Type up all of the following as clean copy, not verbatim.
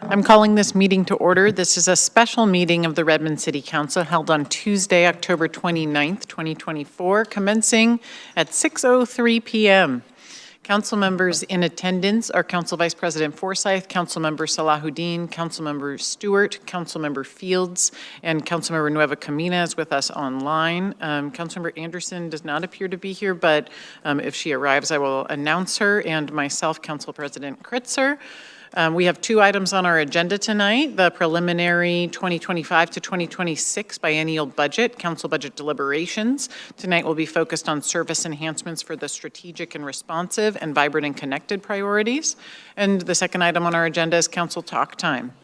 I'm calling this meeting to order. This is a special meeting of the Redmond City Council held on Tuesday, October 29th, 2024, commencing at 6:03 p.m. Council members in attendance are Council Vice President Forsyth, Councilmember Salahuddin, Councilmember Stewart, Councilmember Fields, and Councilmember Nueva Camina is with us online. Councilmember Anderson does not appear to be here, but if she arrives, I will announce her, and myself, Council President Kritzer. We have two items on our agenda tonight, the preliminary 2025 to 2026 biennial budget, council budget deliberations. Tonight will be focused on service enhancements for the strategic and responsive and vibrant and connected priorities. And the second item on our agenda is council talk time.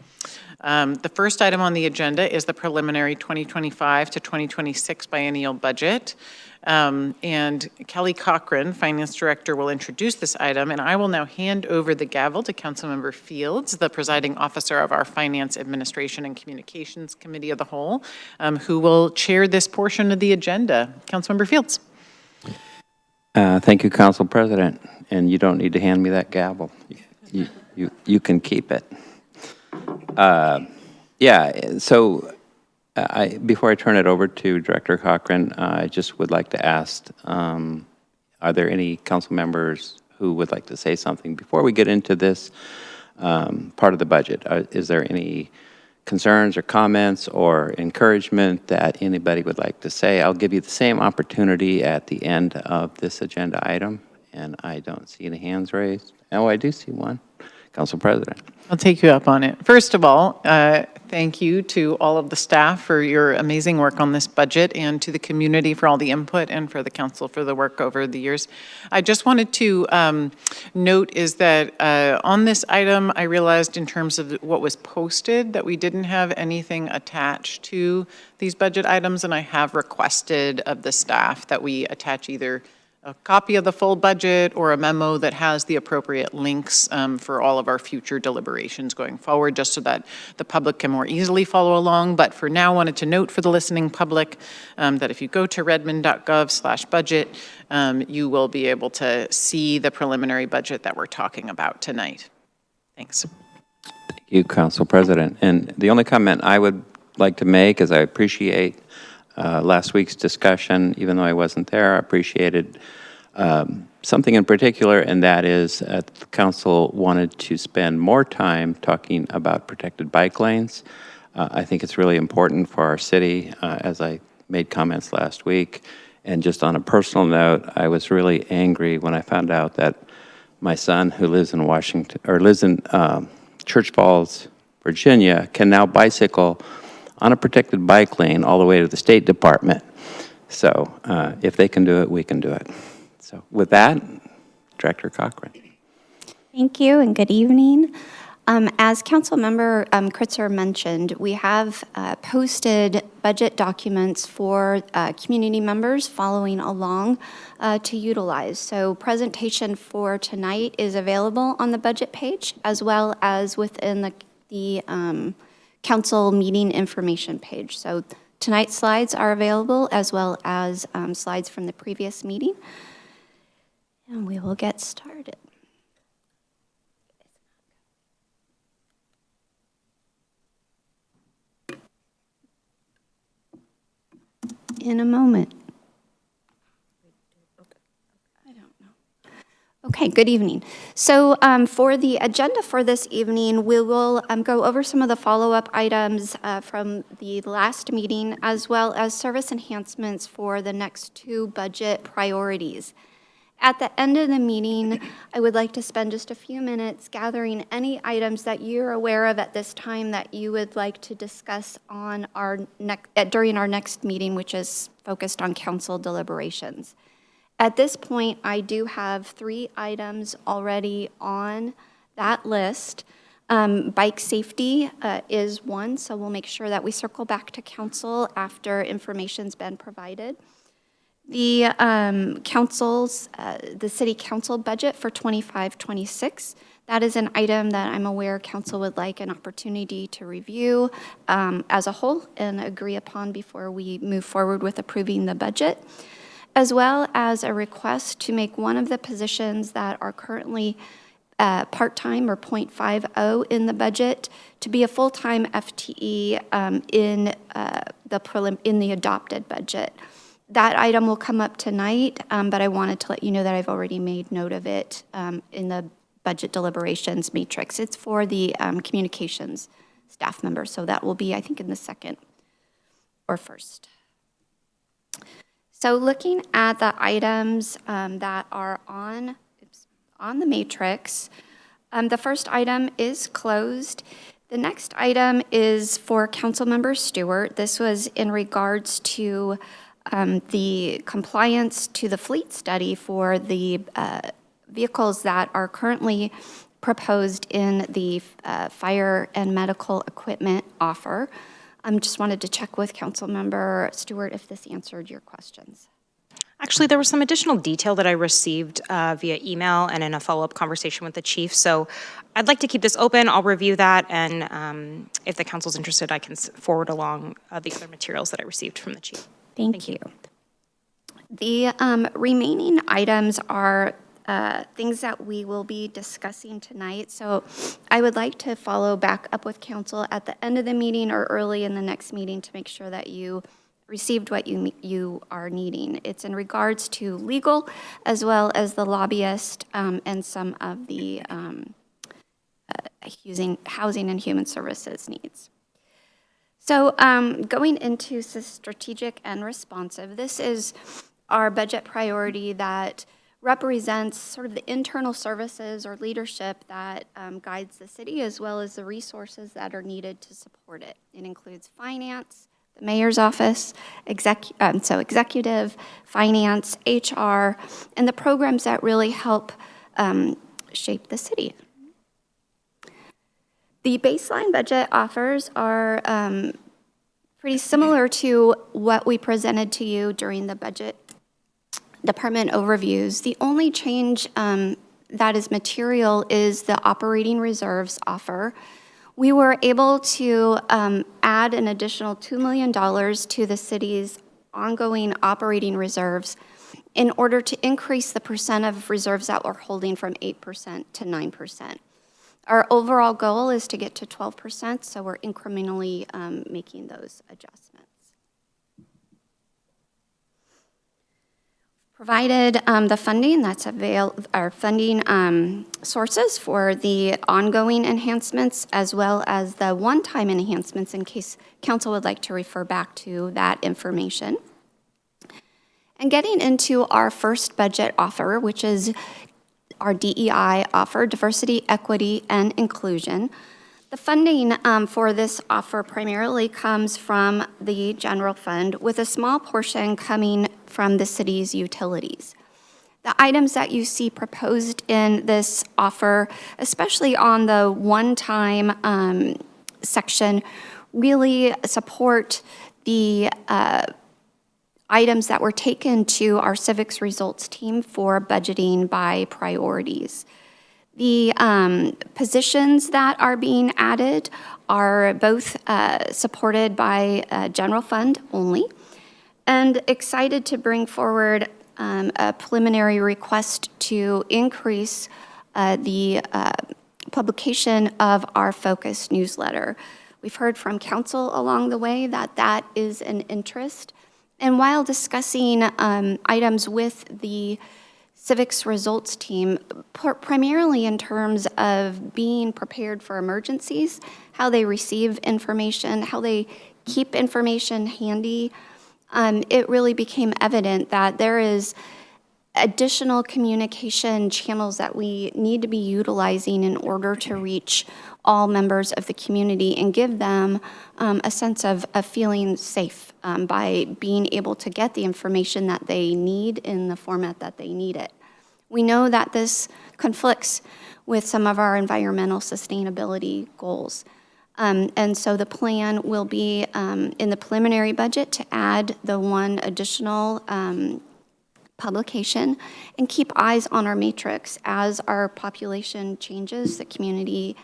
The first item on the agenda is the preliminary 2025 to 2026 biennial budget. And Kelly Cochran, Finance Director, will introduce this item, and I will now hand over the gavel to Councilmember Fields, the presiding officer of our Finance, Administration, and Communications Committee of the Whole, who will chair this portion of the agenda. Councilmember Fields. Thank you, Council President, and you don't need to hand me that gavel. You can keep it. Before I turn it over to Director Cochran, I just would like to ask, are there any council members who would like to say something before we get into this part of the budget? Is there any concerns or comments or encouragement that anybody would like to say? I'll give you the same opportunity at the end of this agenda item, and I don't see any hands raised. Oh, I do see one. Council President. I'll take you up on it. First of all, thank you to all of the staff for your amazing work on this budget, and to the community for all the input, and for the council for the work over the years. I just wanted to note is that on this item, I realized in terms of what was posted that we didn't have anything attached to these budget items, and I have requested of the staff that we attach either a copy of the full budget or a memo that has the appropriate links for all of our future deliberations going forward, just so that the public can more easily follow along. But for now, I wanted to note for the listening public that if you go to redmond.gov/budget, you will be able to see the preliminary budget that we're talking about tonight. Thanks. Thank you, Council President. And the only comment I would like to make is I appreciate last week's discussion. Even though I wasn't there, I appreciated something in particular, and that is the council wanted to spend more time talking about protected bike lanes. I think it's really important for our city, as I made comments last week. And just on a personal note, I was really angry when I found out that my son, who lives in Church Falls, Virginia, can now bicycle on a protected bike lane all the way to the State Department. So if they can do it, we can do it. So with that, Director Cochran. Thank you and good evening. As Council Member Kritzer mentioned, we have posted budget documents for community members following along to utilize. So presentation for tonight is available on the budget page, as well as within the council meeting information page. So tonight's slides are available, as well as slides from the previous meeting. And we will get started. In a moment. Okay, good evening. So for the agenda for this evening, we will go over some of the follow-up items from the last meeting, as well as service enhancements for the next two budget priorities. At the end of the meeting, I would like to spend just a few minutes gathering any items that you're aware of at this time that you would like to discuss on during our next meeting, which is focused on council deliberations. At this point, I do have 3 items already on that list. Bike safety is one, so we'll make sure that we circle back to council after information's been provided. The the city council budget for 25-26, that is an item that I'm aware council would like an opportunity to review as a whole and agree upon before we move forward with approving the budget, as well as a request to make one of the positions that are currently part-time or .50 in the budget to be a full-time FTE in the adopted budget. That item will come up tonight, but I wanted to let you know that I've already made note of it in the budget deliberations matrix. It's for the communications staff member, so that will be, I think, in the second or first. So looking at the items that are on the matrix, the first item is closed. The next item is for Councilmember Stewart. This was in regards to the compliance to the fleet study for the vehicles that are currently proposed in the fire and medical equipment offer. Just wanted to check with Councilmember Stewart if this answered your questions. Actually, there was some additional detail that I received via email and in a follow-up conversation with the chief. So I'd like to keep this open. I'll review that. And if the council's interested, I can forward along the other materials that I received from the chief. Thank you. The remaining items are things that we will be discussing tonight. So I would like to follow back up with council at the end of the meeting or early in the next meeting to make sure that you received what you are needing. It's in regards to legal as well as the lobbyist and some of the housing and human services needs. So going into strategic and responsive, this is our budget priority that represents sort of the internal services or leadership that guides the city, as well as the resources that are needed to support it. It includes finance, the mayor's office, executive, finance, HR, and the programs that really help shape the city. The baseline budget offers are pretty similar to what we presented to you during the budget department overviews. The only change that is material is the operating reserves offer. We were able to add an additional $2 million to the city's ongoing operating reserves in order to increase the percent of reserves that we're holding from 8% to 9%. Our overall goal is to get to 12%, so we're incrementally making those adjustments. Provided the funding that's our funding sources for the ongoing enhancements as well as the one-time enhancements in case council would like to refer back to that information. And getting into our first budget offer, which is our DEI offer, diversity, equity, and inclusion. The funding for this offer primarily comes from the general fund, with a small portion coming from the city's utilities. The items that you see proposed in this offer, especially on the one-time section, really support the items that were taken to our civics results team for budgeting by priorities. The positions that are being added are both supported by general fund only, and excited to bring forward a preliminary request to increase the publication of our focus newsletter. We've heard from council along the way that that is an interest. And while discussing items with the civics results team, primarily in terms of being prepared for emergencies, how they receive information, how they keep information handy, it really became evident that there is additional communication channels that we need to be utilizing in order to reach all members of the community and give them a sense of feeling safe by being able to get the information that they need in the format that they need it. We know that this conflicts with some of our environmental sustainability goals. And so the plan will be in the preliminary budget to add the one additional publication and keep eyes on our matrix as our population changes, the community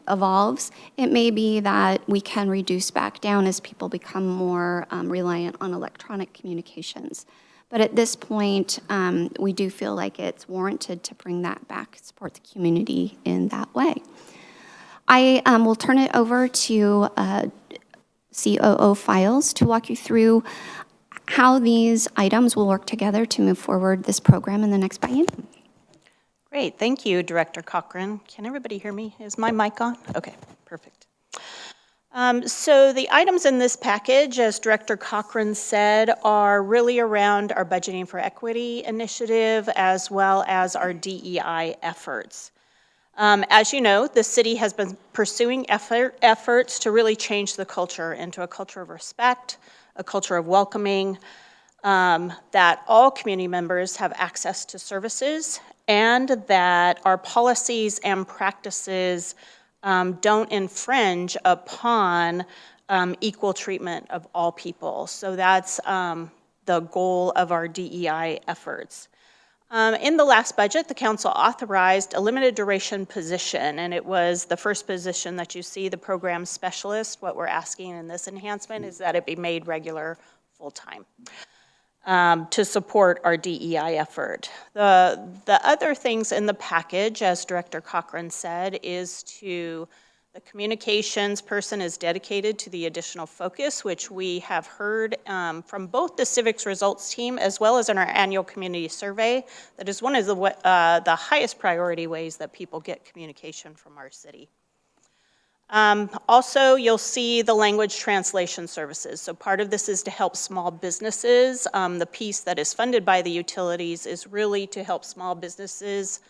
evolves. It may be that we can reduce back down as people become more reliant on electronic communications. But at this point, we do feel like it's warranted to bring that back, support the community in that way. I will turn it over to COO Files to walk you through how these items will work together to move forward this program in the next biennium. Great, thank you, Director Cochran. Can everybody hear me? Is my mic on? Okay, perfect. So the items in this package, as Director Cochran said, are really around our Budgeting for Equity initiative as well as our DEI efforts. As you know, the city has been pursuing efforts to really change the culture into a culture of respect, a culture of welcoming, that all community members have access to services, and that our policies and practices don't infringe upon equal treatment of all people. So that's the goal of our DEI efforts. In the last budget, the council authorized a limited duration position, and it was the first position that you see, the program specialist. What we're asking in this enhancement is that it be made regular full-time to support our DEI effort. The other things in the package, as Director Cochran said, is the communications person is dedicated to the additional focus, which we have heard from both the civics results team as well as in our annual community survey. That is one of the highest priority ways that people get communication from our city. Also, you'll see the language translation services. So part of this is to help small businesses. The piece that is funded by the utilities is really to help small businesses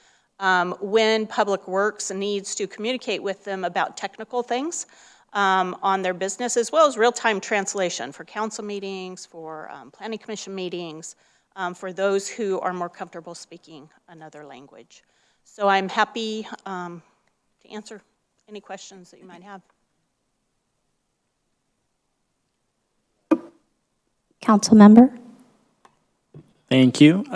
when Public Works needs to communicate with them about technical things on their business, as well as real-time translation for council meetings, for planning commission meetings, for those who are more comfortable speaking another language. So I'm happy to answer any questions that you might have. Council member? Thank you.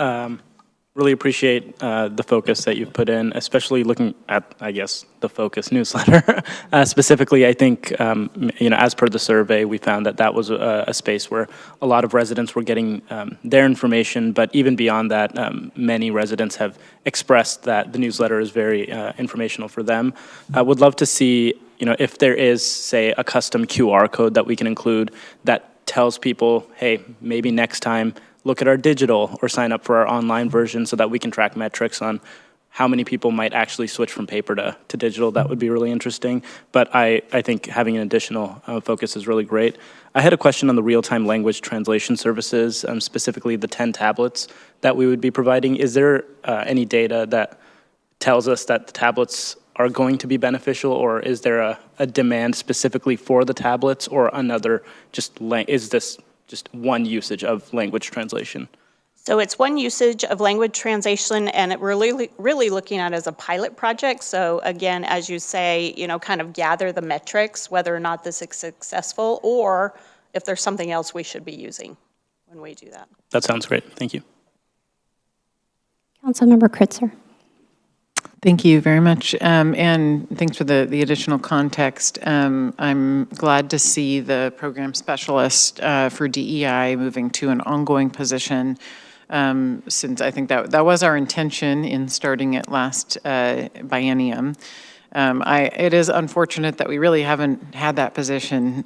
Really appreciate the focus that you've put in, especially looking at, I guess, the Focus newsletter. Specifically, I think, as per the survey, we found that that was a space where a lot of residents were getting their information, but even beyond that, many residents have expressed that the newsletter is very informational for them. I would love to see, if there is, say, a custom QR code that we can include that tells people, hey, maybe next time look at our digital or sign up for our online version so that we can track metrics on how many people might actually switch from paper to digital. That would be really interesting. But I think having an additional focus is really great. I had a question on the real-time language translation services, specifically the 10 tablets that we would be providing. Is there any data that tells us that the tablets are going to be beneficial, or is there a demand specifically for the tablets, or another is this just one usage of language translation? So it's one usage of language translation, and we're really looking at it as a pilot project. So again, as you say, kind of gather the metrics, whether or not this is successful, or if there's something else we should be using when we do that. That sounds great. Thank you. Councilmember Kritzer. Thank you very much, and thanks for the additional context. I'm glad to see the program specialist for DEI moving to an ongoing position, since I think that was our intention in starting it last biennium. It is unfortunate that we really haven't had that position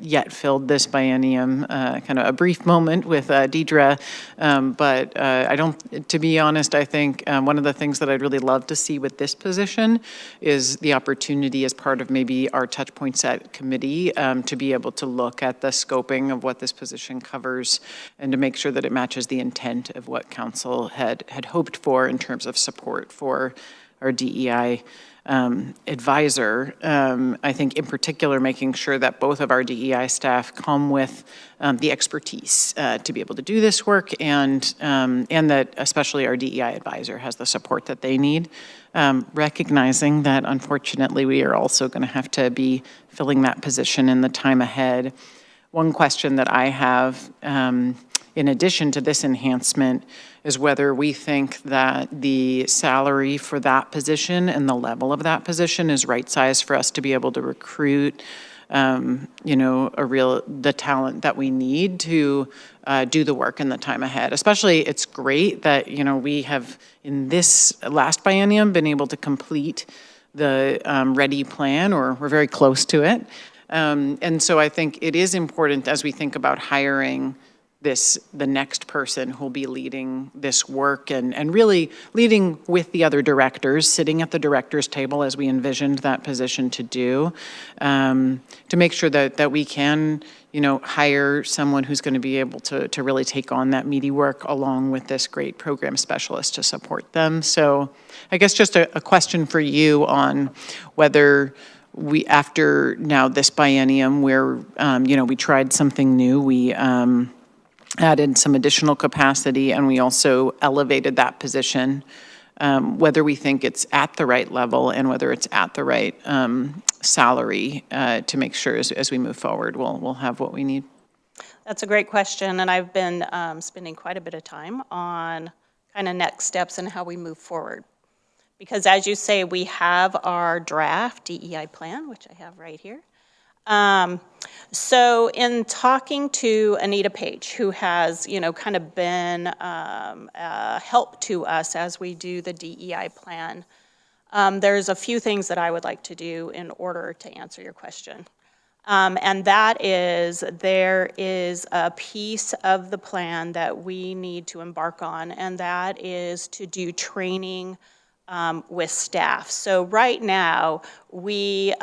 yet filled this biennium. Kind of a brief moment with Deidre, but I don't. To be honest, I think one of the things that I'd really love to see with this position is the opportunity as part of maybe our touch points at committee to be able to look at the scoping of what this position covers and to make sure that it matches the intent of what council had hoped for in terms of support for our DEI advisor. I think in particular making sure that both of our DEI staff come with the expertise to be able to do this work, and that especially our DEI advisor has the support that they need. Recognizing that unfortunately we are also going to have to be filling that position in the time ahead. One question that I have in addition to this enhancement is whether we think that the salary for that position and the level of that position is right-sized for us to be able to recruit the talent that we need to do the work in the time ahead. Especially, it's great that, we have, in this last biennium, been able to complete the READY plan, or we're very close to it. And so I think it is important as we think about hiring the next person who'll be leading this work and really leading with the other directors, sitting at the directors' table as we envisioned that position to do, to make sure that we can, hire someone who's going to be able to really take on that meaty work along with this great program specialist to support them. So I guess just a question for you on whether we, after now this biennium where, we tried something new, we added some additional capacity, and we also elevated that position, whether we think it's at the right level and whether it's at the right salary to make sure as we move forward, we'll have what we need. That's a great question, and I've been spending quite a bit of time on kind of next steps and how we move forward. Because as you say, we have our draft DEI plan, which I have right here. So in talking to Anita Page, who has, kind of been help to us as we do the DEI plan, there's a few things that I would like to do in order to answer your question. And that is, there is a piece of the plan that we need to embark on, and that is to do training with staff. So right now, we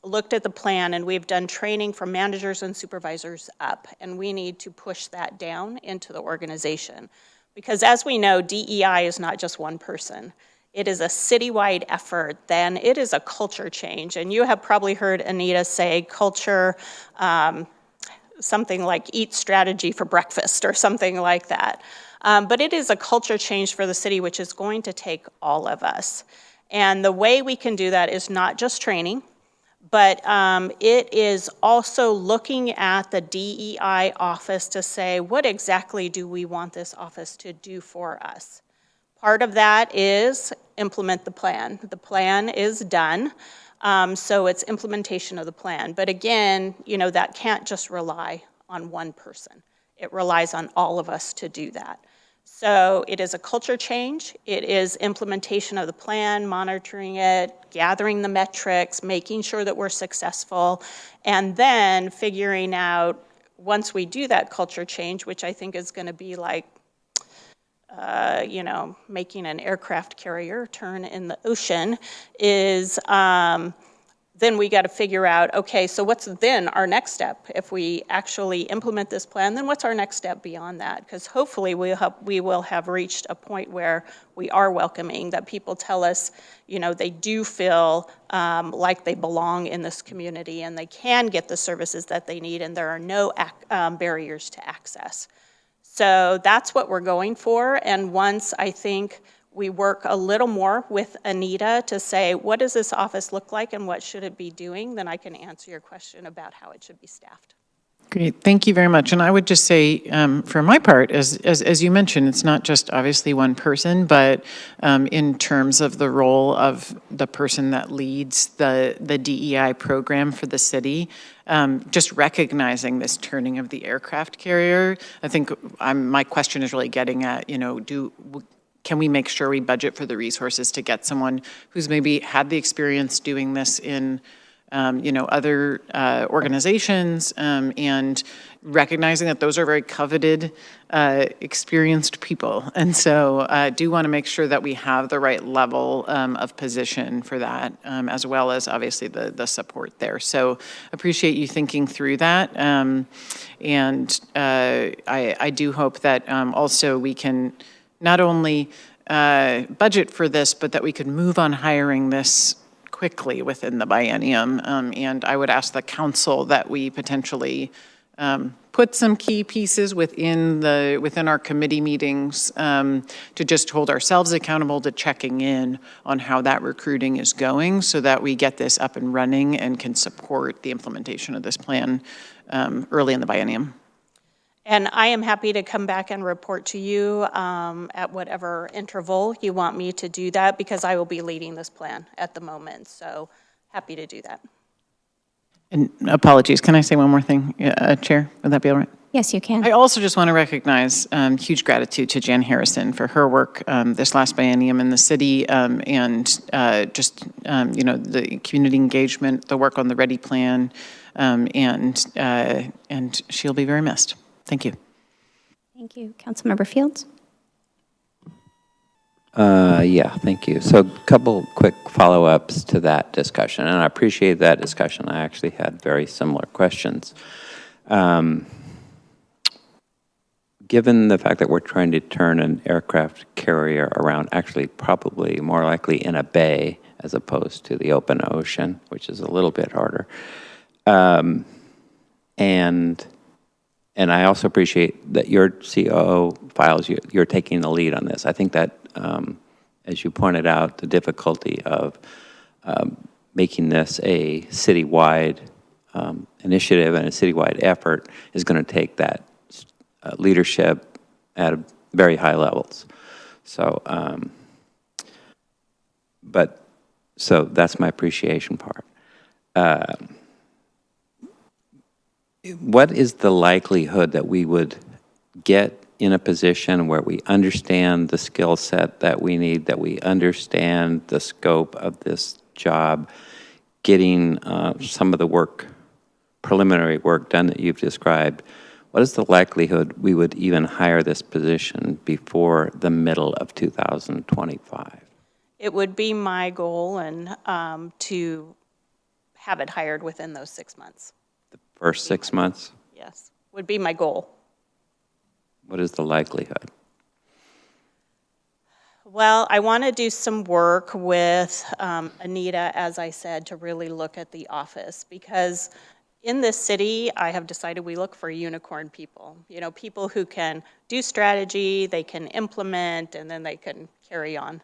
looked at the plan, and we've done training for managers and supervisors up, and we need to push that down into the organization. Because as we know, DEI is not just one person. It is a citywide effort, then it is a culture change. And you have probably heard Anita say culture, something like eat strategy for breakfast or something like that. But it is a culture change for the city, which is going to take all of us. And the way we can do that is not just training, but it is also looking at the DEI office to say, what exactly do we want this office to do for us? Part of that is implement the plan. The plan is done, so it's implementation of the plan. But again, that can't just rely on one person. It relies on all of us to do that. So it is a culture change. It is implementation of the plan, monitoring it, gathering the metrics, making sure that we're successful, and then figuring out, once we do that culture change, which I think is going to be like, making an aircraft carrier turn in the ocean, is then we got to figure out, okay, so what's then our next step? If we actually implement this plan, then what's our next step beyond that? Because hopefully we will have reached a point where we are welcoming, that people tell us, they do feel like they belong in this community and they can get the services that they need, and there are no barriers to access. So that's what we're going for. And once I think we work a little more with Anita to say, what does this office look like and what should it be doing, then I can answer your question about how it should be staffed. Great, thank you very much. And I would just say, for my part, as you mentioned, it's not just obviously one person, but in terms of the role of the person that leads the DEI program for the city, just recognizing this turning of the aircraft carrier. I think my question is really getting at, can we make sure we budget for the resources to get someone who's maybe had the experience doing this in other organizations, and recognizing that those are very coveted, experienced people. And so I do want to make sure that we have the right level of position for that, as well as obviously the support there. So appreciate you thinking through that. I do hope that also we can not only budget for this, but that we could move on hiring this quickly within the biennium. And I would ask the council that we potentially put some key pieces within our committee meetings to just hold ourselves accountable to checking in on how that recruiting is going, so that we get this up and running and can support the implementation of this plan early in the biennium. And I am happy to come back and report to you at whatever interval you want me to do that, because I will be leading this plan at the moment. So happy to do that. And apologies, can I say one more thing, Chair? Would that be all right? Yes, you can. I also just want to recognize huge gratitude to Jan Harrison for her work this last biennium in the city and just, the community engagement, the work on the Ready Plan, and she'll be very missed. Thank you. Thank you. Councilmember Fields? Yeah, thank you. So a couple quick follow-ups to that discussion, and I appreciate that discussion. I actually had very similar questions. Given the fact that we're trying to turn an aircraft carrier around, actually probably more likely in a bay as opposed to the open ocean, which is a little bit harder. And I also appreciate that your COO files, you're taking the lead on this. I think that, as you pointed out, the difficulty of making this a citywide initiative and a citywide effort is going to take that leadership at very high levels. So, so that's my appreciation part. What is the likelihood that we would get in a position where we understand the skill set that we need, that we understand the scope of this job, getting some of the work, preliminary work done that you've described? What is the likelihood we would even hire this position before the middle of 2025? It would be my goal and to have it hired within those 6 months. First 6 months? Yes, would be my goal. What is the likelihood? Well, I want to do some work with Anita, as I said, to really look at the office, because in this city, I have decided we look for unicorn people, people who can do strategy, they can implement, and then they can carry on.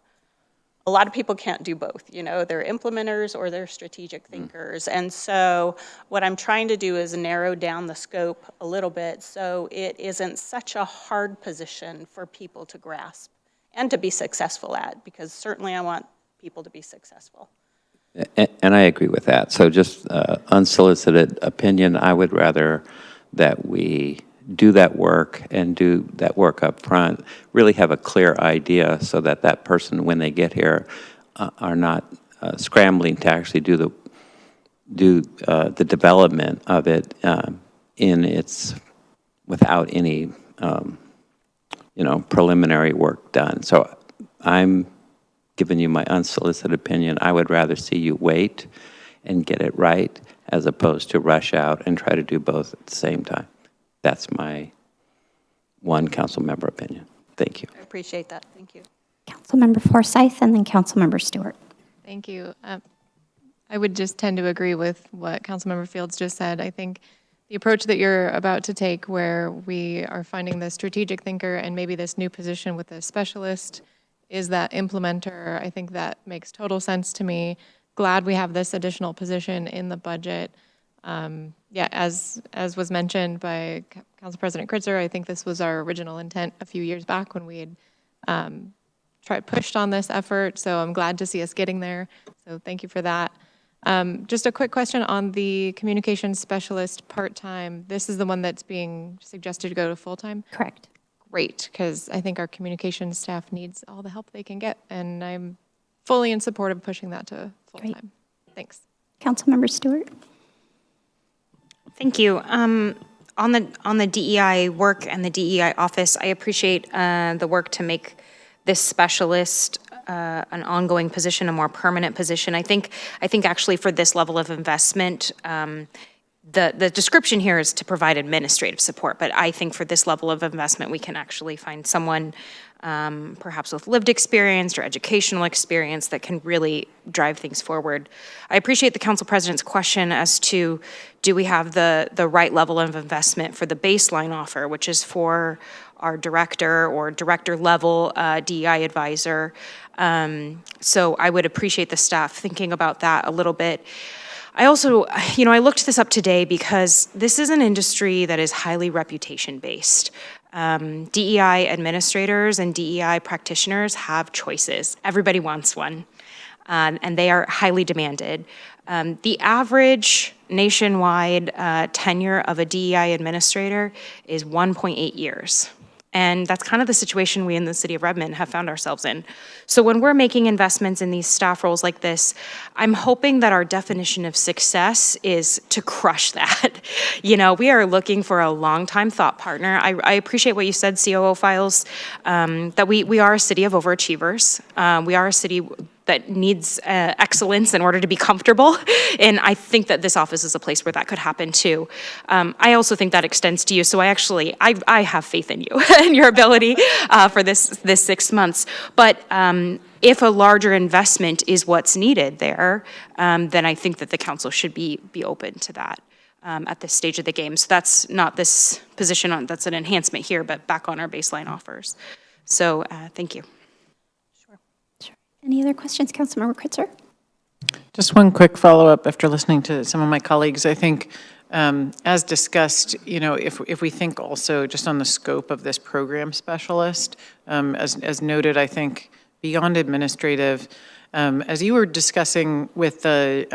A lot of people can't do both, they're implementers or they're strategic thinkers. And so what I'm trying to do is narrow down the scope a little bit so it isn't such a hard position for people to grasp and to be successful at, because certainly I want people to be successful. And I agree with that. So just unsolicited opinion, I would rather that we do that work and do that work up front, really have a clear idea so that that person, when they get here, are not scrambling to actually do the development of it without any preliminary work done. So I'm giving you my unsolicited opinion. I would rather see you wait and get it right as opposed to rush out and try to do both at the same time. That's my one council member opinion. Thank you. I appreciate that. Thank you. Councilmember Forsyth and then Councilmember Stewart. Thank you. I would just tend to agree with what Councilmember Fields just said. I think the approach that you're about to take, where we are finding the strategic thinker and maybe this new position with a specialist is that implementer, I think that makes total sense to me. Glad we have this additional position in the budget. Yeah, as was mentioned by Council President Kritzer, I think this was our original intent a few years back when we had pushed on this effort. So I'm glad to see us getting there. So thank you for that. Just a quick question on the communications specialist part-time. This is the one that's being suggested to go to full-time? Correct. Great, because I think our communications staff needs all the help they can get, and I'm fully in support of pushing that to full-time. Thanks. Councilmember Stewart. Thank you. On the DEI work and the DEI office, I appreciate the work to make this specialist an ongoing position, a more permanent position. I think actually for this level of investment, the description here is to provide administrative support, but I think for this level of investment, we can actually find someone perhaps with lived experience or educational experience that can really drive things forward. I appreciate the council president's question as to, do we have the right level of investment for the baseline offer, which is for our director or director level DEI advisor. So I would appreciate the staff thinking about that a little bit. I also, I looked this up today because this is an industry that is highly reputation-based. DEI administrators and DEI practitioners have choices. Everybody wants one. and they are highly demanded. The average nationwide tenure of a DEI administrator is 1.8 years. And that's kind of the situation we in the city of Redmond have found ourselves in. So when we're making investments in these staff roles like this, I'm hoping that our definition of success is to crush that. You know, we are looking for a long-time thought partner. I appreciate what you said, COO Files, that we are a city of overachievers. We are a city that needs excellence in order to be comfortable. And I think that this office is a place where that could happen too. I also think that extends to you. So I have faith in you and your ability for this 6 months. But if a larger investment is what's needed there, then I think that the council should be open to that at this stage of the game. So that's not this position, that's an enhancement here, but back on our baseline offers. So thank you. Any other questions, Councilmember Kritzer? Just one quick follow-up after listening to some of my colleagues. I think, as discussed, you know, if we think also just on the scope of this program specialist, as noted, I think beyond administrative, as you were discussing with the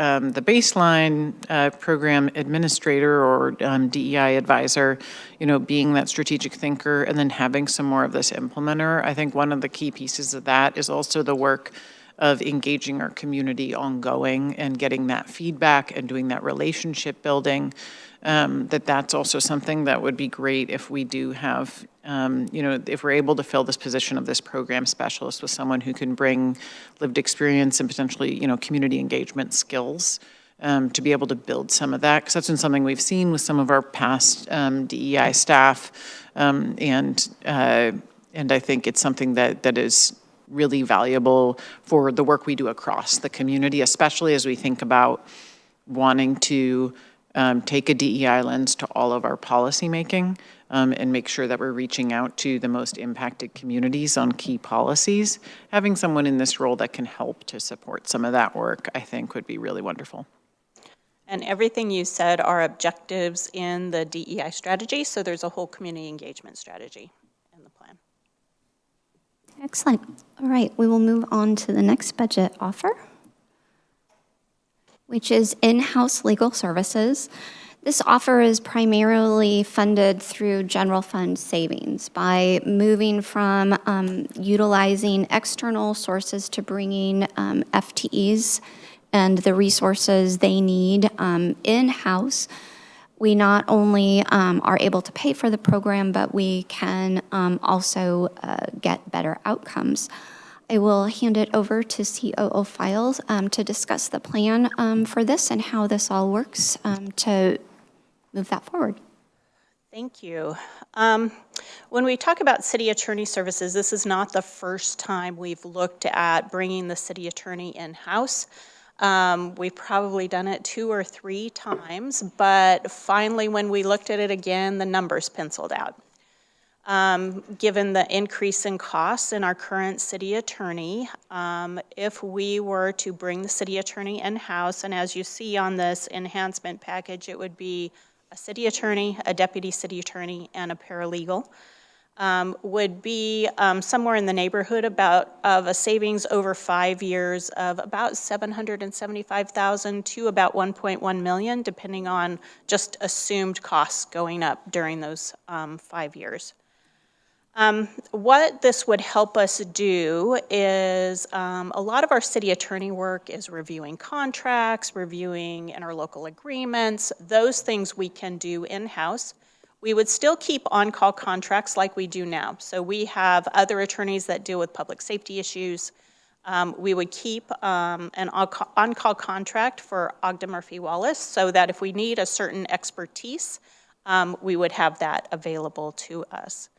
baseline program administrator or DEI advisor, you know, being that strategic thinker and then having some more of this implementer, I think one of the key pieces of that is also the work of engaging our community ongoing and getting that feedback and doing that relationship building. That's also something that would be great if we do have, you know, if we're able to fill this position of this program specialist with someone who can bring lived experience and potentially, you know, community engagement skills to be able to build some of that, because that's been something we've seen with some of our past DEI staff, and I think it's something that is really valuable for the work we do across the community, especially as we think about wanting to take a DEI lens to all of our policymaking and make sure that we're reaching out to the most impacted communities on key policies. Having someone in this role that can help to support some of that work, I think, would be really wonderful. And everything you said are objectives in the DEI strategy, so there's a whole community engagement strategy in the plan. Excellent. All right, we will move on to the next budget offer, which is in-house legal services. This offer is primarily funded through general fund savings by moving from utilizing external sources to bringing FTEs and the resources they need in-house. We not only are able to pay for the program, but we can also get better outcomes. I will hand it over to COO Files to discuss the plan for this and how this all works to move that forward. Thank you. When we talk about city attorney services, this is not the first time we've looked at bringing the city attorney in-house. We've probably done it 2 or 3 times, but finally when we looked at it again, the numbers penciled out. Given the increase in costs in our current city attorney, if we were to bring the city attorney in-house, and as you see on this enhancement package, it would be a city attorney, a deputy city attorney, and a paralegal, would be somewhere in the neighborhood of a savings over 5 years of about $775,000 to about $1.1 million, depending on just assumed costs going up during those 5 years. What this would help us do is a lot of our city attorney work is reviewing contracts, reviewing interlocal agreements, those things we can do in-house. We would still keep on-call contracts like we do now. So we have other attorneys that deal with public safety issues. We would keep an on-call contract for Ogden Murphy Wallace so that if we need a certain expertise, we would have that available to us.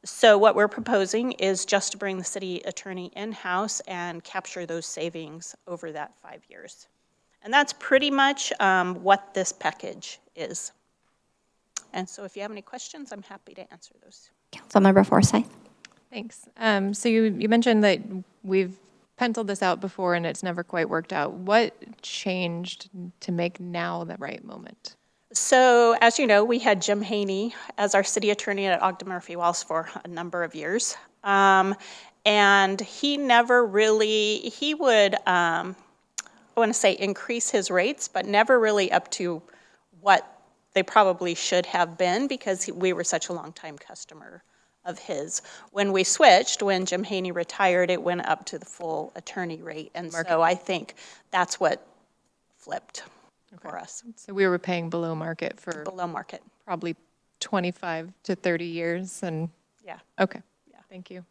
So what we're proposing is just to bring the city attorney in-house and capture those savings over that 5 years. And that's pretty much what this package is. And so if you have any questions, I'm happy to answer those. Councilmember Forsyth. Thanks. So you mentioned that we've penciled this out before and it's never quite worked out. What changed to make now the right moment? So as you know, we had Jim Haney as our city attorney at Ogden Murphy Wallace for a number of years. And he never really, he would, I want to say increase his rates, but never really up to what they probably should have been because we were such a long-time customer of his. When we switched, when Jim Haney retired, it went up to the full attorney rate. And so I think that's what flipped for us, So we were paying below market for below market. probably 25 to 30 years, and, Yeah. okay, thank you.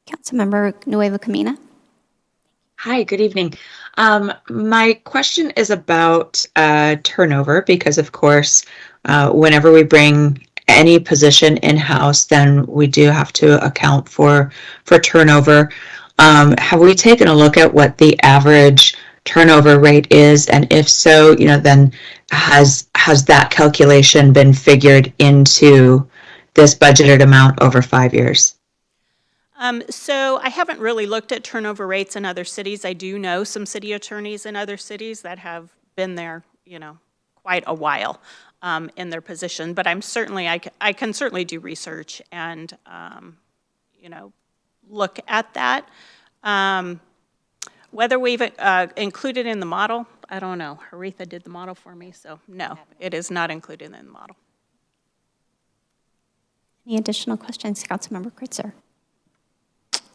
Councilmember Nueva Camina. Hi, good evening. My question is about turnover because, of course, whenever we bring any position in-house, then we do have to account for turnover. Have we taken a look at what the average turnover rate is? And if so, then has that calculation been figured into this budgeted amount over 5 years? So I haven't really looked at turnover rates in other cities. I do know some city attorneys in other cities that have been there, quite a while in their position. But I can certainly do research and, look at that. Whether we've included in the model, I don't know. Haritha did the model for me, so no, it is not included in the model. Any additional questions, Councilmember Kritzer?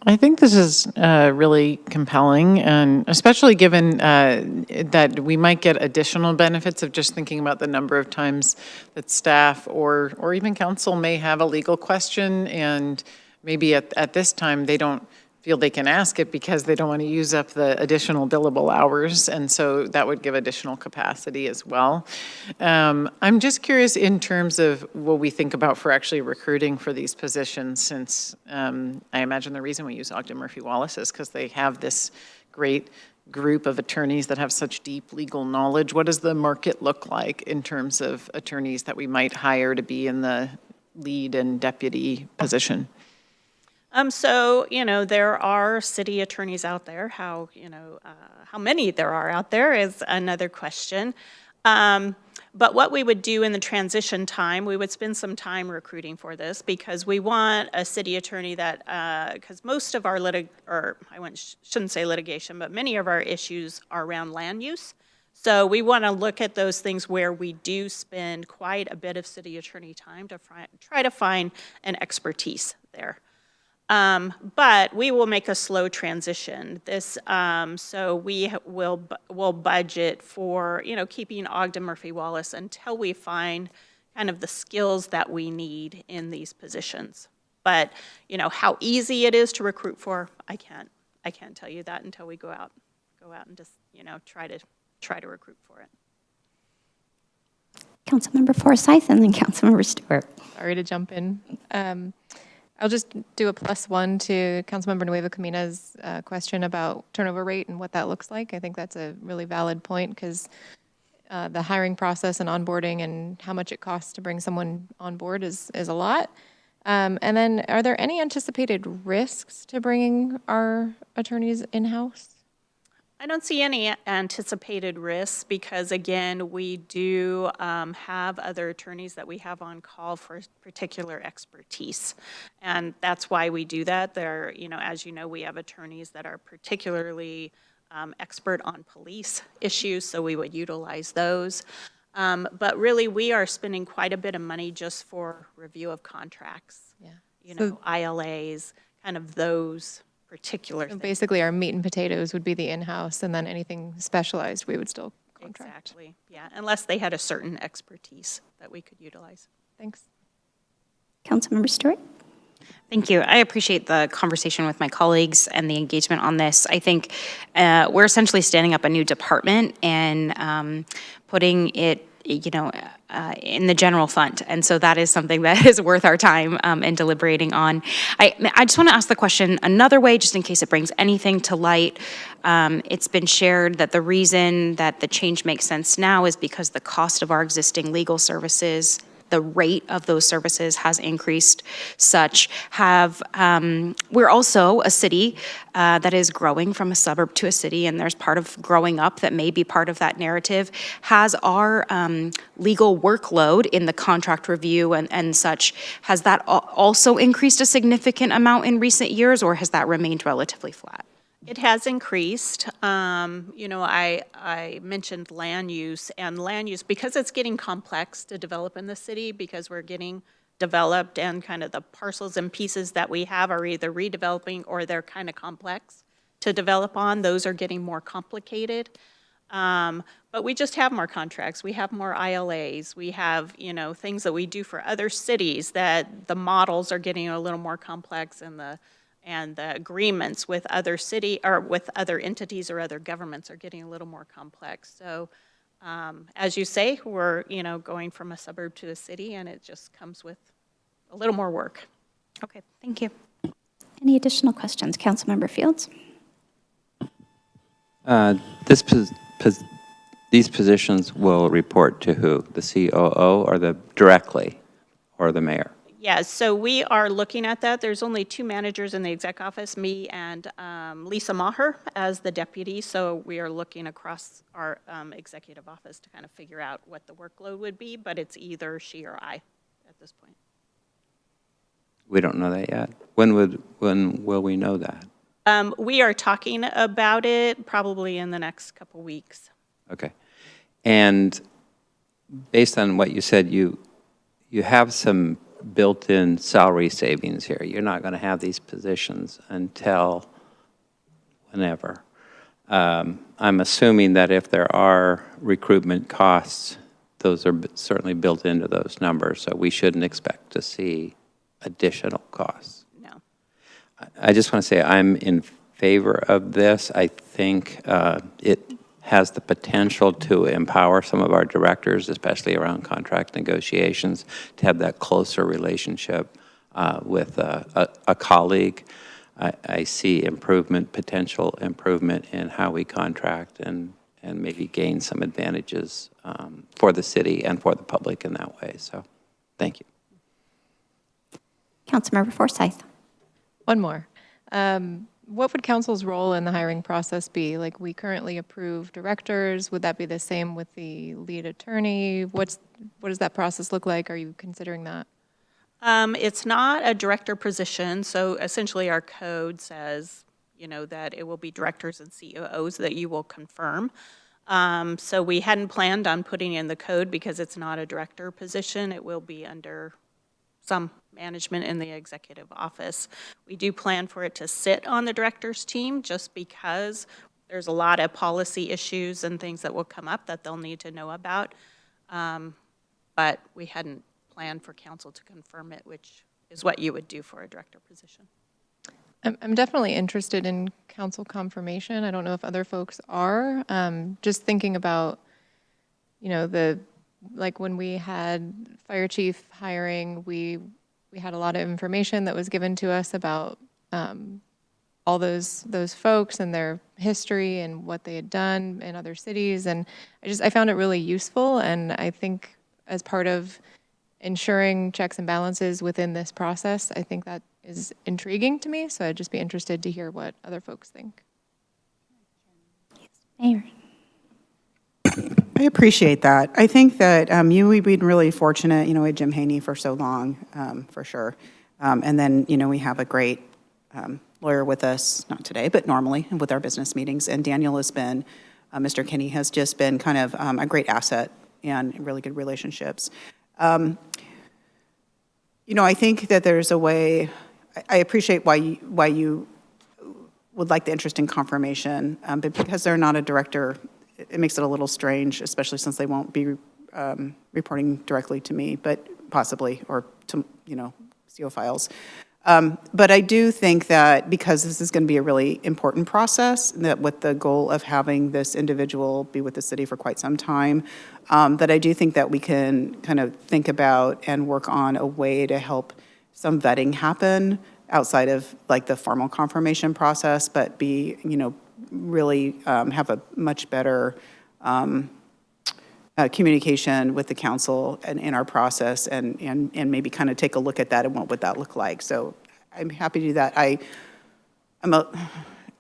I think this is really compelling, and especially given that we might get additional benefits of just thinking about the number of times that staff or even council may have a legal question, and maybe at this time they don't feel they can ask it because they don't want to use up the additional billable hours, and so that would give additional capacity as well. I'm just curious in terms of what we think about for actually recruiting for these positions, since I imagine the reason we use Ogden Murphy Wallace is because they have this great group of attorneys that have such deep legal knowledge. What does the market look like in terms of attorneys that we might hire to be in the lead and deputy position? So, there are city attorneys out there. How many there are out there is another question. But what we would do in the transition time, we would spend some time recruiting for this because we want a city attorney that, because most of our shouldn't say litigation, but many of our issues are around land use. So we want to look at those things where we do spend quite a bit of city attorney time to try to find an expertise there. But we will make a slow transition. So we will budget for, keeping Ogden Murphy Wallace until we find kind of the skills that we need in these positions. But, how easy it is to recruit for, I can't tell you that until we go out and just, try to recruit for it. Councilmember Forsyth and then Councilmember Stewart. Sorry to jump in. I'll just do a +1 to Councilmember Nueva Camina's question about turnover rate and what that looks like. I think that's a really valid point because the hiring process and onboarding and how much it costs to bring someone on board is a lot. And then are there any anticipated risks to bringing our attorneys in-house? I don't see any anticipated risks because, again, we do have other attorneys that we have on call for particular expertise. And that's why we do that. There, as you know, we have attorneys that are particularly expert on police issues, so we would utilize those. But really, we are spending quite a bit of money just for review of contracts, ILAs, kind of those particular things. Basically, our meat and potatoes would be the in-house, and then anything specialized we would still contract. Exactly, yeah, unless they had a certain expertise that we could utilize. Thanks. Councilmember Stewart. Thank you. I appreciate the conversation with my colleagues and the engagement on this. I think we're essentially standing up a new department and putting it in the general fund. And so that is something that is worth our time in deliberating on. I just want to ask the question another way, just in case it brings anything to light. It's been shared that the reason that the change makes sense now is because the cost of our existing legal services, the rate of those services has increased such. We're also a city that is growing from a suburb to a city, and there's part of growing up that may be part of that narrative. Has our legal workload in the contract review and such, has that also increased a significant amount in recent years, or has that remained relatively flat? It has increased. I mentioned land use, and land use, because it's getting complex to develop in the city, because we're getting developed and kind of the parcels and pieces that we have are either redeveloping or they're kind of complex to develop on. Those are getting more complicated. But we just have more contracts. We have more ILAs. We have, things that we do for other cities that the models are getting a little more complex, and the agreements with other with other entities or other governments are getting a little more complex. So, as you say, we're, going from a suburb to a city, and it just comes with a little more work. Okay, thank you. Any additional questions? Councilmember Fields? These positions will report to who? The COO or directly, or the mayor? Yeah, so we are looking at that. There's only 2 managers in the exec office, me and Lisa Maher as the deputy. So we are looking across our executive office to kind of figure out what the workload would be, but it's either she or I at this point. We don't know that yet. When will we know that? We are talking about it probably in the next couple weeks. Okay. And based on what you said, you have some built-in salary savings here. You're not going to have these positions until whenever. I'm assuming that if there are recruitment costs, those are certainly built into those numbers, so we shouldn't expect to see additional costs. No. I just want to say I'm in favor of this. I think it has the potential to empower some of our directors, especially around contract negotiations, to have that closer relationship with a colleague. I see potential improvement in how we contract, and maybe gain some advantages for the city and for the public in that way. So, thank you. Councilmember Forsyth? One more. What would council's role in the hiring process be? Like, we currently approve directors. Would that be the same with the lead attorney? What does that process look like? Are you considering that? It's not a director position, so essentially our code says, that it will be directors and COOs that you will confirm. So we hadn't planned on putting in the code because it's not a director position. It will be under some management in the executive office. We do plan for it to sit on the director's team just because there's a lot of policy issues and things that will come up that they'll need to know about. But we hadn't planned for council to confirm it, which is what you would do for a director position. I'm definitely interested in council confirmation. I don't know if other folks are. Just thinking about, like when we had fire chief hiring, we had a lot of information that was given to us about all those folks and their history and what they had done in other cities, and I found it really useful. And I think as part of ensuring checks and balances within this process, I think that is intriguing to me. So I'd just be interested to hear what other folks think. Mayor? I appreciate that. I think that we've been really fortunate, with Jim Haney for so long, for sure. And then, we have a great lawyer with us, not today, but normally with our business meetings. And Daniel has been, Mr. Kinney has just been kind of a great asset and really good relationships. I think that there's a way, I appreciate why you would like the interest in confirmation, but because they're not a director, it makes it a little strange, especially since they won't be reporting directly to me, but possibly, or to, CO files. But I do think that because this is going to be a really important process, that with the goal of having this individual be with the city for quite some time, that I do think that we can kind of think about and work on a way to help some vetting happen outside of like the formal confirmation process, but be, really have a much better communication with the council and in our process, and maybe kind of take a look at that and what would that look like. So I'm happy to do that.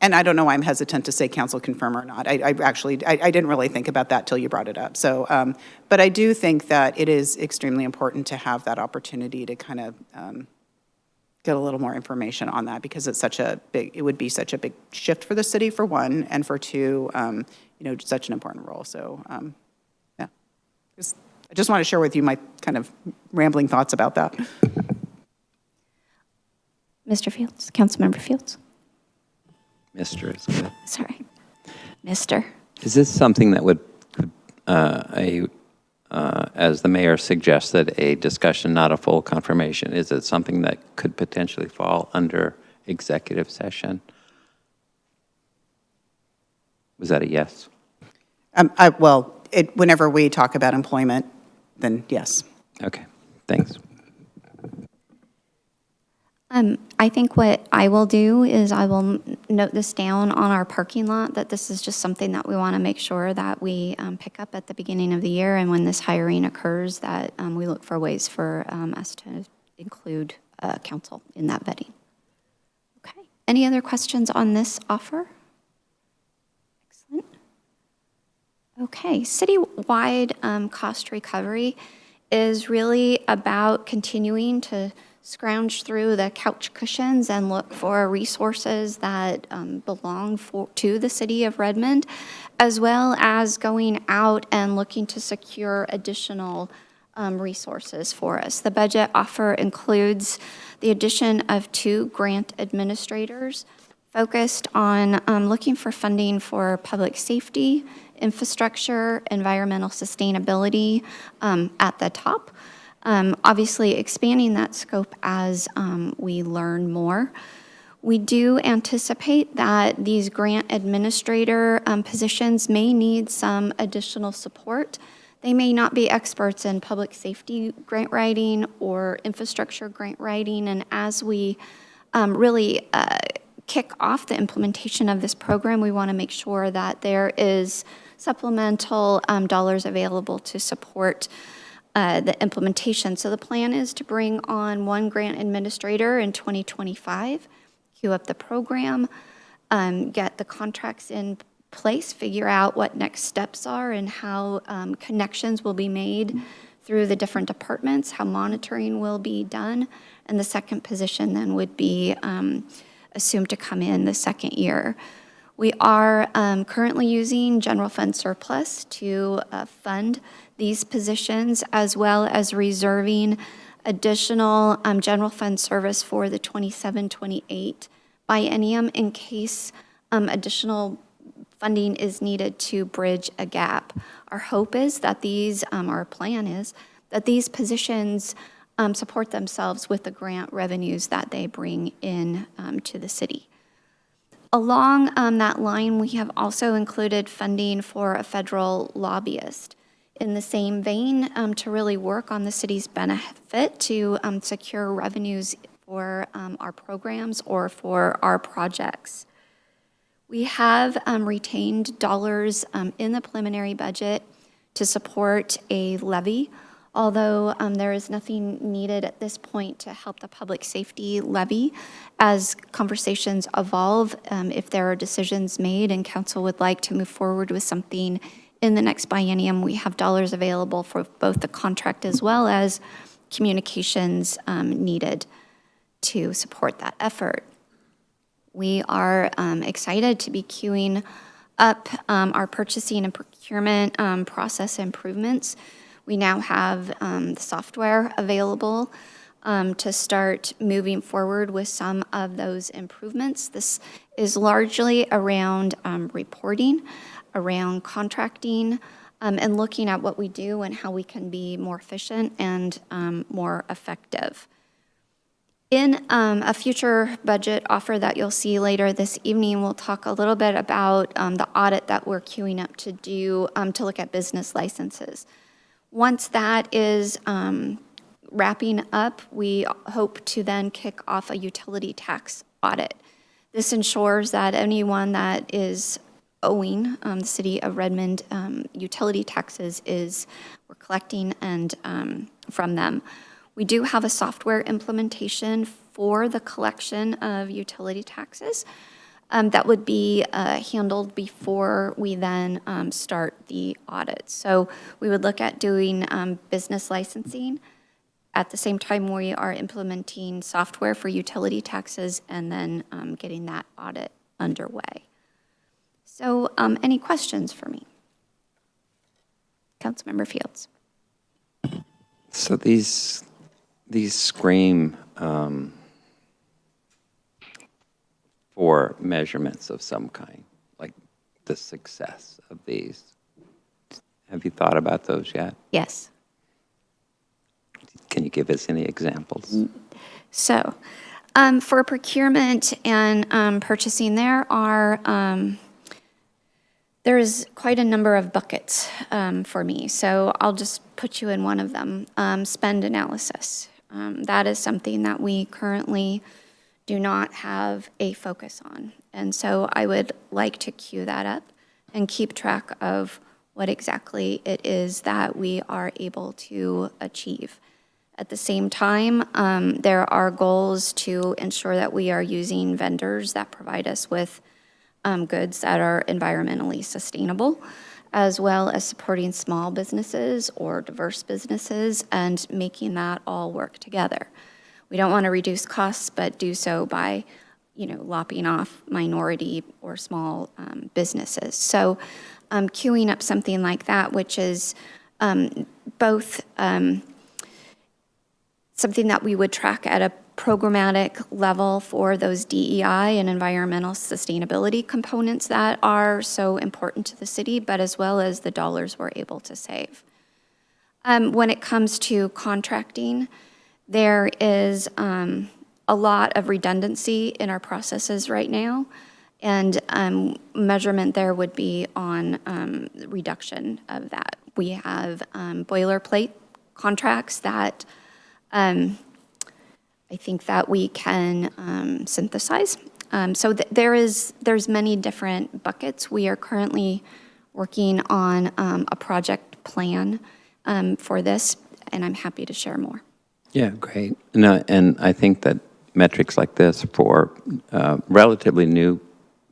And I don't know why I'm hesitant to say council confirm or not. I didn't really think about that till you brought it up. So, but I do think that it is extremely important to have that opportunity to kind of get a little more information on that, because it would be such a big shift for the city, for one, and for two, such an important role. So, yeah. I just want to share with you my kind of rambling thoughts about that. Mr. Fields, Councilmember Fields. Mr. is good. Sorry, Mr. Is this something that would, as the mayor suggested, a discussion, not a full confirmation? Is it something that could potentially fall under executive session? Was that a yes? Whenever we talk about employment, then yes. Okay, thanks. I think what I will do is I will note this down on our parking lot, that this is just something that we want to make sure that we pick up at the beginning of the year, and when this hiring occurs, that we look for ways for us to include council in that vetting. Okay. Any other questions on this offer? Excellent. Okay. Citywide cost recovery is really about continuing to scrounge through the couch cushions and look for resources that belong to the city of Redmond, as well as going out and looking to secure additional resources for us. The budget offer includes the addition of 2 grant administrators focused on looking for funding for public safety, infrastructure, environmental sustainability at the top. Obviously, expanding that scope as we learn more. We do anticipate that these grant administrator positions may need some additional support. They may not be experts in public safety grant writing or infrastructure grant writing, and as we really kick off the implementation of this program, we want to make sure that there is supplemental dollars available to support the implementation. So the plan is to bring on 1 grant administrator in 2025, queue up the program, get the contracts in place, figure out what next steps are and how connections will be made through the different departments, how monitoring will be done, and the second position then would be assumed to come in the second year. We are currently using general fund surplus to fund these positions, as well as reserving additional general fund service for the 27-28 biennium in case additional funding is needed to bridge a gap. Our hope is that our plan is that these positions support themselves with the grant revenues that they bring in to the city. Along that line, we have also included funding for a federal lobbyist. In the same vein, to really work on the city's benefit to secure revenues for our programs or for our projects. We have retained dollars in the preliminary budget to support a levy, although there is nothing needed at this point to help the public safety levy. As conversations evolve, if there are decisions made and council would like to move forward with something in the next biennium, we have dollars available for both the contract as well as communications needed to support that effort. We are excited to be queuing up our purchasing and procurement process improvements. We now have the software available to start moving forward with some of those improvements. This is largely around reporting, around contracting, and looking at what we do and how we can be more efficient and more effective. In a future budget offer that you'll see later this evening, we'll talk a little bit about the audit that we're queuing up to do to look at business licenses. Once that is wrapping up, we hope to then kick off a utility tax audit. This ensures that anyone that is owing the city of Redmond utility taxes is we're collecting and from them. We do have a software implementation for the collection of utility taxes that would be handled before we then start the audit. So we would look at doing business licensing. At the same time, we are implementing software for utility taxes and then getting that audit underway. So any questions for me? Councilmember Fields. So these scream for measurements of some kind, like the success of these. Have you thought about those yet? Yes. Can you give us any examples? So for procurement and purchasing, there is quite a number of buckets for me. So I'll just put you in one of them, spend analysis. That is something that we currently do not have a focus on. And so I would like to queue that up and keep track of what exactly it is that we are able to achieve. At the same time, there are goals to ensure that we are using vendors that provide us with goods that are environmentally sustainable, as well as supporting small businesses or diverse businesses and making that all work together. We don't want to reduce costs, but do so by, lopping off minority or small businesses. So queuing up something like that, which is both something that we would track at a programmatic level for those DEI and environmental sustainability components that are so important to the city, but as well as the dollars we're able to save. When it comes to contracting, there is a lot of redundancy in our processes right now, and measurement there would be on reduction of that. We have boilerplate contracts that I think that we can synthesize. So there's many different buckets. We are currently working on a project plan for this, and I'm happy to share more. Yeah, great. No, and I think that metrics like this for relatively new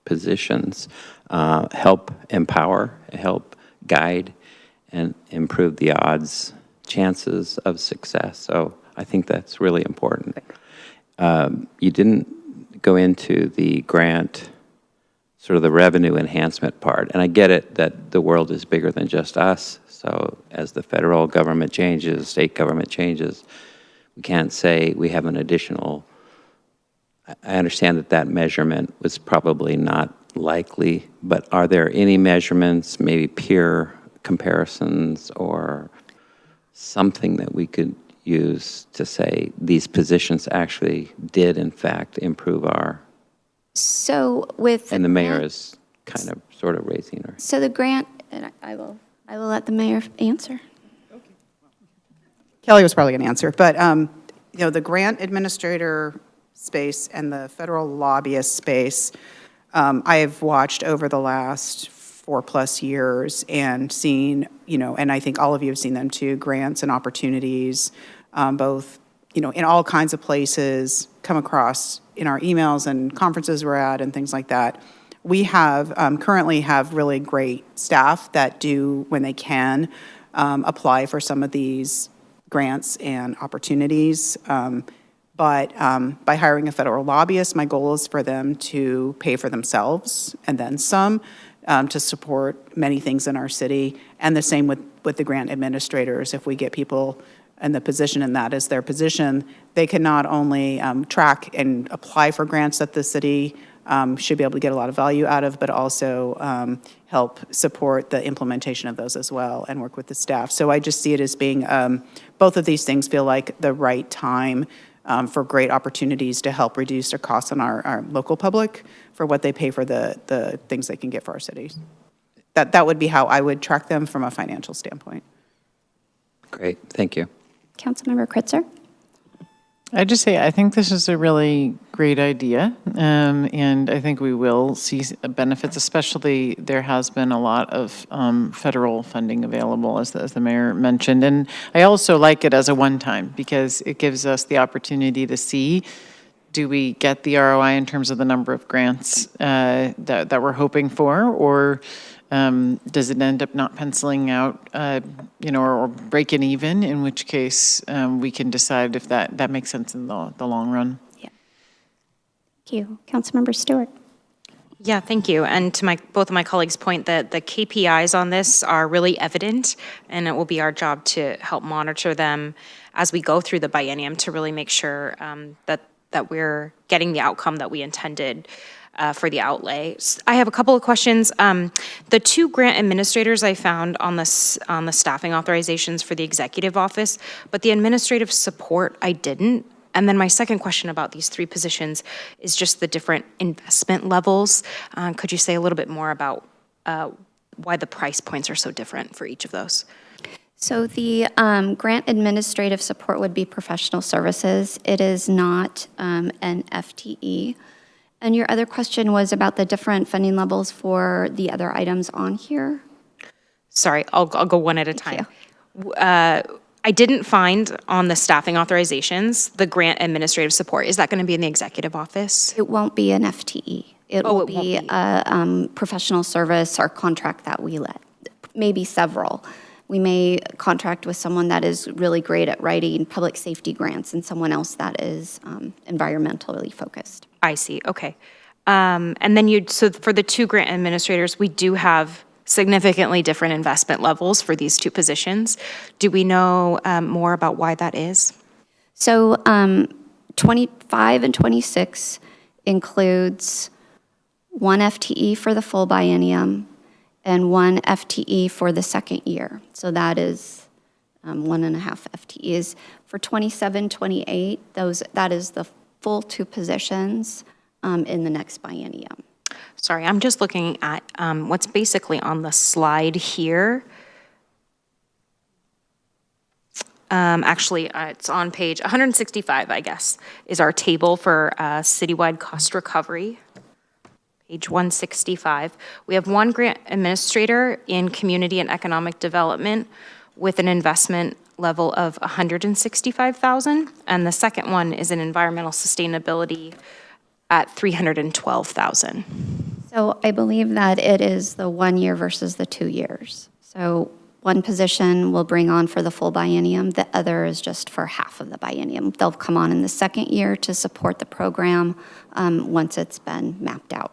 positions help empower, help guide, and improve the chances of success. So I think that's really important. You didn't go into the grant, sort of the revenue enhancement part, and I get it that the world is bigger than just us. So as the federal government changes, state government changes, we can't say we have an additional. I understand that measurement was probably not likely, but are there any measurements, maybe peer comparisons or something that we could use to say these positions actually did in fact improve our? So with and the mayor is kind of sort of raising her. So the grant, and I will let the mayor answer. Kelly was probably going to answer, but the grant administrator space and the federal lobbyist space, I have watched over the last 4+ years and seen, and I think all of you have seen them too, grants and opportunities, both, in all kinds of places, come across in our emails and conferences we're at and things like that. We have currently have really great staff that do, when they can, apply for some of these grants and opportunities. But by hiring a federal lobbyist, my goal is for them to pay for themselves and then some to support many things in our city. And the same with the grant administrators. If we get people in the position and that is their position, they can not only track and apply for grants that the city should be able to get a lot of value out of, but also help support the implementation of those as well and work with the staff. So I just see it as being, both of these things feel like the right time for great opportunities to help reduce their costs on our local public for what they pay for the things they can get for our cities. That would be how I would track them from a financial standpoint. Great, thank you. Councilmember Kritzer? I just say, I think this is a really great idea, and I think we will see benefits, especially there has been a lot of federal funding available, as the mayor mentioned. And I also like it as a one-time, because it gives us the opportunity to see, do we get the ROI in terms of the number of grants that we're hoping for, or does it end up not penciling out, or breaking even, in which case we can decide if that makes sense in the long run. Yeah. Thank you. Councilmember Stewart. Yeah, thank you. And to both of my colleagues' point, that the KPIs on this are really evident, and it will be our job to help monitor them as we go through the biennium to really make sure that we're getting the outcome that we intended for the outlay. I have a couple of questions. The 2 grant administrators I found on the staffing authorizations for the executive office, but the administrative support I didn't. And then my second question about these 3 positions is just the different investment levels. Could you say a little bit more about why the price points are so different for each of those? So the grant administrative support would be professional services. It is not an FTE. And your other question was about the different funding levels for the other items on here? Sorry, I'll go one at a time. I didn't find on the staffing authorizations the grant administrative support. Is that going to be in the executive office? It won't be an FTE. It will be a professional service or contract that we let, maybe several. We may contract with someone that is really great at writing public safety grants and someone else that is environmentally focused. I see, okay. And then so for the 2 grant administrators, we do have significantly different investment levels for these 2 positions. Do we know more about why that is? So 25 and 26 includes 1 FTE for the full biennium and 1 FTE for the second year. So that is 1.5 FTEs. For 27, 28, that is the full 2 positions in the next biennium. Sorry, I'm just looking at what's basically on the slide here. Actually, it's on page 165, I guess, is our table for citywide cost recovery. Page 165. We have 1 grant administrator in community and economic development with an investment level of $165,000, and the second one is in environmental sustainability at $312,000. So I believe that it is the 1 year versus the 2 years. So 1 position will bring on for the full biennium, the other is just for half of the biennium. They'll come on in the second year to support the program once it's been mapped out.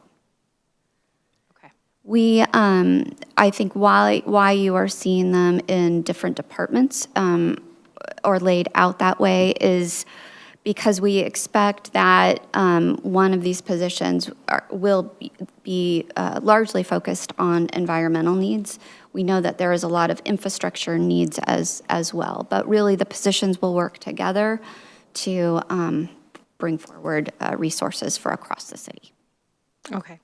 We, I think why you are seeing them in different departments or laid out that way is because we expect that one of these positions will be largely focused on environmental needs. We know that there is a lot of infrastructure needs as well, but really the positions will work together to bring forward resources for across the city. Okay.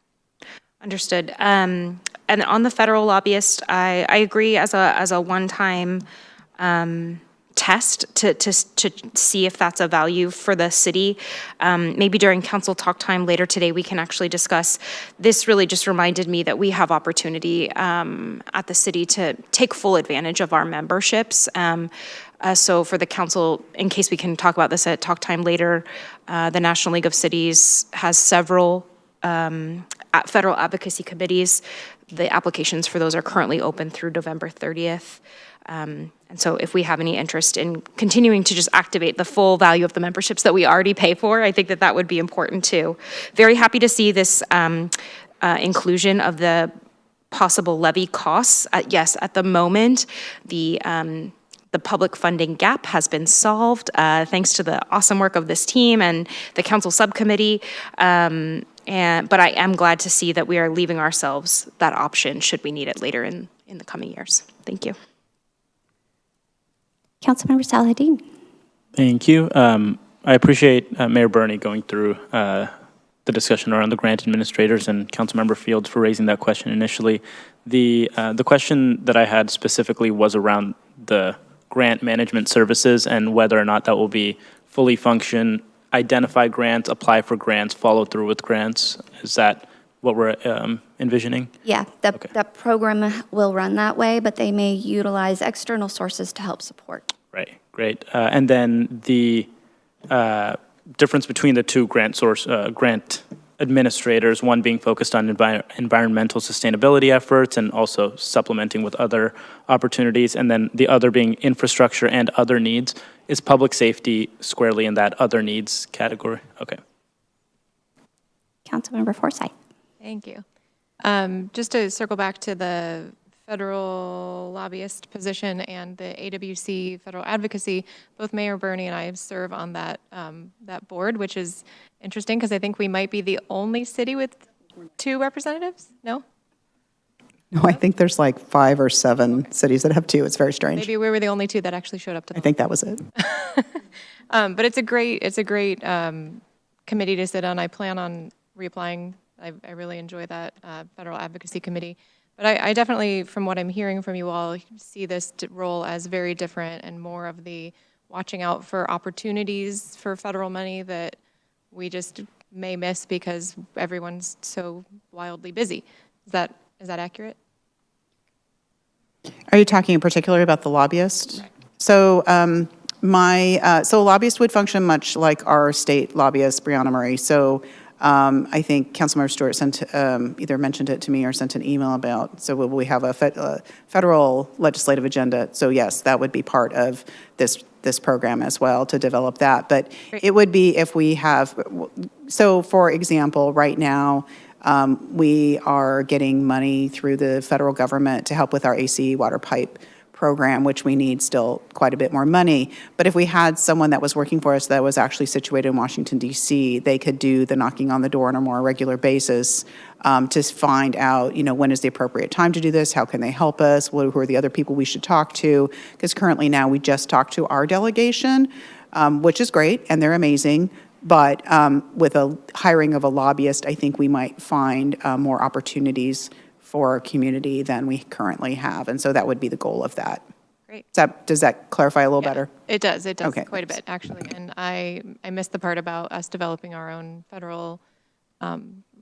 Understood. And on the federal lobbyist, I agree as a one-time test to see if that's a value for the city. Maybe during council talk time later today, we can actually discuss. This really just reminded me that we have opportunity at the city to take full advantage of our memberships. So for the council, in case we can talk about this at talk time later, the National League of Cities has several federal advocacy committees. The applications for those are currently open through November 30th. And so if we have any interest in continuing to just activate the full value of the memberships that we already pay for, I think that would be important too. Very happy to see this inclusion of the possible levy costs. Yes, at the moment, the public funding gap has been solved thanks to the awesome work of this team and the council subcommittee. But I am glad to see that we are leaving ourselves that option should we need it later in the coming years. Thank you. Councilmember Saladin. Thank you. I appreciate Mayor Burney going through the discussion around the grant administrators and Councilmember Fields for raising that question initially. The question that I had specifically was around the grant management services and whether or not that will be fully function, identify grants, apply for grants, follow through with grants? Is that what we're envisioning? Yeah, the program will run that way, but they may utilize external sources to help support. Right, great. And then the difference between the two grant administrators, one being focused on environmental sustainability efforts and also supplementing with other opportunities, and then the other being infrastructure and other needs. Is public safety squarely in that other needs category? Okay. Councilmember Forsyth. Thank you. Just to circle back to the federal lobbyist position and the AWC federal advocacy, both Mayor Bernie and I serve on that that board, which is interesting because I think we might be the only city with 2 representatives. No? No, I think there's like 5 or 7 cities that have 2. It's very strange. Maybe we were the only 2 that actually showed up to I think that was it. but it's a great committee to sit on. I plan on reapplying. I really enjoy that federal advocacy committee. But I definitely, from what I'm hearing from you all, see this role as very different and more of the watching out for opportunities for federal money that we just may miss because everyone's so wildly busy. Is that accurate? Are you talking in particular about the lobbyist? Right. So so a lobbyist would function much like our state lobbyist, Brianna Murray. So I think Councilmember Stewart sent either mentioned it to me or sent an email about, so will we have a federal legislative agenda? So yes, that would be part of this program as well, to develop that. But it would be if we have, so for example, right now, we are getting money through the federal government to help with our AC water pipe program, which we need still quite a bit more money. But if we had someone that was working for us that was actually situated in Washington, D.C., they could do the knocking on the door on a more regular basis to find out, when is the appropriate time to do this? How can they help us? Who are the other people we should talk to? Because currently now we just talk to our delegation, which is great, and they're amazing. But with a hiring of a lobbyist, I think we might find more opportunities for our community than we currently have. And so that would be the goal of that. Great. Does that clarify a little better? It does Okay. Quite a bit, actually. And I missed the part about us developing our own federal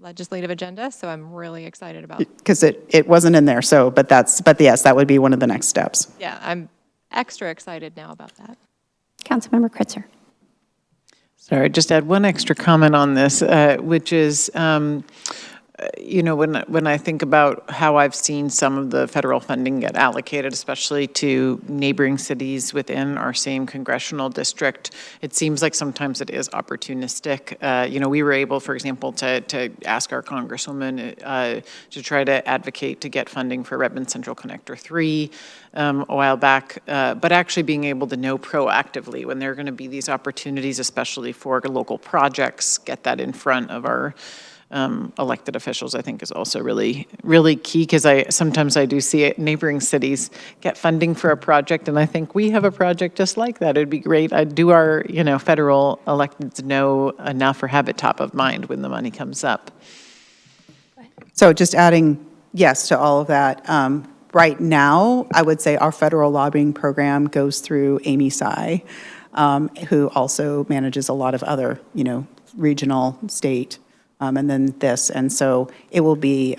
legislative agenda, so I'm really excited about it. Because it wasn't in there, so, but yes, that would be one of the next steps. Yeah, I'm extra excited now about that. Councilmember Kritzer. Sorry, just add one extra comment on this, which is, when I think about how I've seen some of the federal funding get allocated, especially to neighboring cities within our same congressional district, it seems like sometimes it is opportunistic. We were able, for example, to ask our congresswoman to try to advocate to get funding for Redmond Central Connector 3 a while back, but actually being able to know proactively when there are going to be these opportunities, especially for local projects, get that in front of our elected officials, I think is also really, really key, because sometimes I do see neighboring cities get funding for a project, and I think we have a project just like that. It'd be great. Do our, federal electeds know enough or have it top of mind when the money comes up? So just adding yes to all of that. Right now, I would say our federal lobbying program goes through Amy Tsai, who also manages a lot of other, regional, state, and then this. And so it will be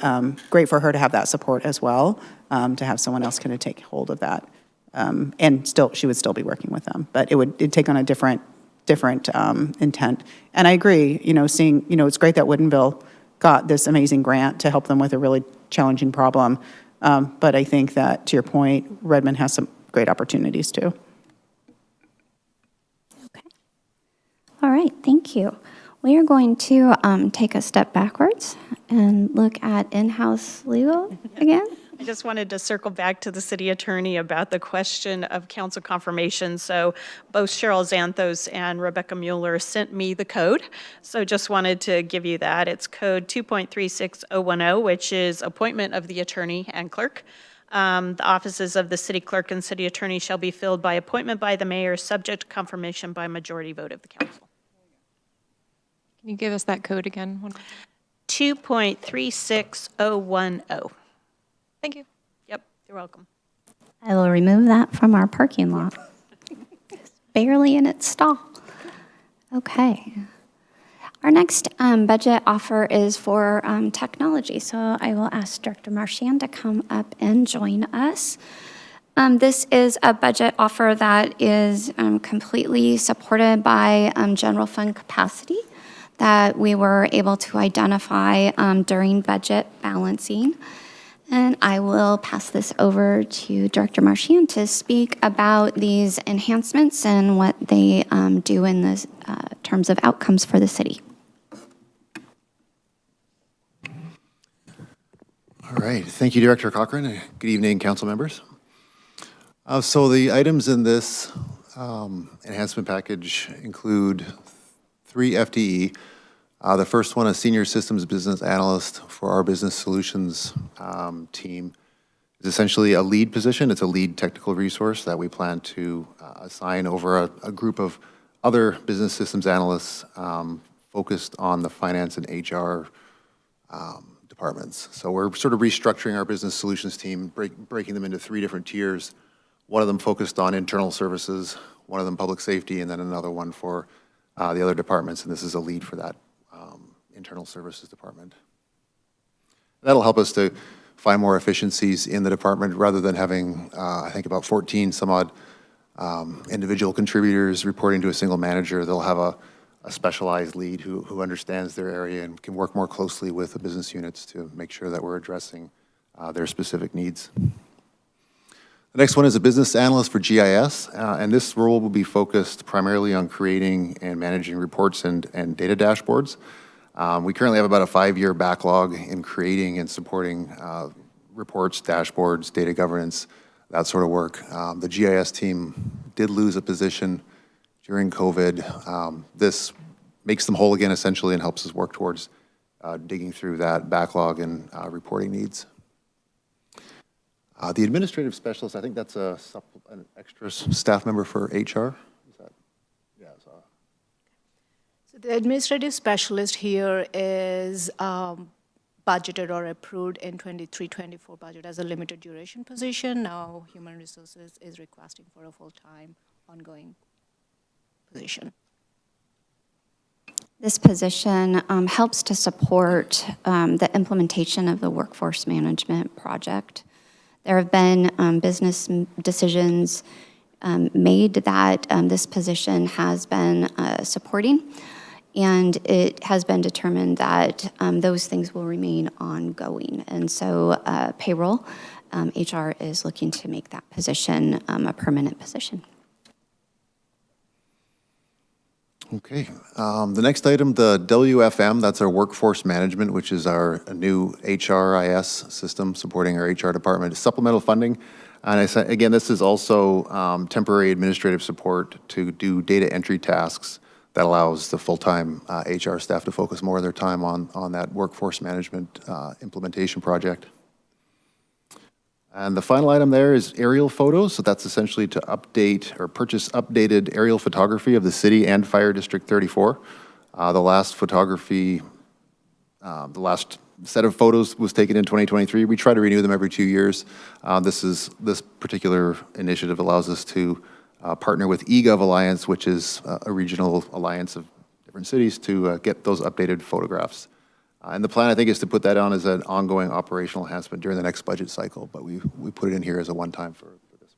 great for her to have that support as well, to have someone else kind of take hold of that. And she would still be working with them, but it'd take on a different intent. And I agree, seeing, it's great that Woodinville got this amazing grant to help them with a really challenging problem. But I think that, to your point, Redmond has some great opportunities too. Okay. All right, thank you. We are going to take a step backwards and look at in-house legal again. I just wanted to circle back to the city attorney about the question of council confirmation. So both Cheryl Xanthos and Rebecca Mueller sent me the code. So just wanted to give you that. It's code 2.36010, which is appointment of the attorney and clerk. The offices of the city clerk and city attorney shall be filled by appointment by the mayor, subject to confirmation by majority vote of the council. Can you give us that code again? 2.36010. Thank you. Yep, you're welcome. I will remove that from our parking lot. It's barely in its stall. Okay. Our next budget offer is for technology, so I will ask Director Marchand to come up and join us. This is a budget offer that is completely supported by general fund capacity that we were able to identify during budget balancing. And I will pass this over to Director Marchand to speak about these enhancements and what they do in the terms of outcomes for the city. All right. Thank you, Director Cochran. Good evening, council members. So the items in this enhancement package include 3 FTE. The first one, a senior systems business analyst for our business solutions team, is essentially a lead position. It's a lead technical resource that we plan to assign over a group of other business systems analysts focused on the finance and HR departments. So we're sort of restructuring our business solutions team, breaking them into 3 different tiers. One of them focused on internal services, one of them public safety, and then another one for the other departments, and this is a lead for that internal services department. That'll help us to find more efficiencies in the department rather than having, I think, about 14 some odd individual contributors reporting to a single manager. They'll have a specialized lead who understands their area and can work more closely with the business units to make sure that we're addressing their specific needs. The next one is a business analyst for GIS, and this role will be focused primarily on creating and managing reports and data dashboards. We currently have about a 5-year backlog in creating and supporting reports, dashboards, data governance, that sort of work. The GIS team did lose a position during COVID. This makes them whole again, essentially, and helps us work towards digging through that backlog and reporting needs. The administrative specialist, I think that's an extra staff member for HR. Is that? Yeah. So the administrative specialist here is budgeted or approved in 23-24 budget as a limited duration position. Now Human Resources is requesting for a full-time ongoing position. This position helps to support the implementation of the workforce management project. There have been business decisions made that this position has been supporting, and it has been determined that those things will remain ongoing. And so payroll, HR is looking to make that position a permanent position. Okay. The next item, the WFM, that's our workforce management, which is our new HRIS system supporting our HR department, is supplemental funding. And again, this is also temporary administrative support to do data entry tasks that allows the full-time HR staff to focus more of their time on that workforce management implementation project. And the final item there is aerial photos. So that's essentially to update or purchase updated aerial photography of the city and Fire District 34. The last photography, the last set of photos was taken in 2023. We try to renew them every 2 years. This particular initiative allows us to partner with eGov Alliance, which is a regional alliance of different cities, to get those updated photographs. And the plan, I think, is to put that on as an ongoing operational enhancement during the next budget cycle, but we put it in here as a one-time for this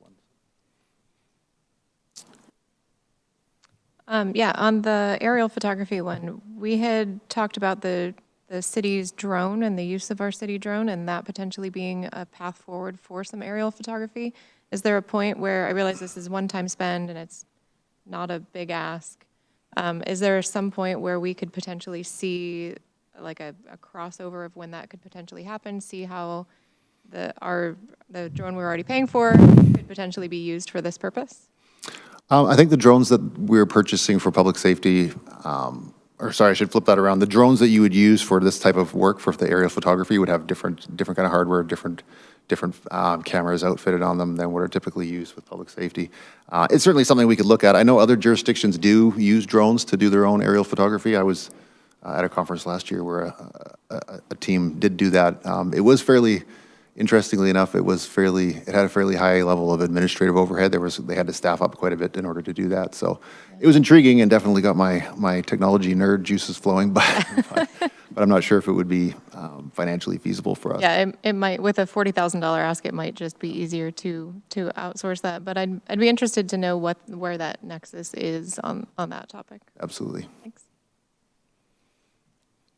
one. Yeah, on the aerial photography one, we had talked about the city's drone and the use of our city drone and that potentially being a path forward for some aerial photography. Is there a point where, I realize this is one-time spend and it's not a big ask, is there some point where we could potentially see like a crossover of when that could potentially happen, see how the drone we're already paying for could potentially be used for this purpose? I think the drones that we're purchasing for public safety, or sorry, I should flip that around. The drones that you would use for this type of work, for the aerial photography, would have different kind of hardware, different cameras outfitted on them than what are typically used with public safety. It's certainly something we could look at. I know other jurisdictions do use drones to do their own aerial photography. I was at a conference last year where a team did do that. It was fairly Interestingly enough, it had a fairly high level of administrative overhead. They had to staff up quite a bit in order to do that. So it was intriguing and definitely got my technology nerd juices flowing, but I'm not sure if it would be financially feasible for us. Yeah, it might, with a $40,000 ask, it might just be easier to outsource that. But I'd be interested to know where that nexus is on that topic. Absolutely. Thanks.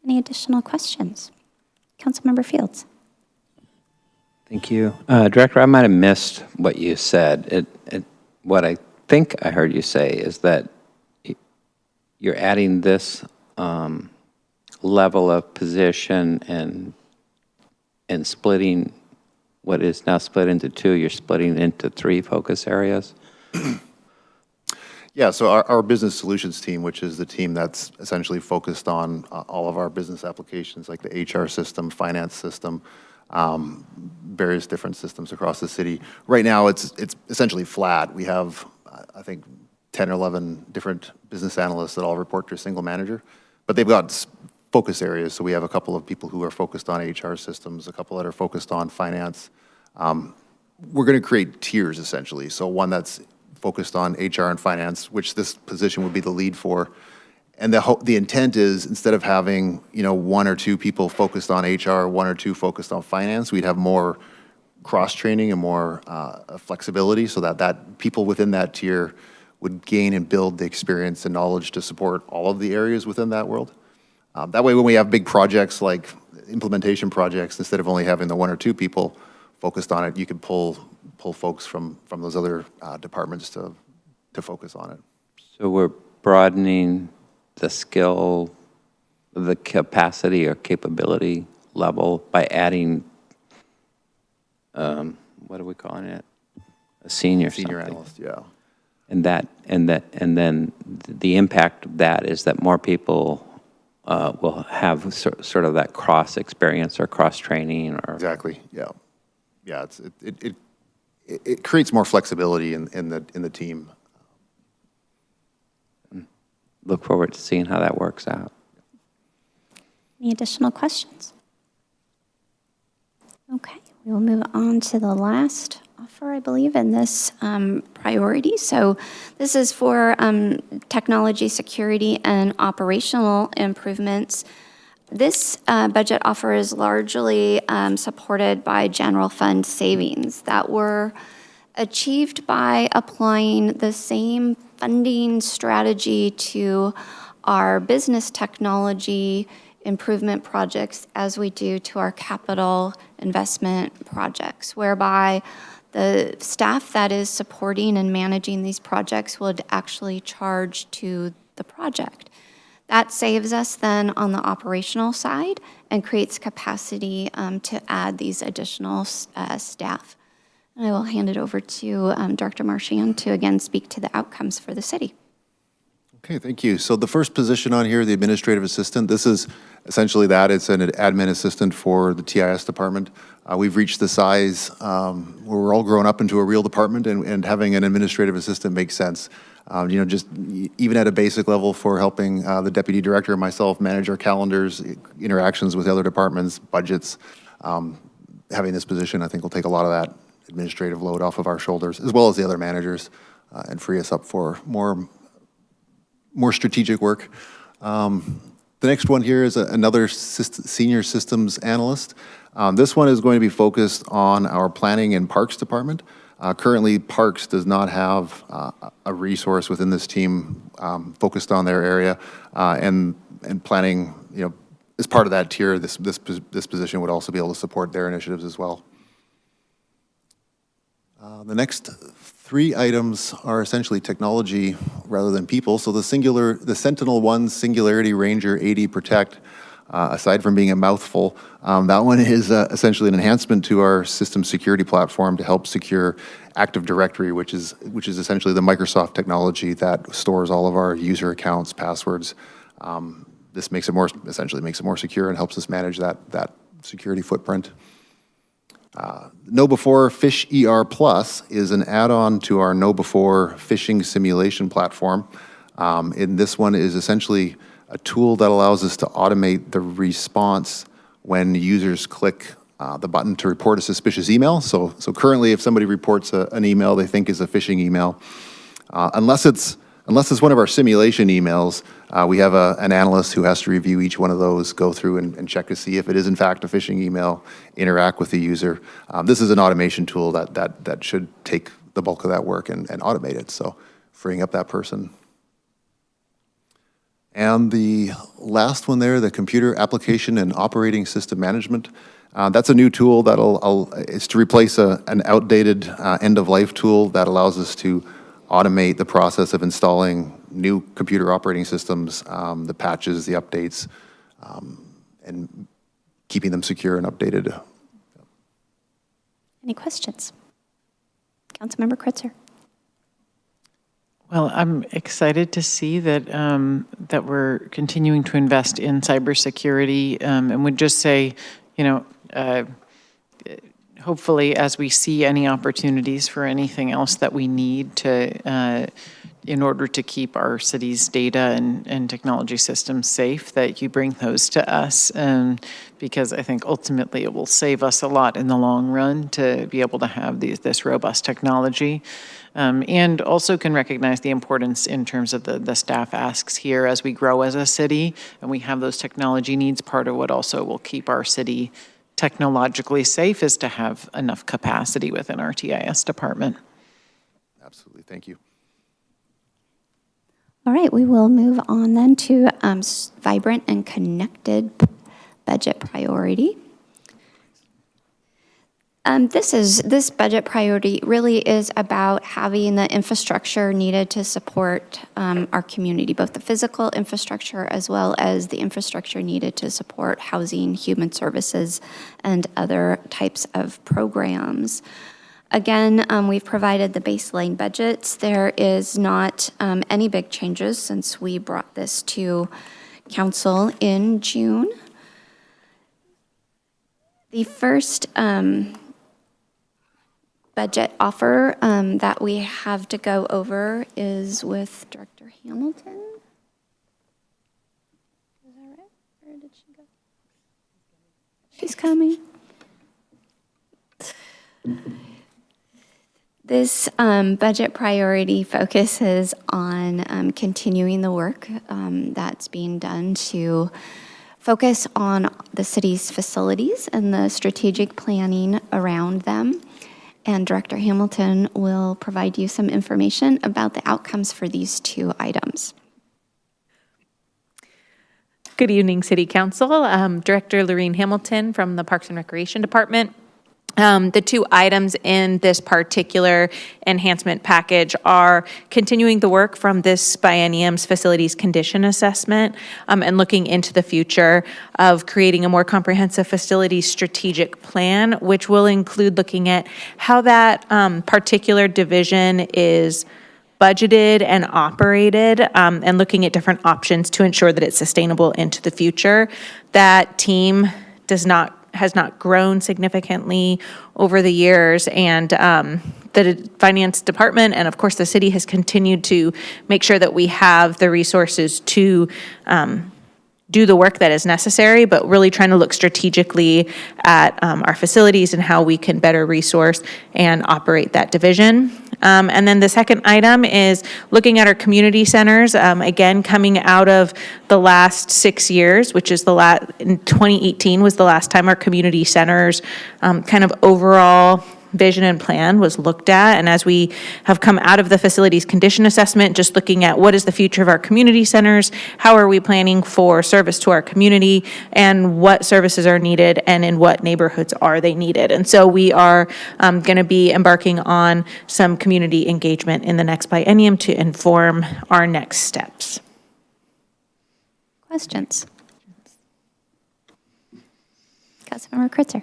Any additional questions? Councilmember Fields. Thank you. Director, I might have missed what you said. What I think I heard you say is that you're adding this level of position and splitting what is now split into two, you're splitting into three focus areas? Yeah, so our business solutions team, which is the team that's essentially focused on all of our business applications, like the HR system, finance system, various different systems across the city. Right now, it's essentially flat. We have, I think, 10 or 11 different business analysts that all report to a single manager, but they've got focus areas. So we have a couple of people who are focused on HR systems, a couple that are focused on finance. We're going to create tiers, essentially. So one that's focused on HR and finance, which this position would be the lead for. And the intent is, instead of having, one or two people focused on HR, one or two focused on finance, we'd have more cross-training and more flexibility so that people within that tier would gain and build the experience and knowledge to support all of the areas within that world. That way, when we have big projects like implementation projects, instead of only having the one or two people focused on it, you could pull folks from those other departments to focus on it. So we're broadening the skill, the capacity or capability level by adding, what are we calling it? A senior something. Analyst, yeah. And then the impact of that is that more people will have sort of that cross experience or cross training or. Exactly. Yeah. Yeah. It creates more flexibility in the team. Look forward to seeing how that works out. Any additional questions? Okay, we will move on to the last offer, I believe, in this priority. So this is for technology security and operational improvements. This budget offer is largely supported by general fund savings that were achieved by applying the same funding strategy to our business technology improvement projects as we do to our capital investment projects, whereby the staff that is supporting and managing these projects would actually charge to the project. That saves us then on the operational side and creates capacity to add these additional staff. And I will hand it over to Director Marchand to again speak to the outcomes for the city. Okay, thank you. So the first position on here, the administrative assistant, this is essentially that. It's an admin assistant for the TIS department. We've reached the size where we're all grown up into a real department, and having an administrative assistant makes sense. Just even at a basic level for helping the deputy director and myself manage our calendars, interactions with other departments, budgets. Having this position, I think, will take a lot of that administrative load off of our shoulders, as well as the other managers, and free us up for more strategic work. The next one here is another senior systems analyst. This one is going to be focused on our planning and parks department. Currently, Parks does not have a resource within this team focused on their area, and planning, as part of that tier, this position would also be able to support their initiatives as well. The next three items are essentially technology rather than people. So the Sentinel-1 Singularity Ranger 80 Protect, aside from being a mouthful, that one is essentially an enhancement to our system security platform to help secure Active Directory, which is essentially the Microsoft technology that stores all of our user accounts, passwords. This essentially makes it more secure and helps us manage that security footprint. KnowBe4 Fish ER Plus is an add-on to our KnowBe4 phishing simulation platform. And this one is essentially a tool that allows us to automate the response when users click the button to report a suspicious email. So currently, if somebody reports an email they think is a phishing email, unless it's one of our simulation emails, we have an analyst who has to review each one of those, go through and check to see if it is in fact a phishing email, interact with the user. This is an automation tool that should take the bulk of that work and automate it, so freeing up that person. And the last one there, the computer application and operating system management. That's a new tool is to replace an outdated end-of-life tool that allows us to automate the process of installing new computer operating systems, the patches, the updates, and keeping them secure and updated. Any questions? Councilmember Kretzer. Well, I'm excited to see that that we're continuing to invest in cybersecurity, and would just say, hopefully, as we see any opportunities for anything else that we need to, in order to keep our city's data and technology systems safe, that you bring those to us, because I think ultimately it will save us a lot in the long run to be able to have this robust technology. And also can recognize the importance in terms of the staff asks here as we grow as a city and we have those technology needs. Part of what also will keep our city technologically safe is to have enough capacity within our TIS department. Absolutely, thank you. All right, we will move on then to vibrant and connected budget priority. This budget priority really is about having the infrastructure needed to support our community, both the physical infrastructure as well as the infrastructure needed to support housing, human services, and other types of programs. Again, we've provided the baseline budgets. There is not any big changes since we brought this to council in June. The first budget offer that we have to go over is with Director Hamilton. Is that right? Where did she go? She's coming. This budget priority focuses on continuing the work that's being done to focus on the city's facilities and the strategic planning around them. And Director Hamilton will provide you some information about the outcomes for these two items. Good evening, City Council. Director Lorene Hamilton from the Parks and Recreation Department. The two items in this particular enhancement package are continuing the work from this biennium's facilities condition assessment and looking into the future of creating a more comprehensive facilities strategic plan, which will include looking at how that particular division is budgeted and operated, and looking at different options to ensure that it's sustainable into the future. That team has not grown significantly over the years, and the finance department and of course the city has continued to make sure that we have the resources to do the work that is necessary, but really trying to look strategically at our facilities and how we can better resource and operate that division. And then the second item is looking at our community centers, again, coming out of the last 6 years, which is in 2018 was the last time our community centers kind of overall vision and plan was looked at. And as we have come out of the facilities condition assessment, just looking at what is the future of our community centers, how are we planning for service to our community, and what services are needed and in what neighborhoods are they needed. And so we are going to be embarking on some community engagement in the next biennium to inform our next steps. Questions? Councilmember Kretzer.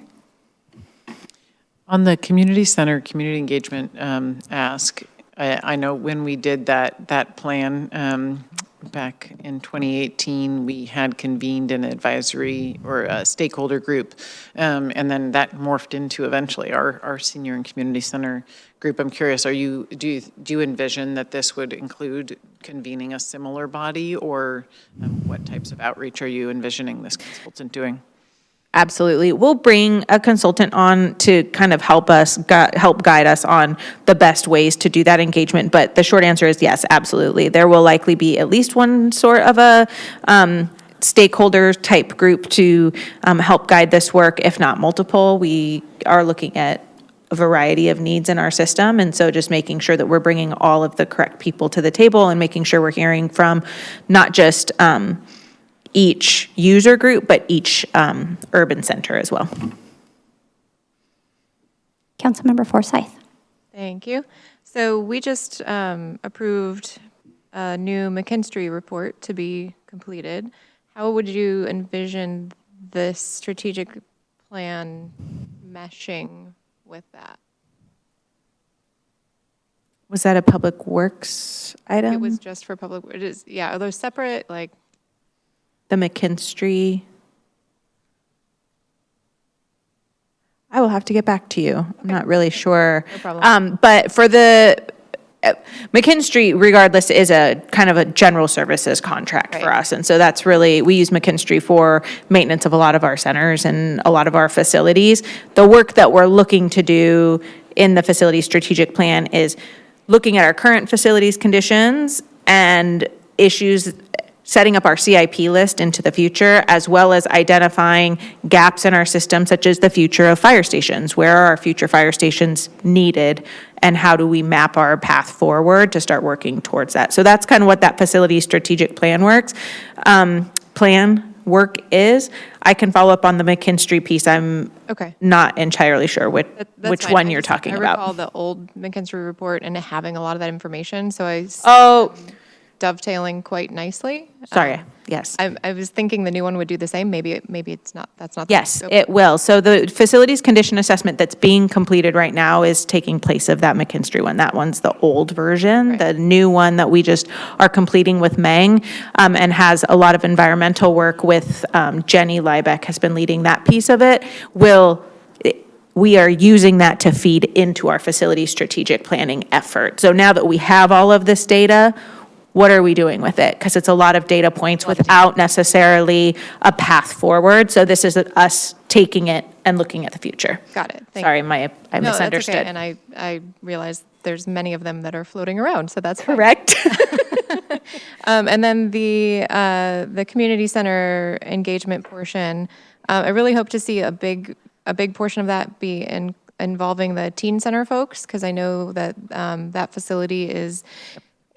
On the community center, community engagement ask, I know when we did that plan back in 2018, we had convened an advisory or a stakeholder group, and then that morphed into eventually our senior and community center group. I'm curious, do you envision that this would include convening a similar body, or what types of outreach are you envisioning this consultant doing? Absolutely. We'll bring a consultant on to kind of help us, help guide us on the best ways to do that engagement. But the short answer is yes, absolutely. There will likely be at least one sort of a stakeholder type group to help guide this work, if not multiple. We are looking at a variety of needs in our system. And so just making sure that we're bringing all of the correct people to the table and making sure we're hearing from not just each user group, but each urban center as well. Councilmember Forsyth. Thank you. So we just approved a new McKinstry report to be completed. How would you envision this strategic plan meshing with that? Was that a Public Works item? It was just for public, it is, yeah, are those separate, like? The McKinstry. I will have to get back to you. I'm not really sure. No problem. But for the McKinstry, regardless, is a kind of a general services contract for Right. us. And so that's really, we use McKinstry for maintenance of a lot of our centers and a lot of our facilities. The work that we're looking to do in the facility strategic plan is looking at our current facilities conditions and issues, setting up our CIP list into the future, as well as identifying gaps in our system, such as the future of fire stations. Where are our future fire stations needed, and how do we map our path forward to start working towards that? So that's kind of what that facility strategic plan work is. I can follow up on the McKinstry piece. I'm Okay. not entirely sure which That's fine. one I you're just- talking I about. recall the old McKinstry report and having a lot of that information, so Oh, dovetailing quite nicely. sorry, yes. I was thinking the new one would do the same. Maybe it's not, that's not. the Yes, scope. it will. So the facilities condition assessment that's being completed right now is taking place of that McKinstry one. That one's the old version. Right. The new one that we just are completing with Meng and has a lot of environmental work with Jenny Liebeck has been leading that piece of it. We are using that to feed into our facility strategic planning effort. So now that we have all of this data, what are we doing with it? Because it's a lot of data points without necessarily a path forward. So this is us taking it and looking at the future. Got it. Thank Sorry, you. I No, that's okay. misunderstood. And I realize there's many of them that are floating around, so that's fine. Correct? And then the community center engagement portion, I really hope to see a big portion of that be involving the teen center folks, because I know that that facility is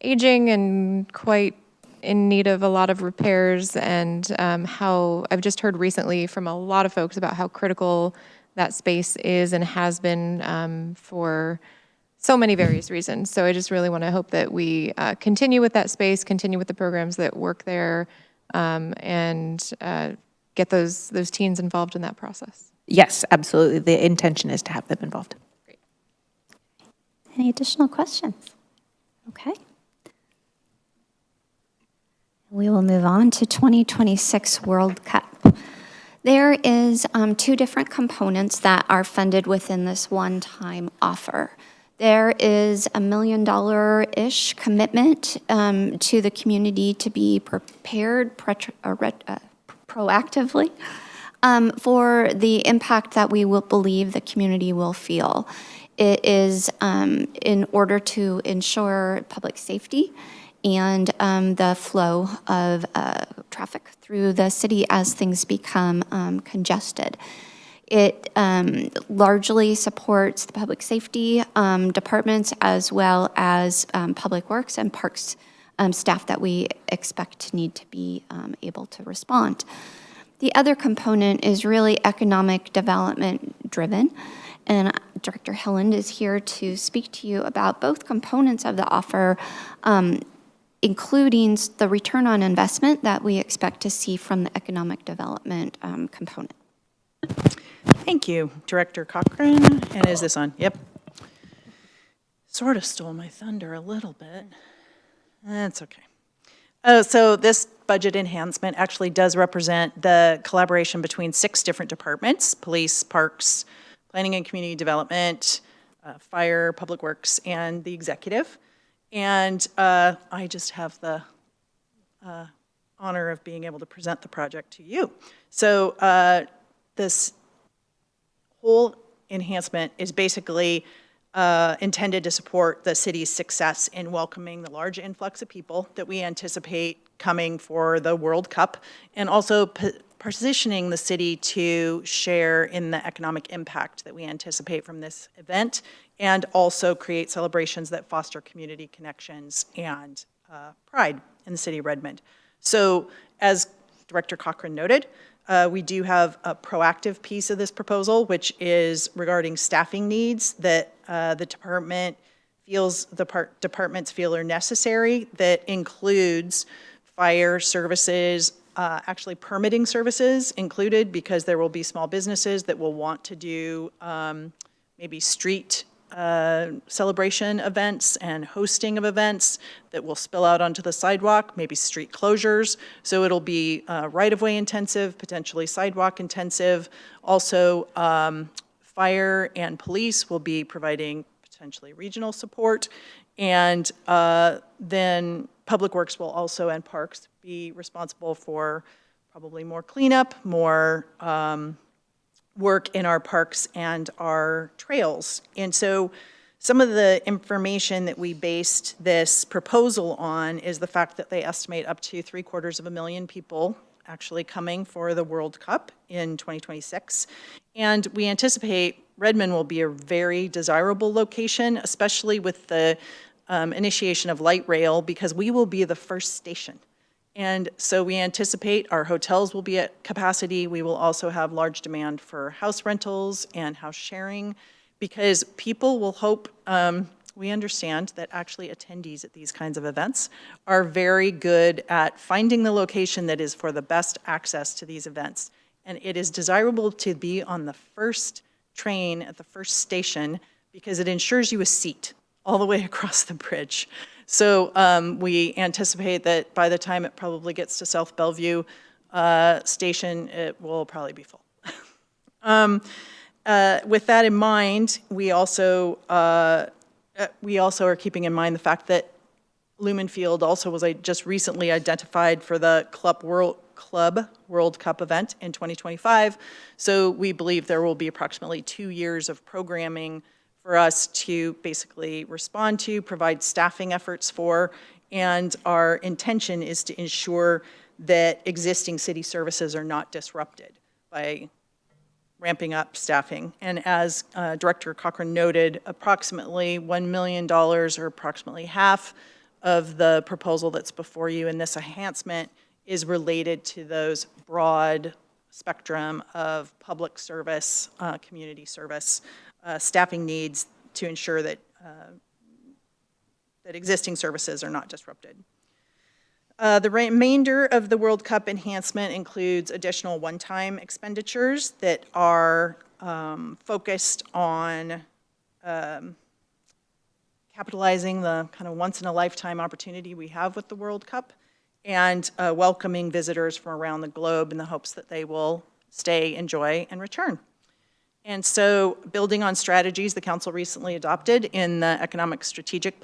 aging and quite in need of a lot of repairs, and how I've just heard recently from a lot of folks about how critical that space is and has been for so many various reasons. So I just really want to hope that we continue with that space, continue with the programs that work there, and get those teens involved in that process. Yes, absolutely. The intention is to have them involved. Any additional questions? Okay. We will move on to 2026 World Cup. There is two different components that are funded within this one-time offer. There is $1 million-ish commitment to the community to be prepared proactively for the impact that we will believe the community will feel. It is in order to ensure public safety and the flow of traffic through the city as things become congested. It largely supports the public safety departments as well as public works and parks staff that we expect to need to be able to respond. The other component is really economic development driven. And Director Hilland is here to speak to you about both components of the offer, including the return on investment that we expect to see from the economic development component. Thank you, Director Cochran. And is this on? Yep. Sort of stole my thunder a little bit. That's okay. So this budget enhancement actually does represent the collaboration between 6 different departments: police, parks, planning and community development, fire, public works, and the executive. And I just have the honor of being able to present the project to you. So this whole enhancement is basically intended to support the city's success in welcoming the large influx of people that we anticipate coming for the World Cup, and also positioning the city to share in the economic impact that we anticipate from this event, and also create celebrations that foster community connections and pride in the city of Redmond. So as Director Cochran noted, we do have a proactive piece of this proposal, which is regarding staffing needs that the departments feel are necessary, that includes fire services, actually permitting services included, because there will be small businesses that will want to do maybe street celebration events and hosting of events that will spill out onto the sidewalk, maybe street closures. So it'll be right-of-way intensive, potentially sidewalk intensive. Also, fire and police will be providing potentially regional support. And then Public Works will also, and Parks, be responsible for probably more cleanup, more work in our parks and our trails. And so some of the information that we based this proposal on is the fact that they estimate up to 750,000 people actually coming for the World Cup in 2026. And we anticipate Redmond will be a very desirable location, especially with the initiation of light rail, because we will be the first station. And so we anticipate our hotels will be at capacity. We will also have large demand for house rentals and house sharing, because people will hope, we understand that actually attendees at these kinds of events are very good at finding the location that is for the best access to these events. And it is desirable to be on the first train at the first station, because it ensures you a seat all the way across the bridge. So we anticipate that by the time it probably gets to South Bellevue Station, it will probably be full. With that in mind, we also are keeping in mind the fact that Lumen Field also was just recently identified for the Club World Cup event in 2025. So we believe there will be approximately 2 years of programming for us to basically respond to, provide staffing efforts for, and our intention is to ensure that existing city services are not disrupted by ramping up staffing. And as Director Cochran noted, approximately $1 million, or approximately half of the proposal that's before you in this enhancement, is related to those broad spectrum of public service, community service, staffing needs to ensure that that existing services are not disrupted. The remainder of the World Cup enhancement includes additional one-time expenditures that are focused on capitalizing the kind of once-in-a-lifetime opportunity we have with the World Cup, and welcoming visitors from around the globe in the hopes that they will stay, enjoy, and return. And so, building on strategies the council recently adopted in the Economic Development Strategic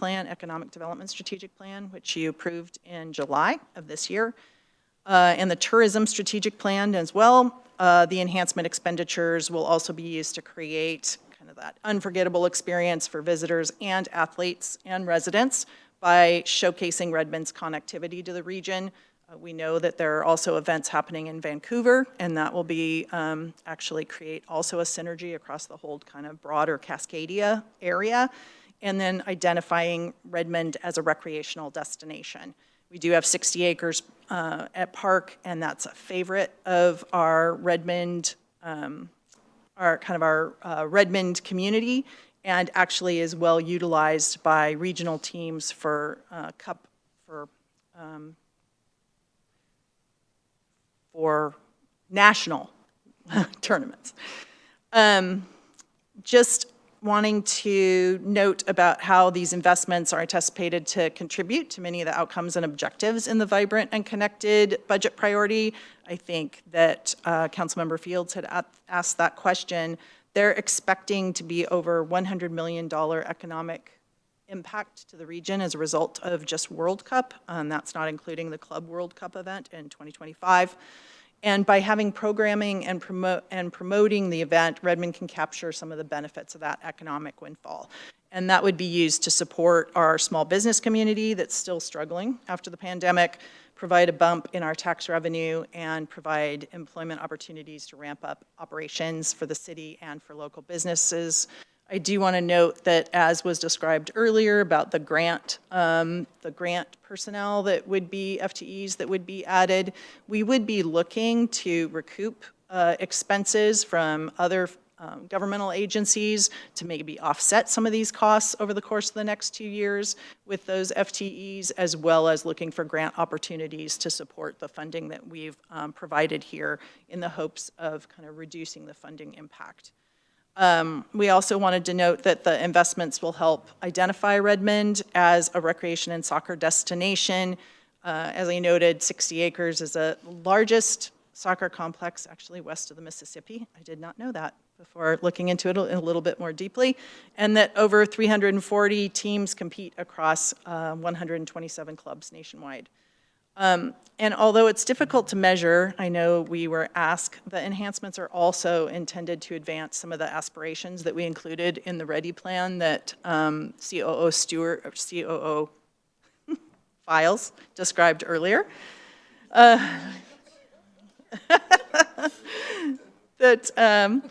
Plan, which you approved in July of this year, and the Tourism Strategic Plan as well, the enhancement expenditures will also be used to create kind of that unforgettable experience for visitors and athletes and residents by showcasing Redmond's connectivity to the region. We know that there are also events happening in Vancouver, and that will be actually create also a synergy across the whole kind of broader Cascadia area, and then identifying Redmond as a recreational destination. We do have 60 acres at Park, and that's a favorite of our Redmond, Redmond community, and actually is well utilized by regional teams for national tournaments. Just wanting to note about how these investments are anticipated to contribute to many of the outcomes and objectives in the vibrant and connected budget priority. I think that Councilmember Fields had asked that question. They're expecting to be over $100 million economic impact to the region as a result of just World Cup. That's not including the Club World Cup event in 2025. And by having programming and promoting the event, Redmond can capture some of the benefits of that economic windfall. And that would be used to support our small business community that's still struggling after the pandemic, provide a bump in our tax revenue, and provide employment opportunities to ramp up operations for the city and for local businesses. I do want to note that, as was described earlier about the grant personnel that would be FTEs that would be added, we would be looking to recoup expenses from other governmental agencies to maybe offset some of these costs over the course of the next 2 years with those FTEs, as well as looking for grant opportunities to support the funding that we've provided here in the hopes of kind of reducing the funding impact. We also wanted to note that the investments will help identify Redmond as a recreation and soccer destination. As I noted, 60 acres is the largest soccer complex actually west of the Mississippi. I did not know that before looking into it a little bit more deeply, and that over 340 teams compete across 127 clubs nationwide. And although it's difficult to measure, I know we were asked, the enhancements are also intended to advance some of the aspirations that we included in the READY plan that COO Files described earlier. That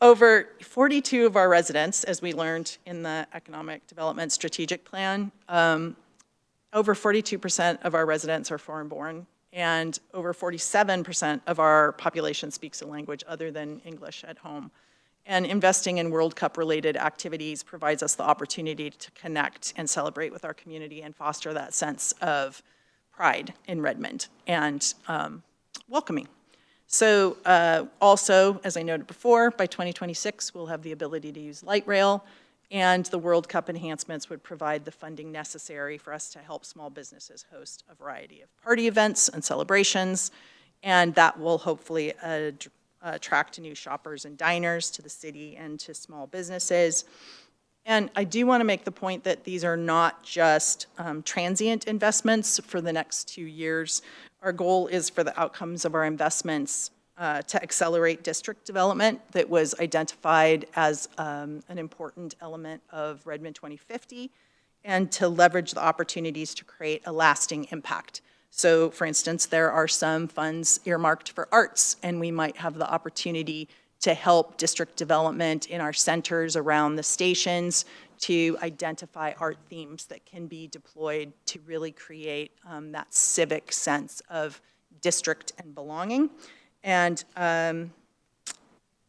over 42 of our residents, as we learned in the Economic Development Strategic Plan, over 42% of our residents are foreign-born, and over 47% of our population speaks a language other than English at home. And investing in World Cup-related activities provides us the opportunity to connect and celebrate with our community and foster that sense of pride in Redmond and welcoming. So also, as I noted before, by 2026, we'll have the ability to use light rail, and the World Cup enhancements would provide the funding necessary for us to help small businesses host a variety of party events and celebrations, and that will hopefully attract new shoppers and diners to the city and to small businesses. And I do want to make the point that these are not just transient investments for the next 2 years. Our goal is for the outcomes of our investments to accelerate district development that was identified as an important element of Redmond 2050, and to leverage the opportunities to create a lasting impact. So, for instance, there are some funds earmarked for arts, and we might have the opportunity to help district development in our centers around the stations to identify art themes that can be deployed to really create that civic sense of district and belonging. And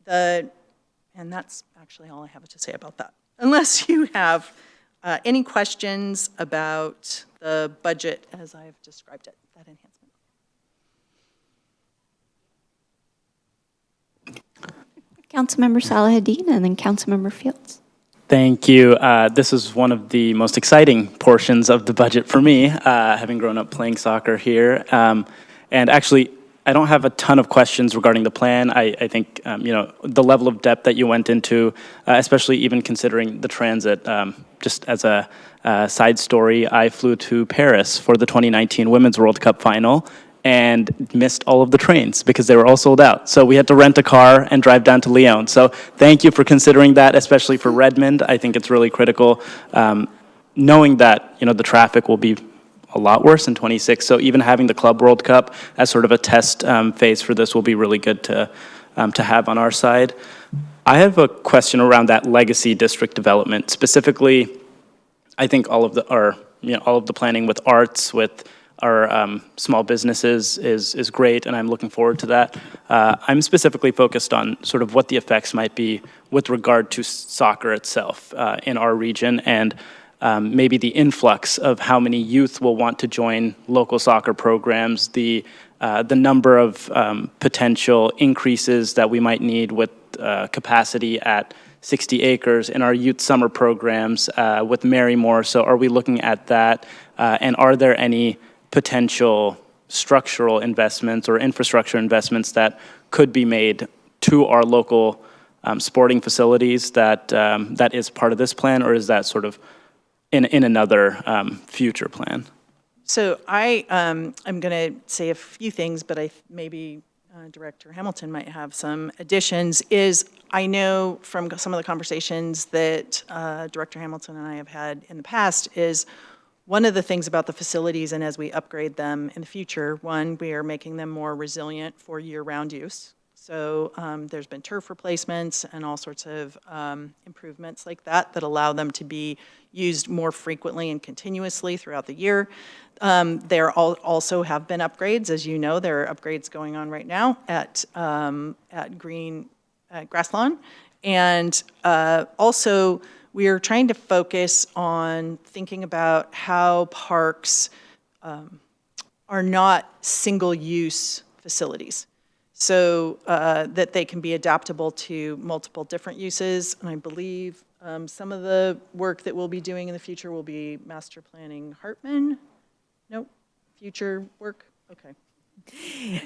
that's actually all I have to say about that. Unless you have any questions about the budget as I've described it, that enhancement. Councilmember Salahadeen and then Councilmember Fields. Thank you. This is one of the most exciting portions of the budget for me, having grown up playing soccer here. And actually, I don't have a ton of questions regarding the plan. I think, the level of depth that you went into, especially even considering the transit, just as a side story, I flew to Paris for the 2019 Women's World Cup final and missed all of the trains because they were all sold out. So we had to rent a car and drive down to Lyon. So thank you for considering that, especially for Redmond. I think it's really critical, knowing that, the traffic will be a lot worse in 26. So even having the Club World Cup as sort of a test phase for this will be really good to have on our side. I have a question around that legacy district development. Specifically, I think all of the planning with arts, with our small businesses is great, and I'm looking forward to that. I'm specifically focused on sort of what the effects might be with regard to soccer itself in our region, and maybe the influx of how many youth will want to join local soccer programs, the number of potential increases that we might need with capacity at 60 acres in our youth summer programs with Marymore. So are we looking at that? And are there any potential structural investments or infrastructure investments that could be made to our local sporting facilities that is part of this plan, or is that sort of in another future plan? So I'm going to say a few things, but I maybe Director Hamilton might have some additions, is I know from some of the conversations that Director Hamilton and I have had in the past is one of the things about the facilities, and as we upgrade them in the future, one, we are making them more resilient for year-round use. So there's been turf replacements and all sorts of improvements like that that allow them to be used more frequently and continuously throughout the year. There also have been upgrades, as you know, there are upgrades going on right now at Grass Lawn. And also, we are trying to focus on thinking about how parks are not single-use facilities, so that they can be adaptable to multiple different uses. And I believe some of the work that we'll be doing in the future will be master planning Hartman. Nope, future work, okay.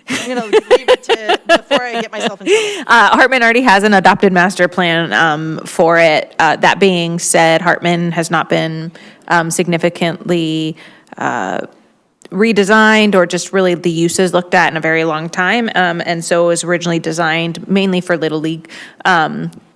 I'm going to leave it to, before I get myself in trouble. Hartman already has an adopted master plan for it. That being said, Hartman has not been significantly redesigned or just really the uses looked at in a very long time. And so it was originally designed mainly for Little League.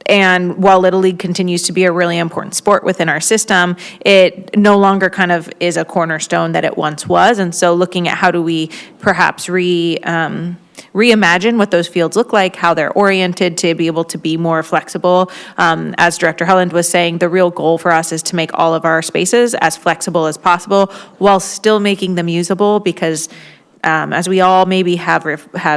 And while Little League continues to be a really important sport within our system, it no longer kind of is a cornerstone that it once was. And so looking at how do we perhaps reimagine what those fields look like, how they're oriented to be able to be more flexible. As Director Helland was saying, the real goal for us is to make all of our spaces as flexible as possible while still making them usable, because as we all maybe have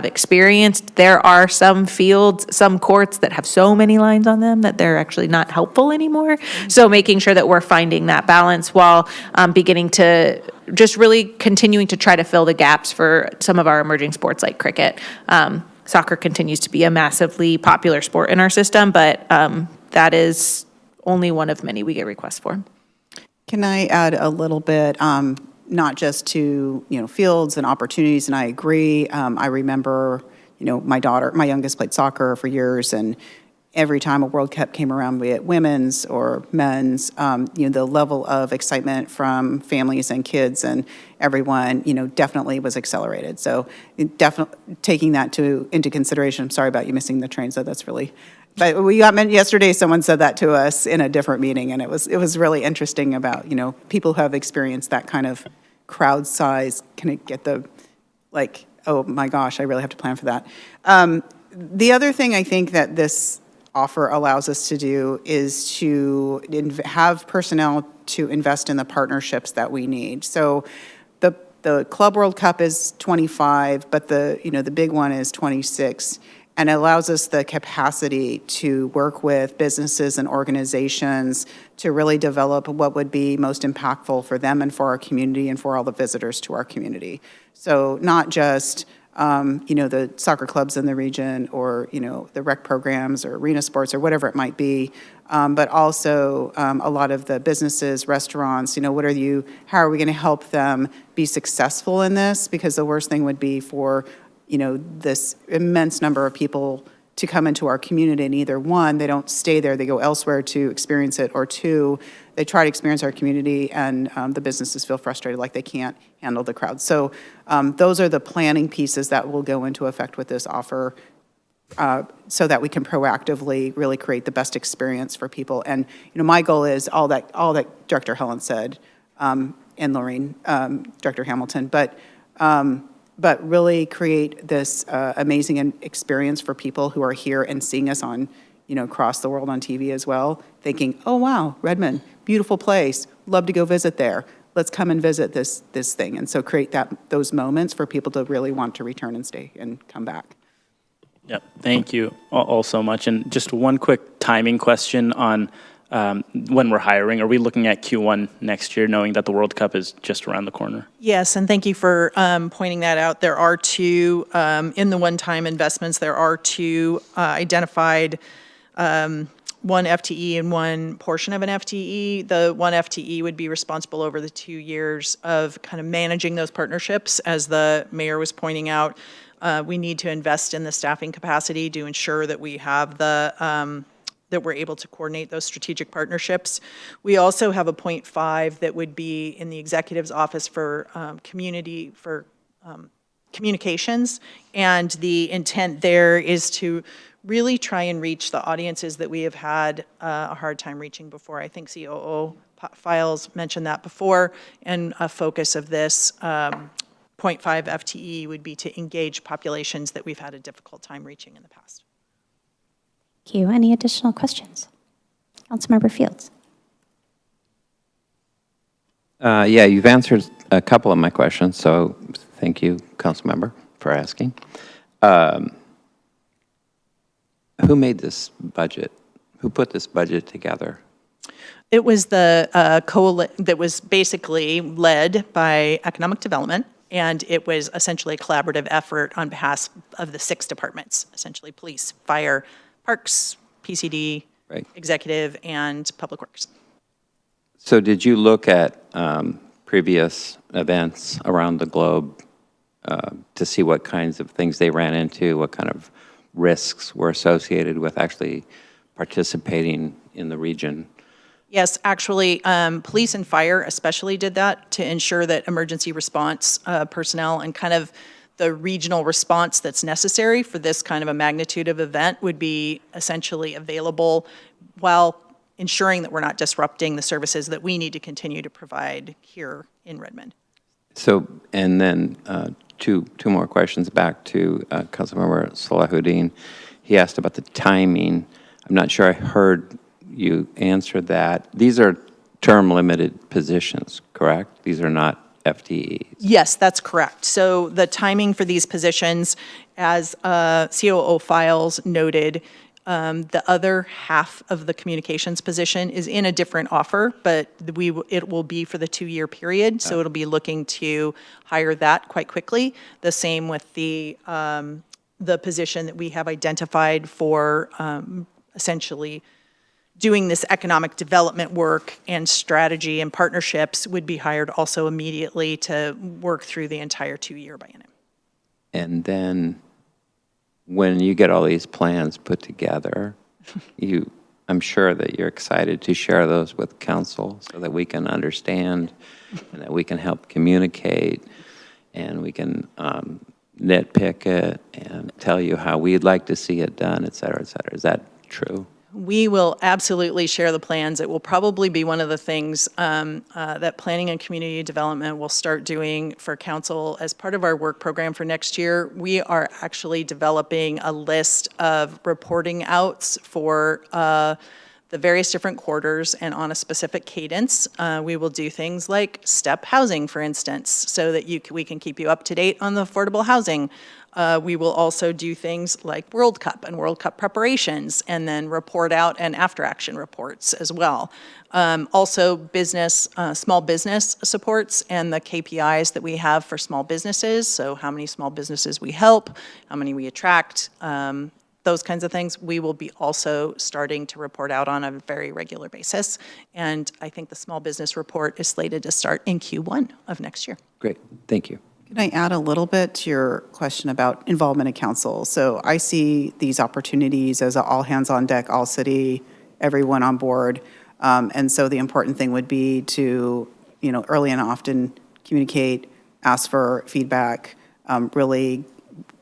experienced, there are some fields, some courts that have so many lines on them that they're actually not helpful anymore. So making sure that we're finding that balance while beginning to just really continuing to try to fill the gaps for some of our emerging sports like cricket. Soccer continues to be a massively popular sport in our system, but that is only one of many we get requests for. Can I add a little bit, not just to, fields and opportunities, and I agree. I remember, my youngest played soccer for years, and every time a World Cup came around, be it women's or men's, the level of excitement from families and kids and everyone, definitely was accelerated. So definitely taking that into consideration. I'm sorry about you missing the train, so that's really. But we got yesterday, someone said that to us in a different meeting, and it was really interesting about, people who have experienced that kind of crowd size, can it get oh my gosh, I really have to plan for that. The other thing I think that this offer allows us to do is to have personnel to invest in the partnerships that we need. So the Club World Cup is 25, but the big one is 26. And it allows us the capacity to work with businesses and organizations to really develop what would be most impactful for them and for our community and for all the visitors to our community. So not just, the soccer clubs in the region or, the rec programs or arena sports or whatever it might be, but also a lot of the businesses, restaurants, how are we going to help them be successful in this? Because the worst thing would be for this immense number of people to come into our community, and either one, they don't stay there, they go elsewhere to experience it, or two, they try to experience our community and the businesses feel frustrated, like they can't handle the crowd. So those are the planning pieces that will go into effect with this offer so that we can proactively really create the best experience for people. And my goal is all that Director Helland said, and Lorraine, Director Hamilton, but really create this amazing experience for people who are here and seeing us on, across the world on TV as well, thinking, oh, wow, Redmond, beautiful place, love to go visit there. Let's come and visit this thing. And so create those moments for people to really want to return and stay and come back. Yep, thank you all so much. And just one quick timing question on when we're hiring. Are we looking at Q1 next year, knowing that the World Cup is just around the corner? Yes, and thank you for pointing that out. There are two, in the one-time investments, there are two identified, one FTE and one portion of an FTE. The one FTE would be responsible over the 2 years of kind of managing those partnerships. As the mayor was pointing out, we need to invest in the staffing capacity to ensure that we have that we're able to coordinate those strategic partnerships. We also have a 0.5 that would be in the executive's office for communications, and the intent there is to really try and reach the audiences that we have had a hard time reaching before. I think COO Files mentioned that before, and a focus of this 0.5 FTE would be to engage populations that we've had a difficult time reaching in the past. Thank you. Any additional questions? Councilmember Fields. Yeah, you've answered a couple of my questions, so thank you, Councilmember, for asking. Who made this budget? Who put this budget together? It was the that was basically led by Economic Development, and it was essentially a collaborative effort on behalf of the 6 departments, essentially police, fire, parks, PCD, Right. executive, and public works. So did you look at previous events around the globe to see what kinds of things they ran into, what kind of risks were associated with actually participating in the region? Yes, actually, police and fire especially did that to ensure that emergency response personnel and kind of the regional response that's necessary for this kind of a magnitude of event would be essentially available while ensuring that we're not disrupting the services that we need to continue to provide here in Redmond. So, and then two more questions back to Councilmember Salahuddin. He asked about the timing. I'm not sure I heard you answer that. These are term-limited positions, correct? These are not FTEs. Yes, that's correct. So the timing for these positions, as COO Files noted, the other half of the communications position is in a different offer, but it will be for the 2-year period, so it'll be looking to hire that quite quickly. The same with the position that we have identified for essentially doing this economic development work and strategy and partnerships would be hired also immediately to work through the entire 2-year biennium. And then when you get all these plans put together, I'm sure that you're excited to share those with council so that we can understand and that we can help communicate and we can nitpick it and tell you how we'd like to see it done, et cetera, et cetera. Is that true? We will absolutely share the plans. It will probably be one of the things that Planning and Community Development will start doing for council as part of our work program for next year. We are actually developing a list of reporting outs for the various different quarters and on a specific cadence. We will do things like step housing, for instance, so that we can keep you up to date on the affordable housing. We will also do things like World Cup and World Cup preparations, and then report out and after-action reports as well. Also, small business supports and the KPIs that we have for small businesses, so how many small businesses we help, how many we attract, those kinds of things, we will be also starting to report out on a very regular basis. And I think the small business report is slated to start in Q1 of next year. Great, thank you. Can I add a little bit to your question about involvement of council? So I see these opportunities as all hands on deck, all city, everyone on board. And so the important thing would be to, early and often communicate, ask for feedback. Really,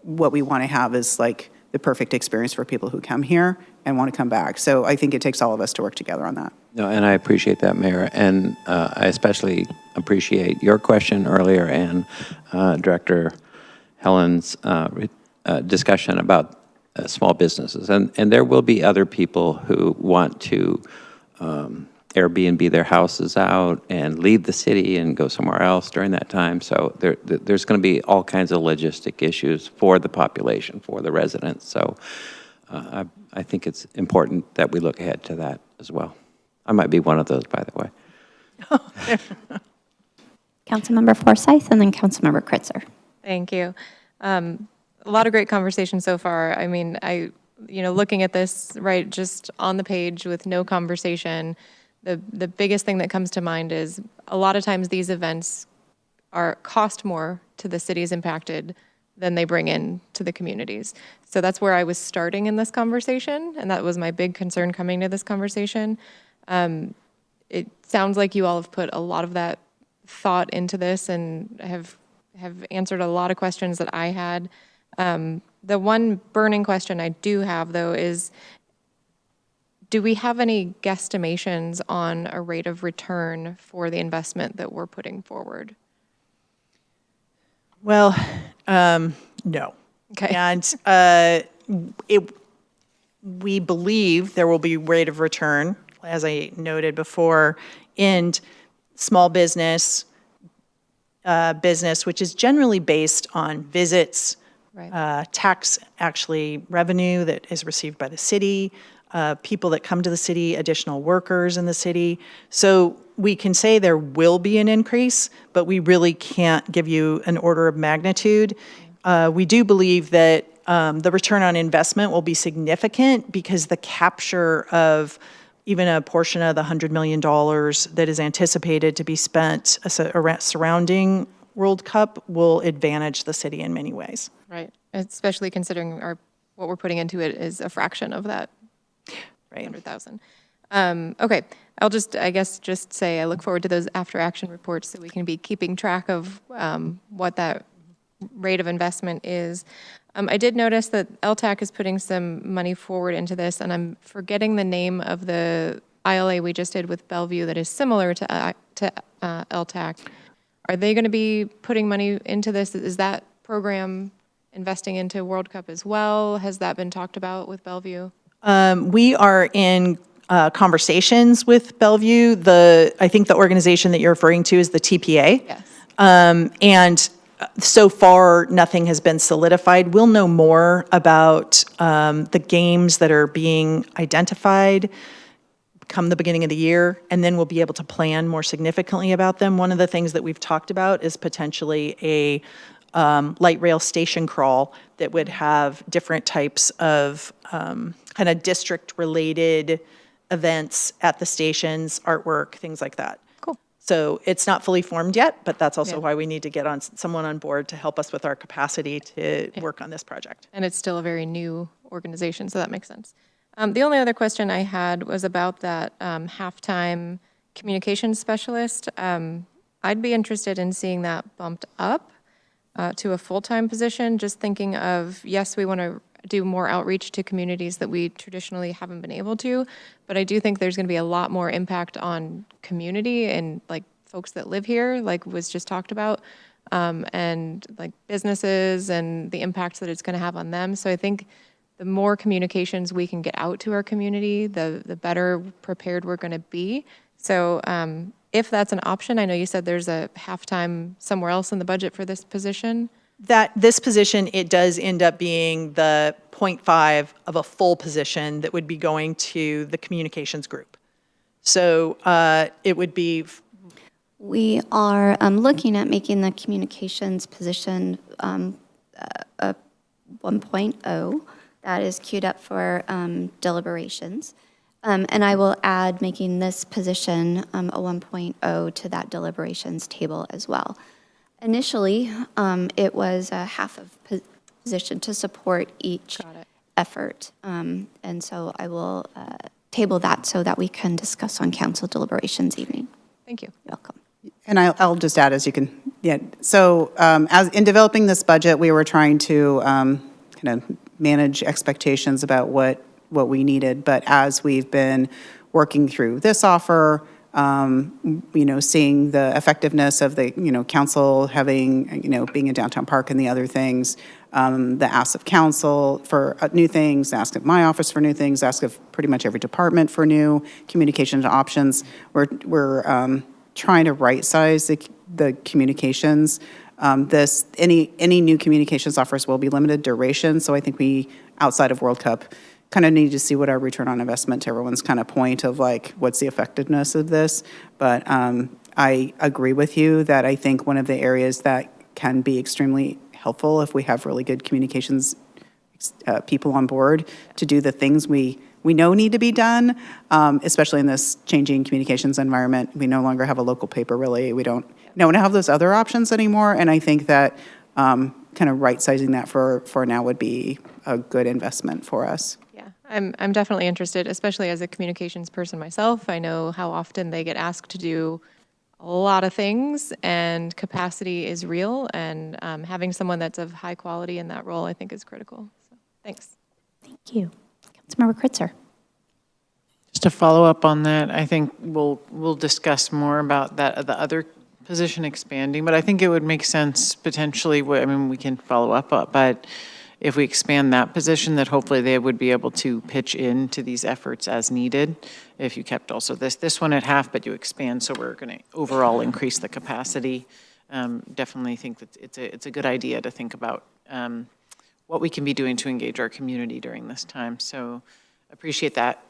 what we want to have is like the perfect experience for people who come here and want to come back. So I think it takes all of us to work together on that. No, and I appreciate that, Mayor. And I especially appreciate your question earlier and Director Helen's discussion about small businesses. And there will be other people who want to Airbnb their houses out and leave the city and go somewhere else during that time. So there's going to be all kinds of logistic issues for the population, for the residents. So I think it's important that we look ahead to that as well. I might be one of those, by the way. Councilmember Forsyth and then Councilmember Kritzer. Thank you. A lot of great conversation so far. I mean, looking at this, right, just on the page with no conversation, the biggest thing that comes to mind is a lot of times these events cost more to the cities impacted than they bring in to the communities. So that's where I was starting in this conversation, and that was my big concern coming to this conversation. It sounds like you all have put a lot of that thought into this and have have answered a lot of questions that I had. The one burning question I do have, though, is do we have any guesstimations on a rate of return for the investment that we're putting forward? Well, no. Okay. And we believe there will be rate of return, as I noted before, in small business, which is generally based on visits, Right. tax actually revenue that is received by the city, people that come to the city, additional workers in the city. So we can say there will be an increase, but we really can't give you an order of magnitude. We do believe that the return on investment will be significant because the capture of even a portion of the $100 million that is anticipated to be spent surrounding World Cup will advantage the city in many ways. Right. Especially considering what we're putting into it is a fraction of that. Right. 100,000. Okay, I'll just say I look forward to those after-action reports so we can be keeping track of what that rate of investment is. I did notice that LTAC is putting some money forward into this, and I'm forgetting the name of the ILA we just did with Bellevue that is similar to LTAC. Are they going to be putting money into this? Is that program investing into World Cup as well? Has that been talked about with Bellevue? We are in conversations with Bellevue. I think the organization that you're referring to is the TPA. Yes. And so far, nothing has been solidified. We'll know more about the games that are being identified come the beginning of the year, and then we'll be able to plan more significantly about them. One of the things that we've talked about is potentially a light rail station crawl that would have different types of kind of district-related events at the stations, artwork, things like that. Cool. So it's not fully formed yet, but that's also Yeah. why we need to get someone on board to help us with our capacity to work on this project. And it's still a very new organization, so that makes sense. The only other question I had was about that halftime communications specialist. I'd be interested in seeing that bumped up to a full-time position, just thinking of, yes, we want to do more outreach to communities that we traditionally haven't been able to, but I do think there's going to be a lot more impact on community and like folks that live here, like was just talked about, and like businesses and the impact that it's going to have on them. So I think the more communications we can get out to our community, the better prepared we're going to be. So if that's an option, I know you said there's a halftime somewhere else in the budget for this position. This position, it does end up being the 0.5 of a full position that would be going to the communications group. So it would be. We are looking at making the communications position a 1.0 that is queued up for deliberations. And I will add making this position a 1.0 to that deliberations table as well. Initially, it was a half of position to support each effort. And so I will table that so that we can discuss on council deliberations evening. Thank you. You're welcome. And I'll just add, as you can, yeah. So as in developing this budget, we were trying to kind of manage expectations about what we needed. But as we've been working through this offer, seeing the effectiveness of the, council having, being in downtown park and the other things, the ask of council for new things, the ask of my office for new things, ask of pretty much every department for new communications options. We're trying to right-size the communications. Any new communications offers will be limited duration, so I think we, outside of World Cup, kind of need to see what our return on investment, to everyone's kind of point of like, what's the effectiveness of this? But I agree with you that I think one of the areas that can be extremely helpful if we have really good communications people on board to do the things we know need to be done, especially in this changing communications environment. We no longer have a local paper, really. We don't have those other options anymore, and I think that kind of right-sizing that for now would be a good investment for us. Yeah, I'm definitely interested, especially as a communications person myself. I know how often they get asked to do a lot of things, and capacity is real, and having someone that's of high quality in that role, I think, is critical. So, thanks. Thank you. Councilmember Kritzer. Just to follow up on that, I think we'll discuss more about that, the other position expanding, but I think it would make sense potentially, I mean, we can follow up, but if we expand that position, that hopefully they would be able to pitch into these efforts as needed. If you kept also this one at half, but you expand, so we're going to overall increase the capacity. Definitely think that it's a good idea to think about what we can be doing to engage our community during this time. So appreciate that.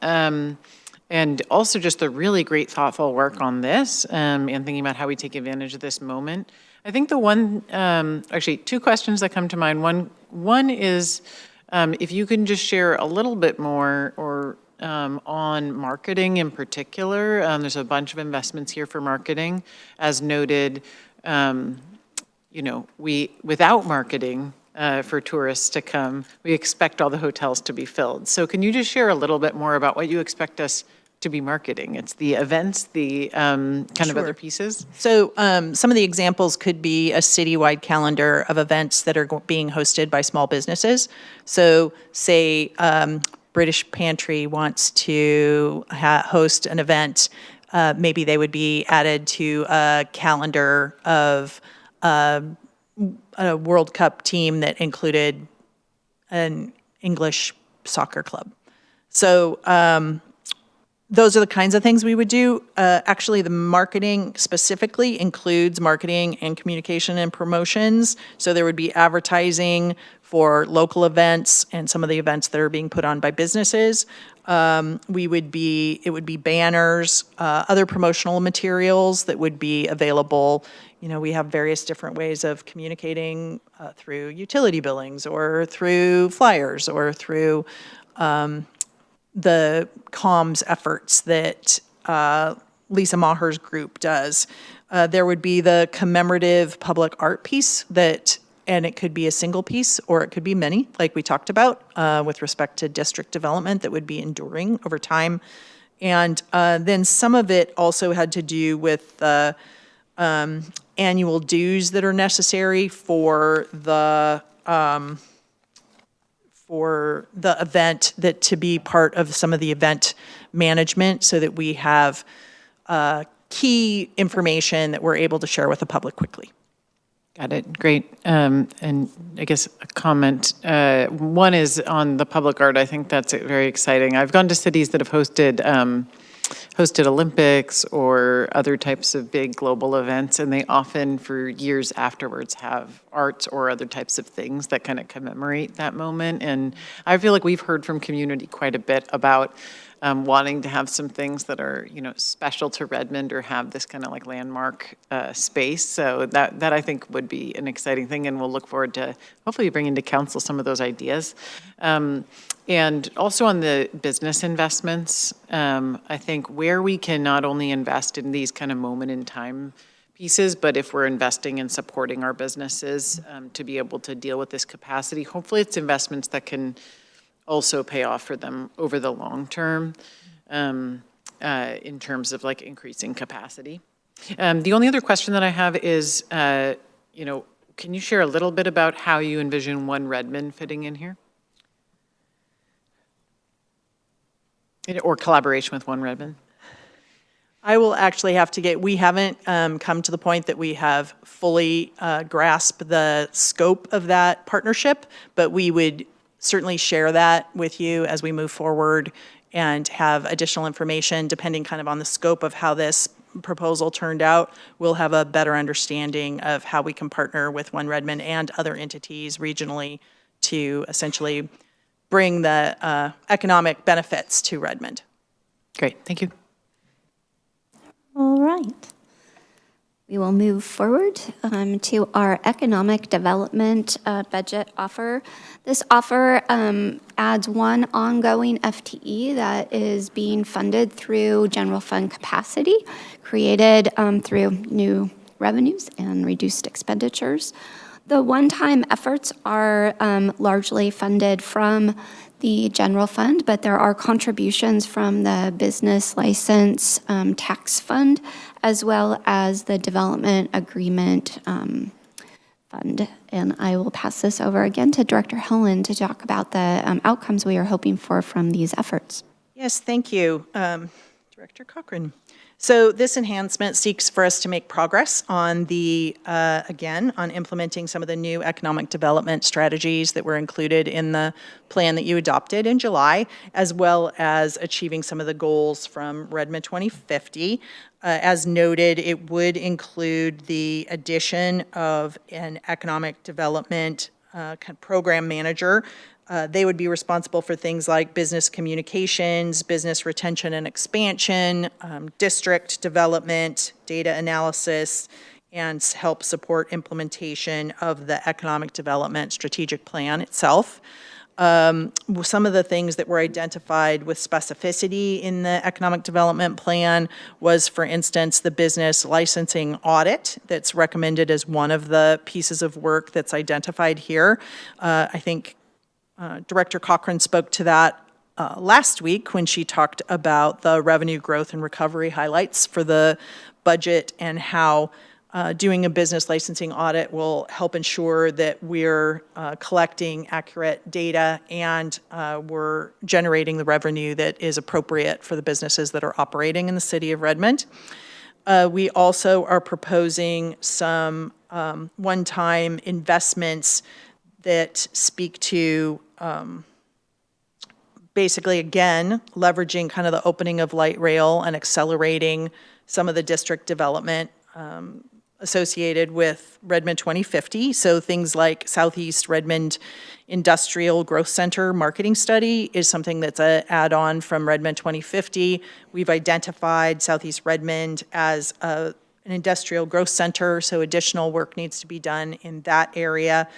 And also just the really great thoughtful work on this and thinking about how we take advantage of this moment. I think the one, actually two questions that come to mind. One is if you can just share a little bit more or on marketing in particular. There's a bunch of investments here for marketing. As noted, without marketing for tourists to come, we expect all the hotels to be filled. So can you just share a little bit more about what you expect us to be marketing? It's the events, the kind of other pieces? So some of the examples could be a citywide calendar of events that are being hosted by small businesses. So say British Pantry wants to host an event, maybe they would be added to a calendar of a World Cup team that included an English soccer club. So those are the kinds of things we would do. Actually, the marketing specifically includes marketing and communication and promotions. So there would be advertising for local events and some of the events that are being put on by businesses. It would be banners, other promotional materials that would be available. We have various different ways of communicating through utility billings or through flyers or through the comms efforts that Lisa Maher's group does. There would be the commemorative public art piece and it could be a single piece or it could be many, like we talked about with respect to district development that would be enduring over time. And then some of it also had to do with the annual dues that are necessary for the event, that to be part of some of the event management so that we have key information that we're able to share with the public quickly. Got it. Great. And I guess a comment. One is on the public art. I think that's very exciting. I've gone to cities that have hosted Olympics or other types of big global events, and they often, for years afterwards, have arts or other types of things that kind of commemorate that moment. And I feel like we've heard from community quite a bit about wanting to have some things that are, special to Redmond or have this kind of like landmark space. So that I think would be an exciting thing, and we'll look forward to hopefully bringing to council some of those ideas. And also on the business investments, I think where we can not only invest in these kind of moment in time pieces, but if we're investing in supporting our businesses to be able to deal with this capacity, hopefully it's investments that can also pay off for them over the long term in terms of like increasing capacity. The only other question that I have is, can you share a little bit about how you envision One Redmond fitting in here? Or collaboration with One Redmond? I will actually have to we haven't come to the point that we have fully grasped the scope of that partnership, but we would certainly share that with you as we move forward and have additional information depending kind of on the scope of how this proposal turned out. We'll have a better understanding of how we can partner with One Redmond and other entities regionally to essentially bring the economic benefits to Redmond. Great, thank you. All right. We will move forward to our economic development budget offer. This offer adds one ongoing FTE that is being funded through general fund capacity, created through new revenues and reduced expenditures. The one-time efforts are largely funded from the general fund, but there are contributions from the business license tax fund, as well as the development agreement fund. And I will pass this over again to Director Helen to talk about the outcomes we are hoping for from these efforts. Yes, thank you, Director Cochran. So this enhancement seeks for us to make progress on on implementing some of the new economic development strategies that were included in the plan that you adopted in July, as well as achieving some of the goals from Redmond 2050. As noted, it would include the addition of an economic development program manager. They would be responsible for things like business communications, business retention and expansion, district development, data analysis, and help support implementation of the economic development strategic plan itself. Some of the things that were identified with specificity in the economic development plan was, for instance, the business licensing audit that's recommended as one of the pieces of work that's identified here. I think Director Cochran spoke to that last week when she talked about the revenue growth and recovery highlights for the budget and how doing a business licensing audit will help ensure that we're collecting accurate data and we're generating the revenue that is appropriate for the businesses that are operating in the city of Redmond. We also are proposing some one-time investments that speak to basically, again, leveraging kind of the opening of light rail and accelerating some of the district development associated with Redmond 2050. So things like Southeast Redmond Industrial Growth Center marketing study is something that's an add-on from Redmond 2050. We've identified Southeast Redmond as an industrial growth center, so additional work needs to be done in that area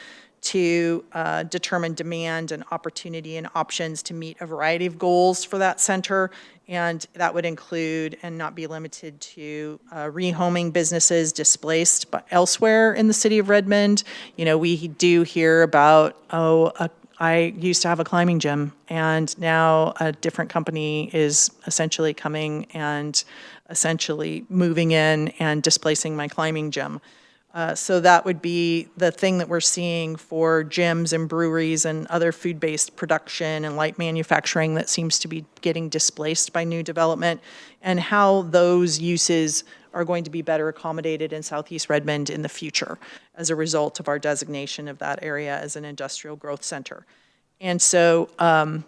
to determine demand and opportunity and options to meet a variety of goals for that center. And that would include and not be limited to rehoming businesses displaced elsewhere in the city of Redmond. You know, we do hear about, I used to have a climbing gym, and now a different company is essentially coming and essentially moving in and displacing my climbing gym. So that would be the thing that we're seeing for gyms and breweries and other food-based production and light manufacturing that seems to be getting displaced by new development, and how those uses are going to be better accommodated in Southeast Redmond in the future as a result of our designation of that area as an industrial growth center. And so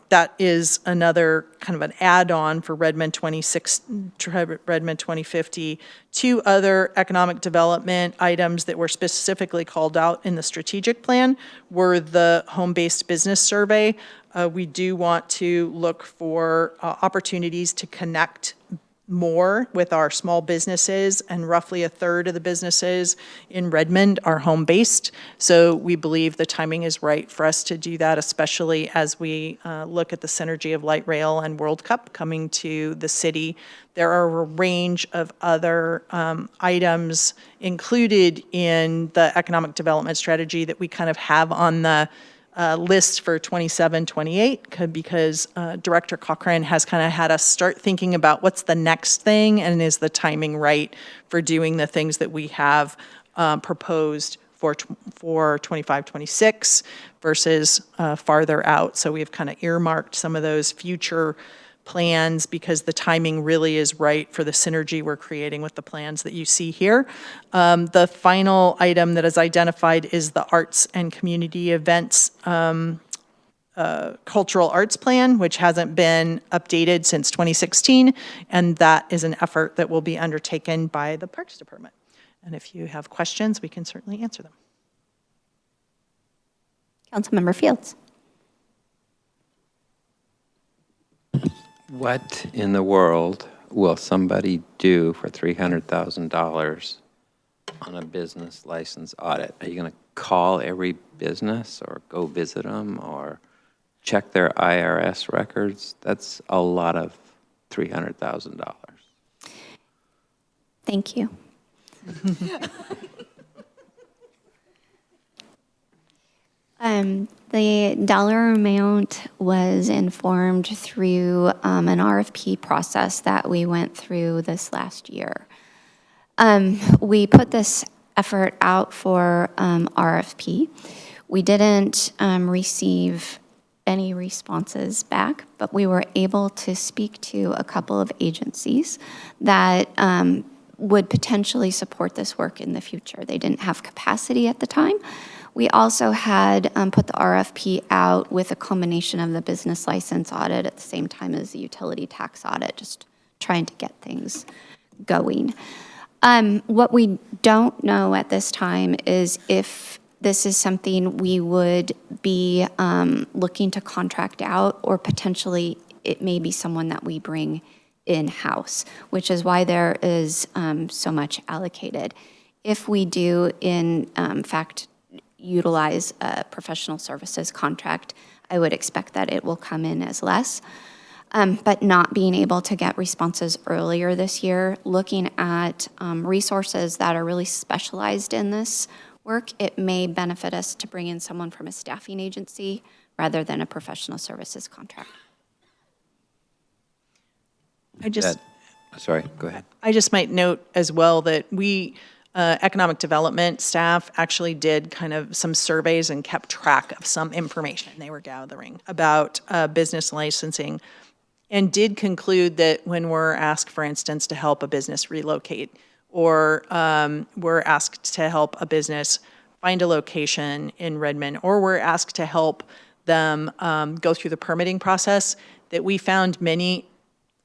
that is another kind of an add-on for Redmond 2050. Two other economic development items that were specifically called out in the strategic plan were the home-based business survey. We do want to look for opportunities to connect more with our small businesses, and roughly a third of the businesses in Redmond are home-based. So we believe the timing is right for us to do that, especially as we look at the synergy of light rail and World Cup coming to the city. There are a range of other items included in the economic development strategy that we kind of have on the list for 27, 28, because Director Cochran has kind of had us start thinking about what's the next thing and is the timing right for doing the things that we have proposed for 25, 26 versus farther out. So we've kind of earmarked some of those future plans because the timing really is right for the synergy we're creating with the plans that you see here. The final item that is identified is the arts and community events cultural arts plan, which hasn't been updated since 2016, and that is an effort that will be undertaken by the Parks Department. And if you have questions, we can certainly answer them. Councilmember Fields. What in the world will somebody do for $300,000 on a business license audit? Are you going to call every business or go visit them or check their IRS records? That's a lot of $300,000. Thank you. The dollar amount was informed through an RFP process that we went through this last year. We put this effort out for RFP. We didn't receive any responses back, but we were able to speak to a couple of agencies that would potentially support this work in the future. They didn't have capacity at the time. We also had put the RFP out with a combination of the business license audit at the same time as the utility tax audit, just trying to get things going. What we don't know at this time is if this is something we would be looking to contract out, or potentially it may be someone that we bring in-house, which is why there is so much allocated. If we do, in fact, utilize a professional services contract, I would expect that it will come in as less. But not being able to get responses earlier this year, looking at resources that are really specialized in this work, it may benefit us to bring in someone from a staffing agency rather than a professional services contract. Sorry, go ahead. I just might note as well that we, economic development staff actually did kind of some surveys and kept track of some information they were gathering about business licensing, and did conclude that when we're asked, for instance, to help a business relocate, or we're asked to help a business find a location in Redmond, or we're asked to help them go through the permitting process, that we found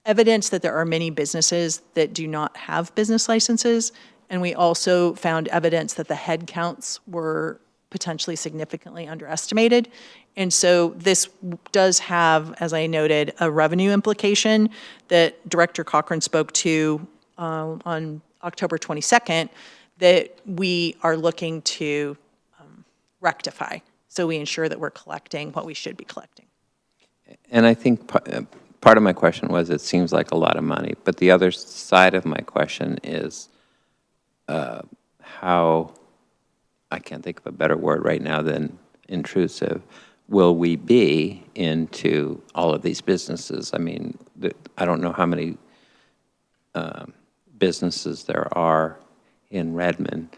evidence that there are many businesses that do not have business licenses. And we also found evidence that the head counts were potentially significantly underestimated. And so this does have, as I noted, a revenue implication that Director Cochran spoke to on October 22nd that we are looking to rectify. So we ensure that we're collecting what we should be collecting. And I think part of my question was, it seems like a lot of money, but the other side of my question is how, I can't think of a better word right now than intrusive, will we be into all of these businesses? I mean, I don't know how many businesses there are in Redmond,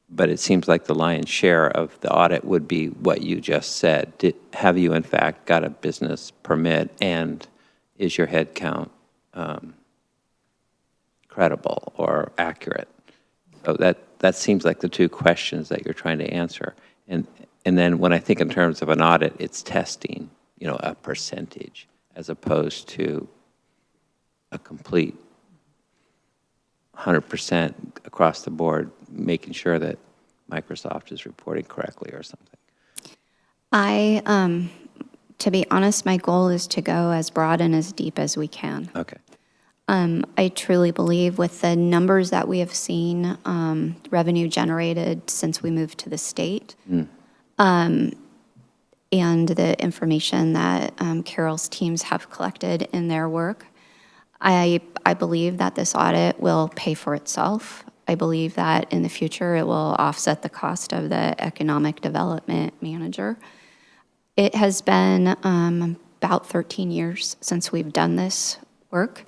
but it seems like the lion's share of the audit would be what you just said. Have you in fact got a business permit, and is your head count credible or accurate? So that seems like the two questions that you're trying to answer. And then when I think in terms of an audit, it's testing, a percentage, as opposed to a complete 100% across the board, making sure that Microsoft is reporting correctly or something. To be honest, my goal is to go as broad and as deep as we can. Okay. I truly believe with the numbers that we have seen, revenue generated since we moved to the state, and the information that Carol's teams have collected in their work, I believe that this audit will pay for itself. I believe that in the future it will offset the cost of the economic development manager. It has been about 13 years since we've done this work.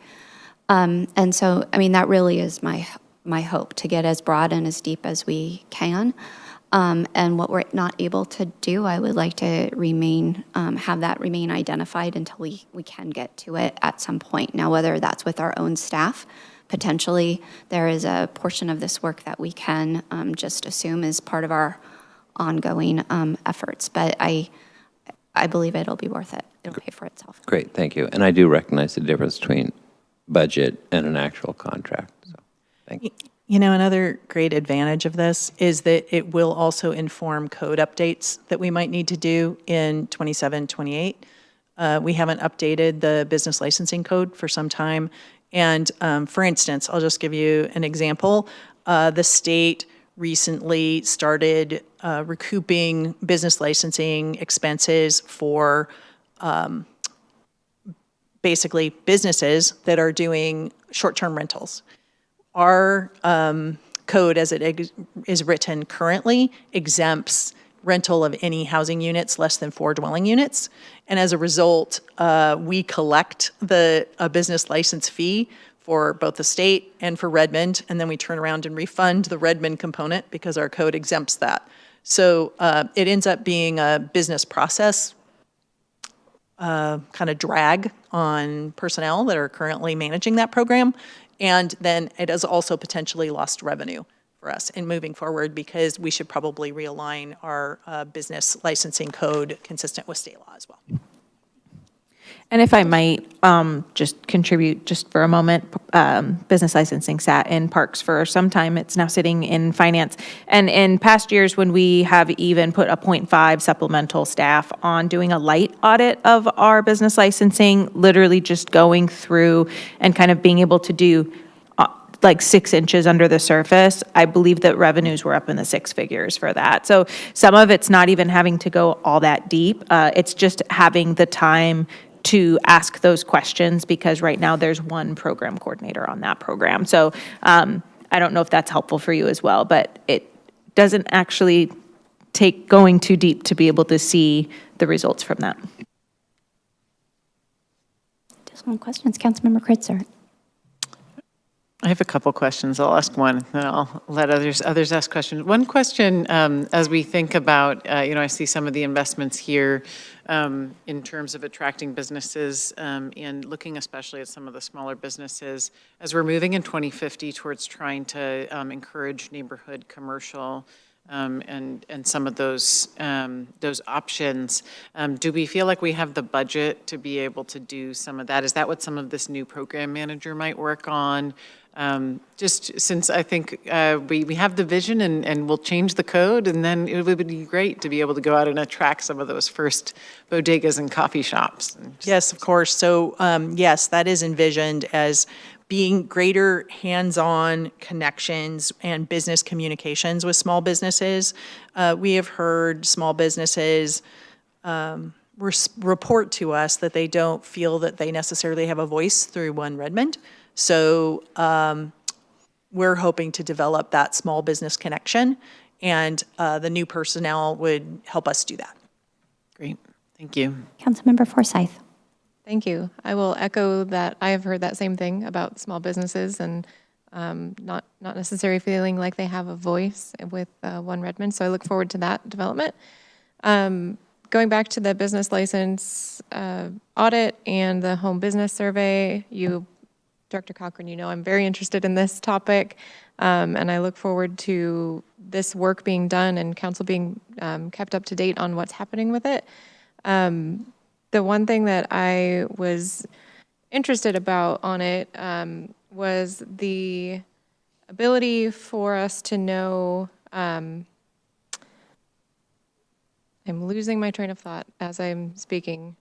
And so, that really is my hope, to get as broad and as deep as we can. And what we're not able to do, I would like to have that remain identified until we can get to it at some point. Now, whether that's with our own staff, potentially there is a portion of this work that we can just assume is part of our ongoing efforts. But I believe it'll be worth it. It'll pay for itself. Great, thank you. And I do recognize the difference between budget and an actual contract. So, thank you. Another great advantage of this is that it will also inform code updates that we might need to do in 27, 28. We haven't updated the business licensing code for some time. And for instance, I'll just give you an example. The state recently started recouping business licensing expenses for basically businesses that are doing short-term rentals. Our code, as it is written currently, exempts rental of any housing units less than 4 dwelling units. And as a result, we collect a business license fee for both the state and for Redmond, and then we turn around and refund the Redmond component because our code exempts that. So it ends up being a business process kind of drag on personnel that are currently managing that program. And then it has also potentially lost revenue for us in moving forward because we should probably realign our business licensing code consistent with state law as well. And if I might just contribute just for a moment, business licensing sat in parks for some time. It's now sitting in finance. And in past years, when we have even put a 0.5 supplemental staff on doing a light audit of our business licensing, literally just going through and kind of being able to do like 6 inches under the surface, I believe that revenues were up in the 6 figures for that. So some of it's not even having to go all that deep. It's just having the time to ask those questions because right now there's one program coordinator on that program. So I don't know if that's helpful for you as well, but it doesn't actually take going too deep to be able to see the results from that. Additional questions, Councilmember Kritzer. I have a couple questions. I'll ask one, then I'll let others ask questions. One question, as we think about, I see some of the investments here in terms of attracting businesses and looking especially at some of the smaller businesses. As we're moving in 2050 towards trying to encourage neighborhood commercial and some of those options, do we feel like we have the budget to be able to do some of that? Is that what some of this new program manager might work on? Just since I think we have the vision and we'll change the code, and then it would be great to be able to go out and attract some of those first bodegas and coffee shops. Yes, of course. So yes, that is envisioned as being greater hands-on connections and business communications with small businesses. We have heard small businesses report to us that they don't feel that they necessarily have a voice through One Redmond. So we're hoping to develop that small business connection, and the new personnel would help us do that. Great, thank you. Councilmember Forsyth. Thank you. I will echo that. I have heard that same thing about small businesses and not necessarily feeling like they have a voice with One Redmond. So I look forward to that development. Going back to the business license audit and the home business survey, Director Cochran, I'm very interested in this topic, and I look forward to this work being done and council being kept up to date on what's happening with it. The one thing that I was interested about on it was the ability for us to know, I'm losing my train of thought as I'm speaking.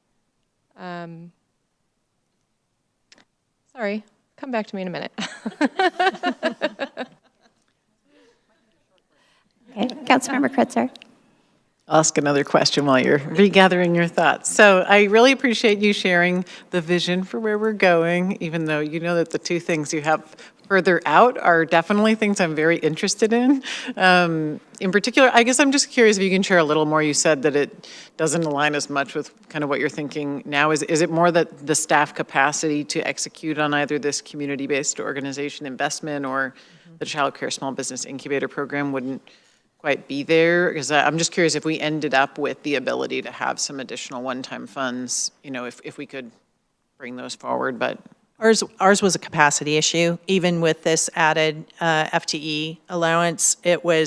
Sorry, come back to me in a minute. Okay, Councilmember Kritzer. I'll ask another question while you're regathering your thoughts. So I really appreciate you sharing the vision for where we're going, even though you know that the two things you have further out are definitely things I'm very interested in. In particular, I guess I'm just curious if you can share a little more. You said that it doesn't align as much with kind of what you're thinking now. Is it more that the staff capacity to execute on either this community-based organization investment or the Child Care Small Business Incubator Program wouldn't quite be there? Because I'm just curious if we ended up with the ability to have some additional one-time funds, if we could bring those forward, but. Ours was a capacity issue. Even with this added FTE allowance,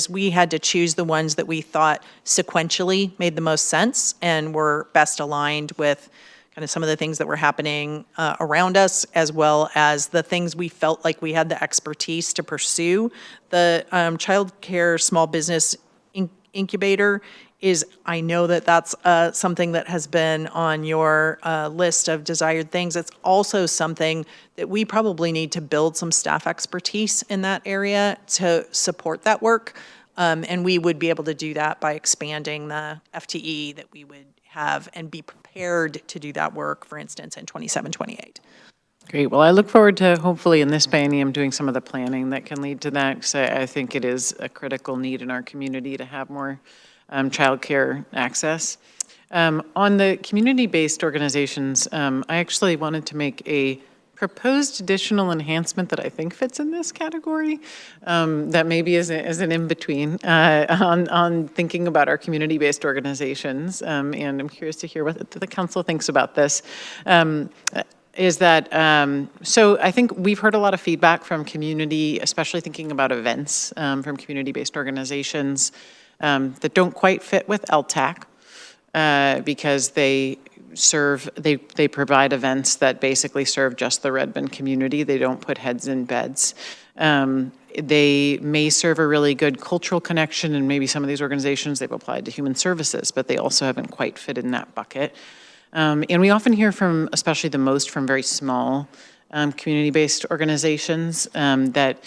we had to choose the ones that we thought sequentially made the most sense and were best aligned with kind of some of the things that were happening around us, as well as the things we felt like we had the expertise to pursue. The Child Care Small Business Incubator I know that that's something that has been on your list of desired things. It's also something that we probably need to build some staff expertise in that area to support that work. And we would be able to do that by expanding the FTE that we would have and be prepared to do that work, for instance, in 27, 28. Great. Well, I look forward to hopefully in this biennium doing some of the planning that can lead to that, because I think it is a critical need in our community to have more childcare access. On the community-based organizations, I actually wanted to make a proposed additional enhancement that I think fits in this category, that maybe is an in-between on thinking about our community-based organizations. And I'm curious to hear what the council thinks about this. Is that, so I think we've heard a lot of feedback from community, especially thinking about events from community-based organizations that don't quite fit with LTAC because they provide events that basically serve just the Redmond community. They don't put heads in beds. They may serve a really good cultural connection, and maybe some of these organizations, they've applied to human services, but they also haven't quite fit in that bucket. And we often hear from, especially the most, from very small community-based organizations that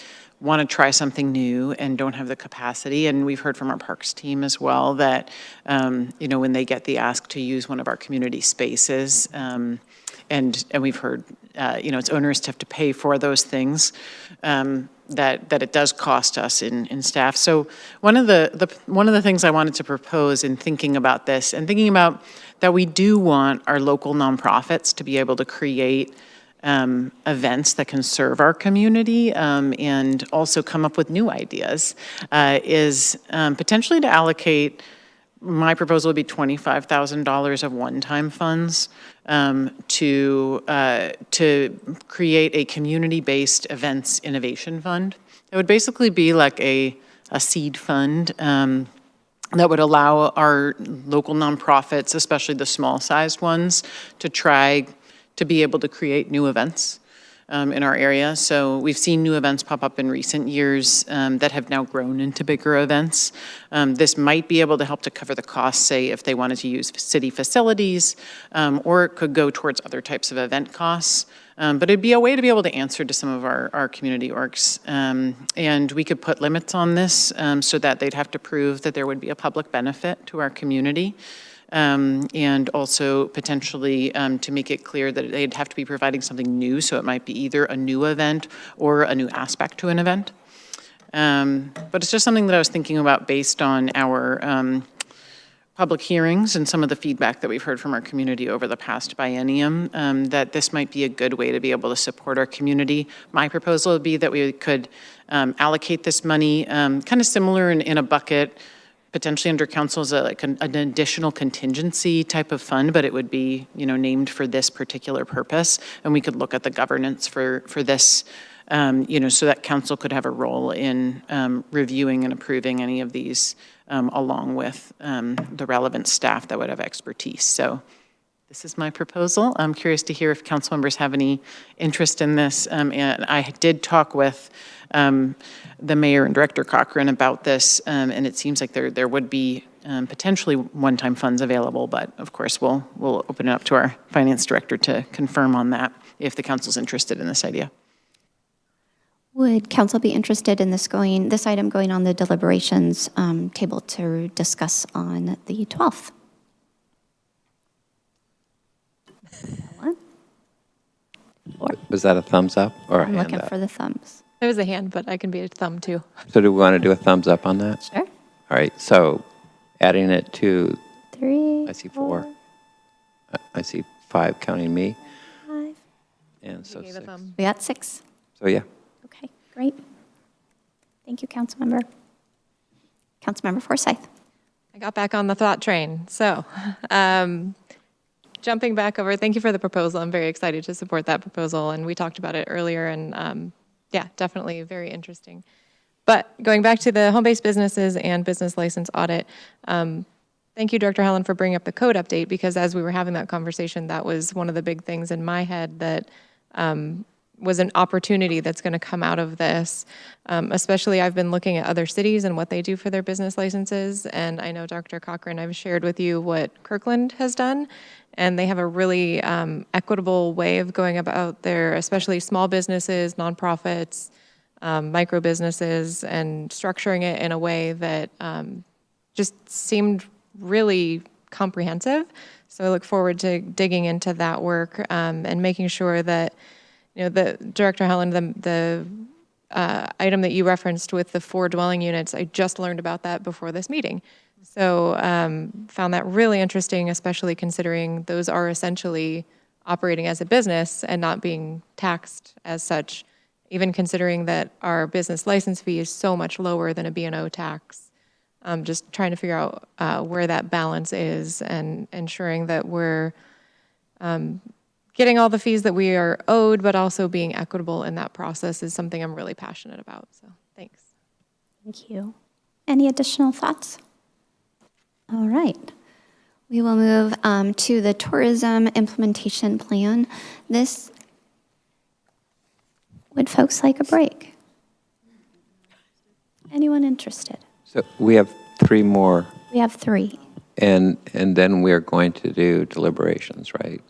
want to try something new and don't have the capacity. And we've heard from our parks team as well that, when they get the ask to use one of our community spaces, and we've heard, it's onerous to have to pay for those things, that it does cost us in staff. So one of the things I wanted to propose in thinking about this and thinking about that we do want our local nonprofits to be able to create events that can serve our community and also come up with new ideas is potentially to allocate, my proposal would be $25,000 of one-time funds to create a community-based events innovation fund. It would basically be like a seed fund that would allow our local nonprofits, especially the small-sized ones, to try to be able to create new events in our area. So we've seen new events pop up in recent years that have now grown into bigger events. This might be able to help to cover the costs, say, if they wanted to use city facilities, or it could go towards other types of event costs. But it'd be a way to be able to answer to some of our community orgs. And we could put limits on this so that they'd have to prove that there would be a public benefit to our community. And also potentially to make it clear that they'd have to be providing something new, so it might be either a new event or a new aspect to an event. But it's just something that I was thinking about based on our public hearings and some of the feedback that we've heard from our community over the past biennium, that this might be a good way to be able to support our community. My proposal would be that we could allocate this money kind of similar in a bucket, potentially under council as an additional contingency type of fund, but it would be, named for this particular purpose. And we could look at the governance for this, so that council could have a role in reviewing and approving any of these along with the relevant staff that would have expertise. So this is my proposal. I'm curious to hear if council members have any interest in this. And I did talk with the mayor and Director Cochran about this, and it seems like there would be potentially one-time funds available, but of course we'll open it up to our finance director to confirm on that if the council's interested in this idea. Would council be interested in this item going on the deliberations table to discuss on the 12th? Was that a thumbs up or a I'm hand looking up? for the thumbs. It was a hand, but I can be a thumb too. So do we want to do a thumbs up on that? Sure. All right, so adding it to, 3. I see 4. I see 5 counting me, 5. and so You gave a 6. thumb. We got 6. So yeah. Okay, great. Thank you, Councilmember. Councilmember Forsyth. I got back on the thought train. So, jumping back over, thank you for the proposal. I'm very excited to support that proposal. And we talked about it earlier, and yeah, definitely very interesting. But going back to the home-based businesses and business license audit, thank you, Director Helen, for bringing up the code update, because as we were having that conversation, that was one of the big things in my head that was an opportunity that's going to come out of this. Especially, I've been looking at other cities and what they do for their business licenses. And I know, Dr. Cochran, I've shared with you what Kirkland has done. And they have a really equitable way of going about their, especially small businesses, nonprofits, micro businesses, and structuring it in a way that just seemed really comprehensive. So I look forward to digging into that work and making sure that, the Director Helen, the item that you referenced with the 4 dwelling units, I just learned about that before this meeting. So found that really interesting, especially considering those are essentially operating as a business and not being taxed as such, even considering that our business license fee is so much lower than a B&O tax. Just trying to figure out where that balance is and ensuring that we're getting all the fees that we are owed, but also being equitable in that process is something I'm really passionate about. So thanks. Thank you. Any additional thoughts? All right. We will move to the tourism implementation plan. Would folks like a break? Anyone interested? So we have 3 more, We have 3. and then we're going to do deliberations, right?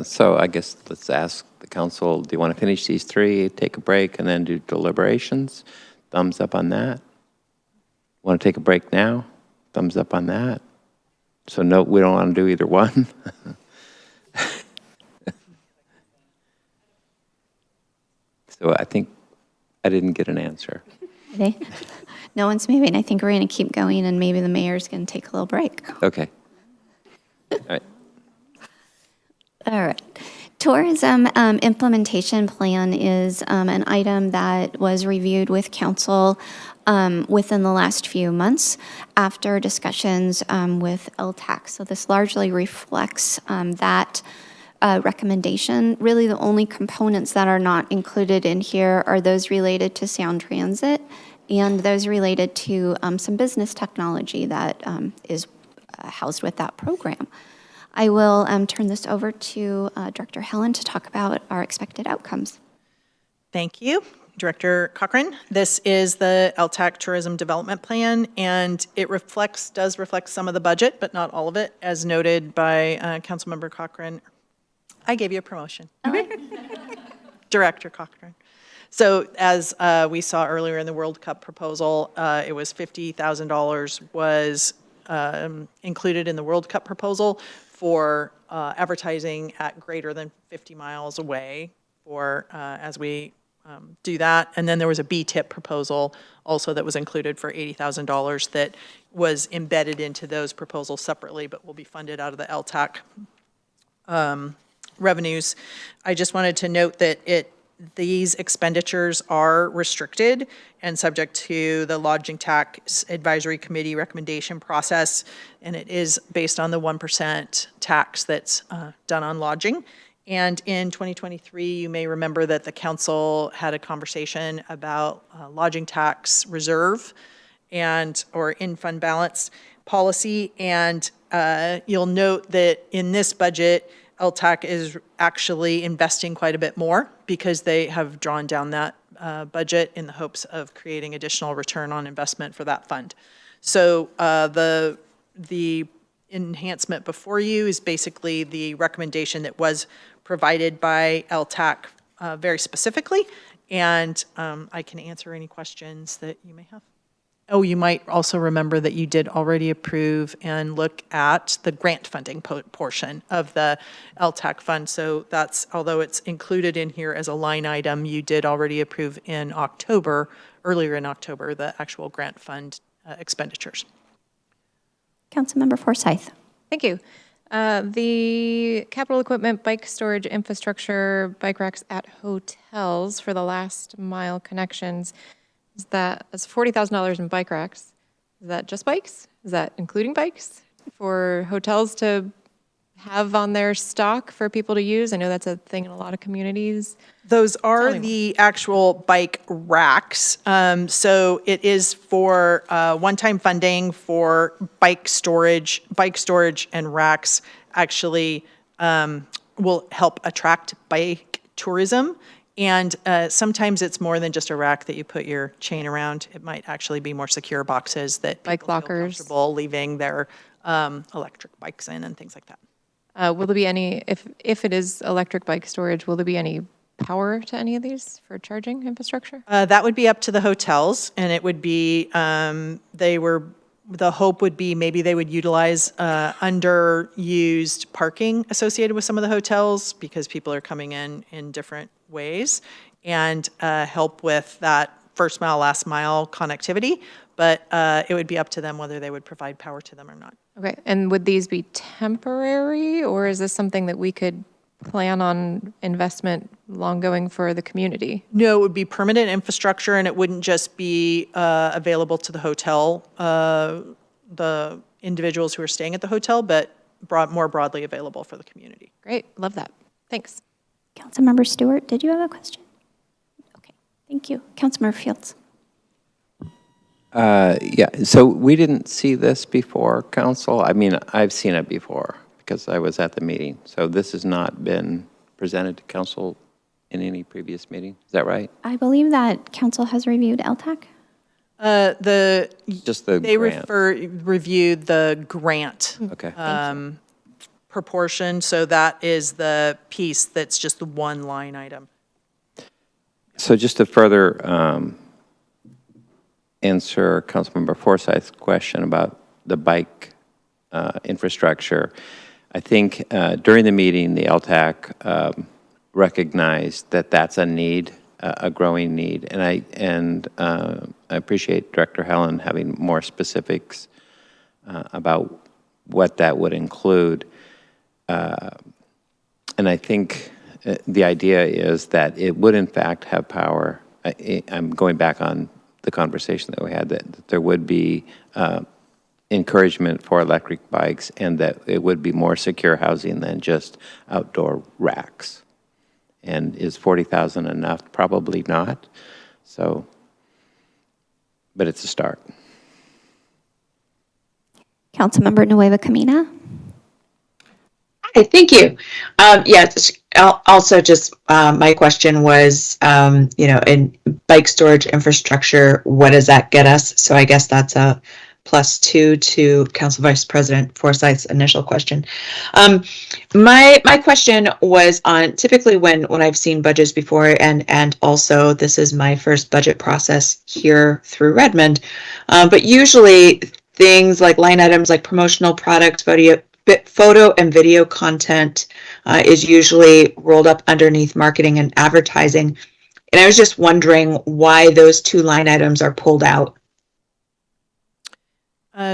So I guess let's ask the council, do you want to finish these 3, take a break, and then do deliberations? Thumbs up on that. Want to take a break now? Thumbs up on that. So no, we don't want to do either one. So I think I didn't get an answer. Okay. No one's moving. I think we're going to keep going, and maybe the mayor's going to take a little break. Okay. All right. All right. Tourism implementation plan is an item that was reviewed with council within the last few months after discussions with LTAC. So this largely reflects that recommendation. Really, the only components that are not included in here are those related to sound transit and those related to some business technology that is housed with that program. I will turn this over to Director Helen to talk about our expected outcomes. Thank you, Director Cochran. This is the LTAC Tourism Development Plan, and it does reflect some of the budget, but not all of it, as noted by Councilmember Cochran. I gave you a promotion. Director Cochran. So as we saw earlier in the World Cup proposal, it was $50,000 was included in the World Cup proposal for advertising at greater than 50 miles away for as we do that. And then there was a B-tip proposal also that was included for $80,000 that was embedded into those proposals separately, but will be funded out of the LTAC revenues. I just wanted to note that these expenditures are restricted and subject to the Lodging Tax Advisory Committee recommendation process, and it is based on the 1% tax that's done on lodging. And in 2023, you may remember that the council had a conversation about lodging tax reserve or in-fund balance policy, and you'll note that in this budget, LTAC is actually investing quite a bit more because they have drawn down that budget in the hopes of creating additional return on investment for that fund. So the enhancement before you is basically the recommendation that was provided by LTAC very specifically, and I can answer any questions that you may have. Oh, you might also remember that you did already approve and look at the grant funding portion of the LTAC fund. So that's, although it's included in here as a line item, you did already approve in October, earlier in October, the actual grant fund expenditures. Councilmember Forsyth. Thank you. The capital equipment, bike storage infrastructure, bike racks at hotels for the last mile connections. That's $40,000 in bike racks. Is that just bikes? Is that including bikes for hotels to have on their stock for people to use? I know that's a thing in a lot of communities. Those are the actual bike racks. So it is for one-time funding for bike storage. Bike storage and racks actually will help attract bike tourism. And sometimes it's more than just a rack that you put your chain around. It might actually be more secure boxes that Bike lockers. feel comfortable leaving their electric bikes in and things like that. Will there be any, if it is electric bike storage, will there be any power to any of these for charging infrastructure? That would be up to the hotels, and it would be, the hope would be maybe they would utilize underused parking associated with some of the hotels because people are coming in different ways, and help with that first mile, last mile connectivity, but it would be up to them whether they would provide power to them or not. Okay, and would these be temporary, or is this something that we could plan on investment long going for the community? No, it would be permanent infrastructure, and it wouldn't just be available to the hotel, the individuals who are staying at the hotel, but more broadly available for the community. Great, love that. Thanks. Councilmember Stewart, did you have a question? Okay, thank you. Councilmember Fields. Yeah, so we didn't see this before, council. I mean, I've seen it before because I was at the meeting. So this has not been presented to council in any previous meeting. Is that right? I believe that council has reviewed LTAC. Just the They grant. reviewed the grant Okay. proportion, so that is the piece that's just the one line item. So just to further answer Councilmember Forsyth's question about the bike infrastructure, I think during the meeting, the LTAC recognized that that's a need, a growing need, and I appreciate Director Helen having more specifics about what that would include. And I think the idea is that it would in fact have power. I'm going back on the conversation that we had, that there would be encouragement for electric bikes and that it would be more secure housing than just outdoor racks. And is 40,000 enough? Probably not. So, but it's a start. Councilmember Nueva Camina. Hi, thank you. Yes, also just my question was, in bike storage infrastructure, what does that get us? So I guess that's a +2 to Council Vice President Forsyth's initial question. My question was on typically when I've seen budgets before, and also this is my first budget process here through Redmond, but usually things like line items like promotional products, photo and video content is usually rolled up underneath marketing and advertising. And I was just wondering why those two line items are pulled out.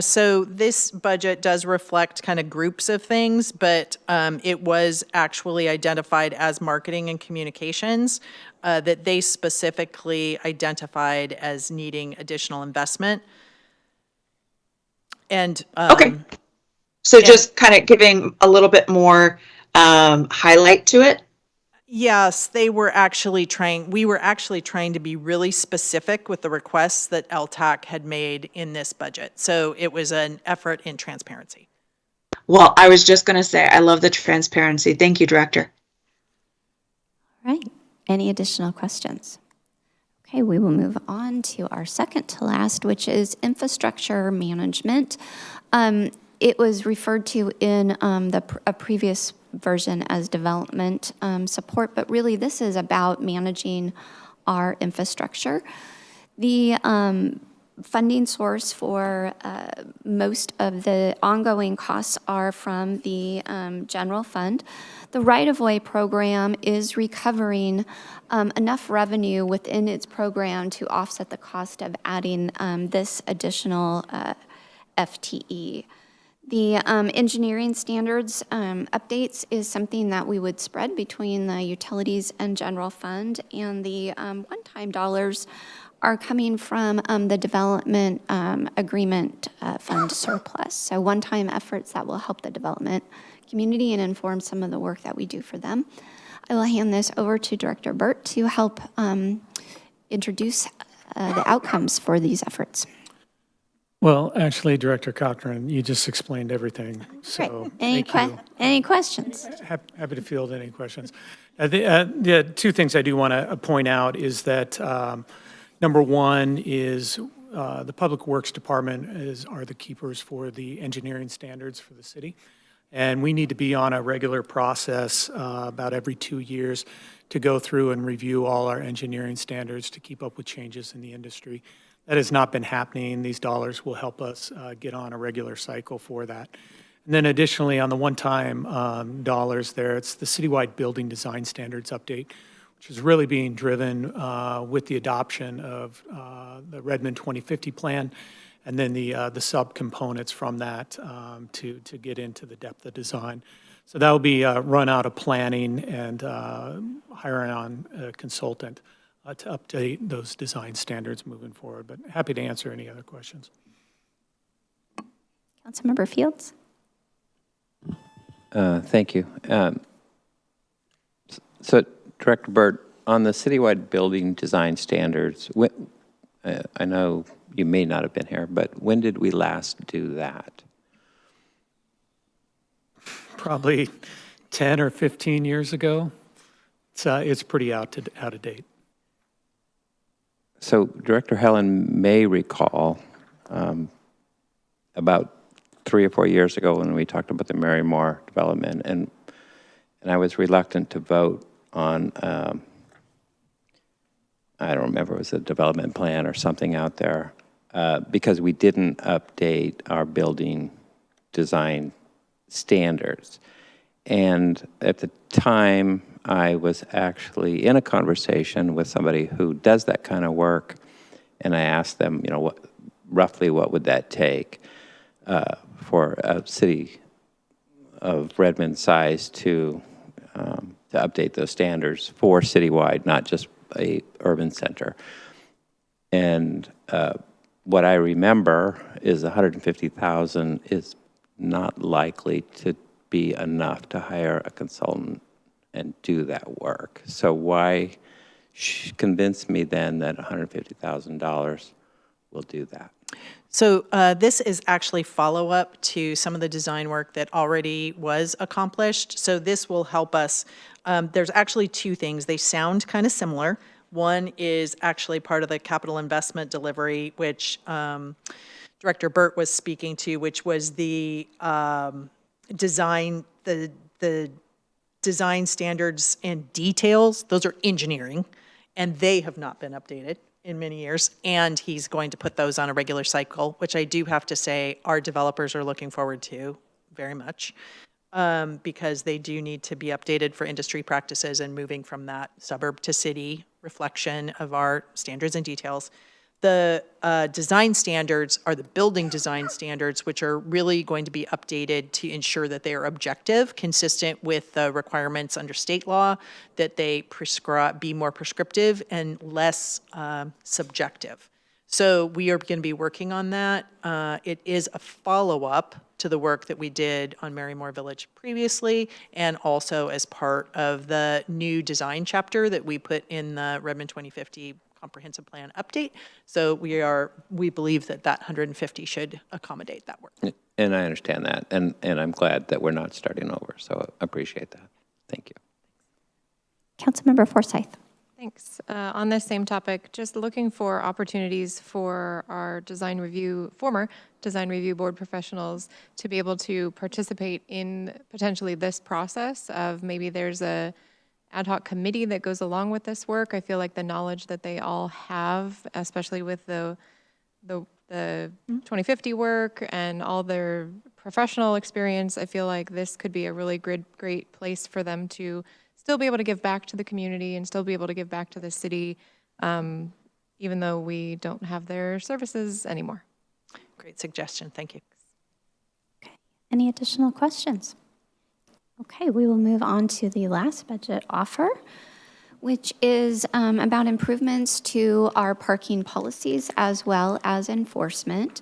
So this budget does reflect kind of groups of things, but it was actually identified as marketing and communications that they specifically identified as needing additional investment. And okay. So just kind of giving a little bit more highlight to it? Yes, we were actually trying to be really specific with the requests that LTAC had made in this budget. So it was an effort in transparency. Well, I was just going to say, I love the transparency. Thank you, Director. All right. Any additional questions? Okay, we will move on to our second to last, which is infrastructure management. It was referred to in a previous version as development support, but really this is about managing our infrastructure. The funding source for most of the ongoing costs are from the general fund. The right-of-way program is recovering enough revenue within its program to offset the cost of adding this additional FTE. The engineering standards updates is something that we would spread between the utilities and general fund, and the one-time dollars are coming from the development agreement fund surplus. So one-time efforts that will help the development community and inform some of the work that we do for them. I will hand this over to Director Burt to help introduce the outcomes for these efforts. Well, actually, Director Cochran, you just explained everything. So Great. Any questions? Happy to field any questions. The two things I do want to point out is that number one is the Public Works Department are the keepers for the engineering standards for the city. And we need to be on a regular process about every 2 years to go through and review all our engineering standards to keep up with changes in the industry. That has not been happening. These dollars will help us get on a regular cycle for that. And then additionally, on the one-time dollars there, it's the citywide building design standards update, which is really being driven with the adoption of the Redmond 2050 plan, and then the subcomponents from that to get into the depth of design. So that will be run out of planning and hiring on a consultant to update those design standards moving forward. But happy to answer any other questions. Councilmember Fields? Thank you. So, Director Burt, on the citywide building design standards, I know you may not have been here, but when did we last do that? Probably 10 or 15 years ago. It's pretty out of date. So Director Helen may recall about 3 or 4 years ago when we talked about the Mary Moore development, and I was reluctant to vote on, I don't remember, it was a development plan or something out there, because we didn't update our building design standards. And at the time, I was actually in a conversation with somebody who does that kind of work, and I asked them, roughly what would that take for a city of Redmond size to update those standards for citywide, not just a urban center. And what I remember is 150,000 is not likely to be enough to hire a consultant and do that work. So why convince me then that $150,000 will do that? So this is actually follow-up to some of the design work that already was accomplished. So this will help us. There's actually two things. They sound kind of similar. One is actually part of the capital investment delivery, which Director Burt was speaking to, which was the design, the design standards and details. Those are engineering, and they have not been updated in many years, and he's going to put those on a regular cycle, which I do have to say our developers are looking forward to very much, because they do need to be updated for industry practices and moving from that suburb to city reflection of our standards and details. The design standards are the building design standards, which are really going to be updated to ensure that they are objective, consistent with the requirements under state law, that they be more prescriptive and less subjective. So we are going to be working on that. It is a follow-up to the work that we did on Mary Moore Village previously, and also as part of the new design chapter that we put in the Redmond 2050 comprehensive plan update. So we believe that 150 should accommodate that work. And I understand that, and I'm glad that we're not starting over, so I appreciate that. Thank you. Councilmember Forsyth. Thanks. On this same topic, just looking for opportunities for our former design review board professionals to be able to participate in potentially this process of maybe there's a ad hoc committee that goes along with this work. I feel like the knowledge that they all have, especially with the 2050 work and all their professional experience, I feel like this could be a really great place for them to still be able to give back to the community and still be able to give back to the city, even though we don't have their services anymore. Great suggestion. Thank you. Okay. Any additional questions? Okay, we will move on to the last budget offer, which is about improvements to our parking policies as well as enforcement.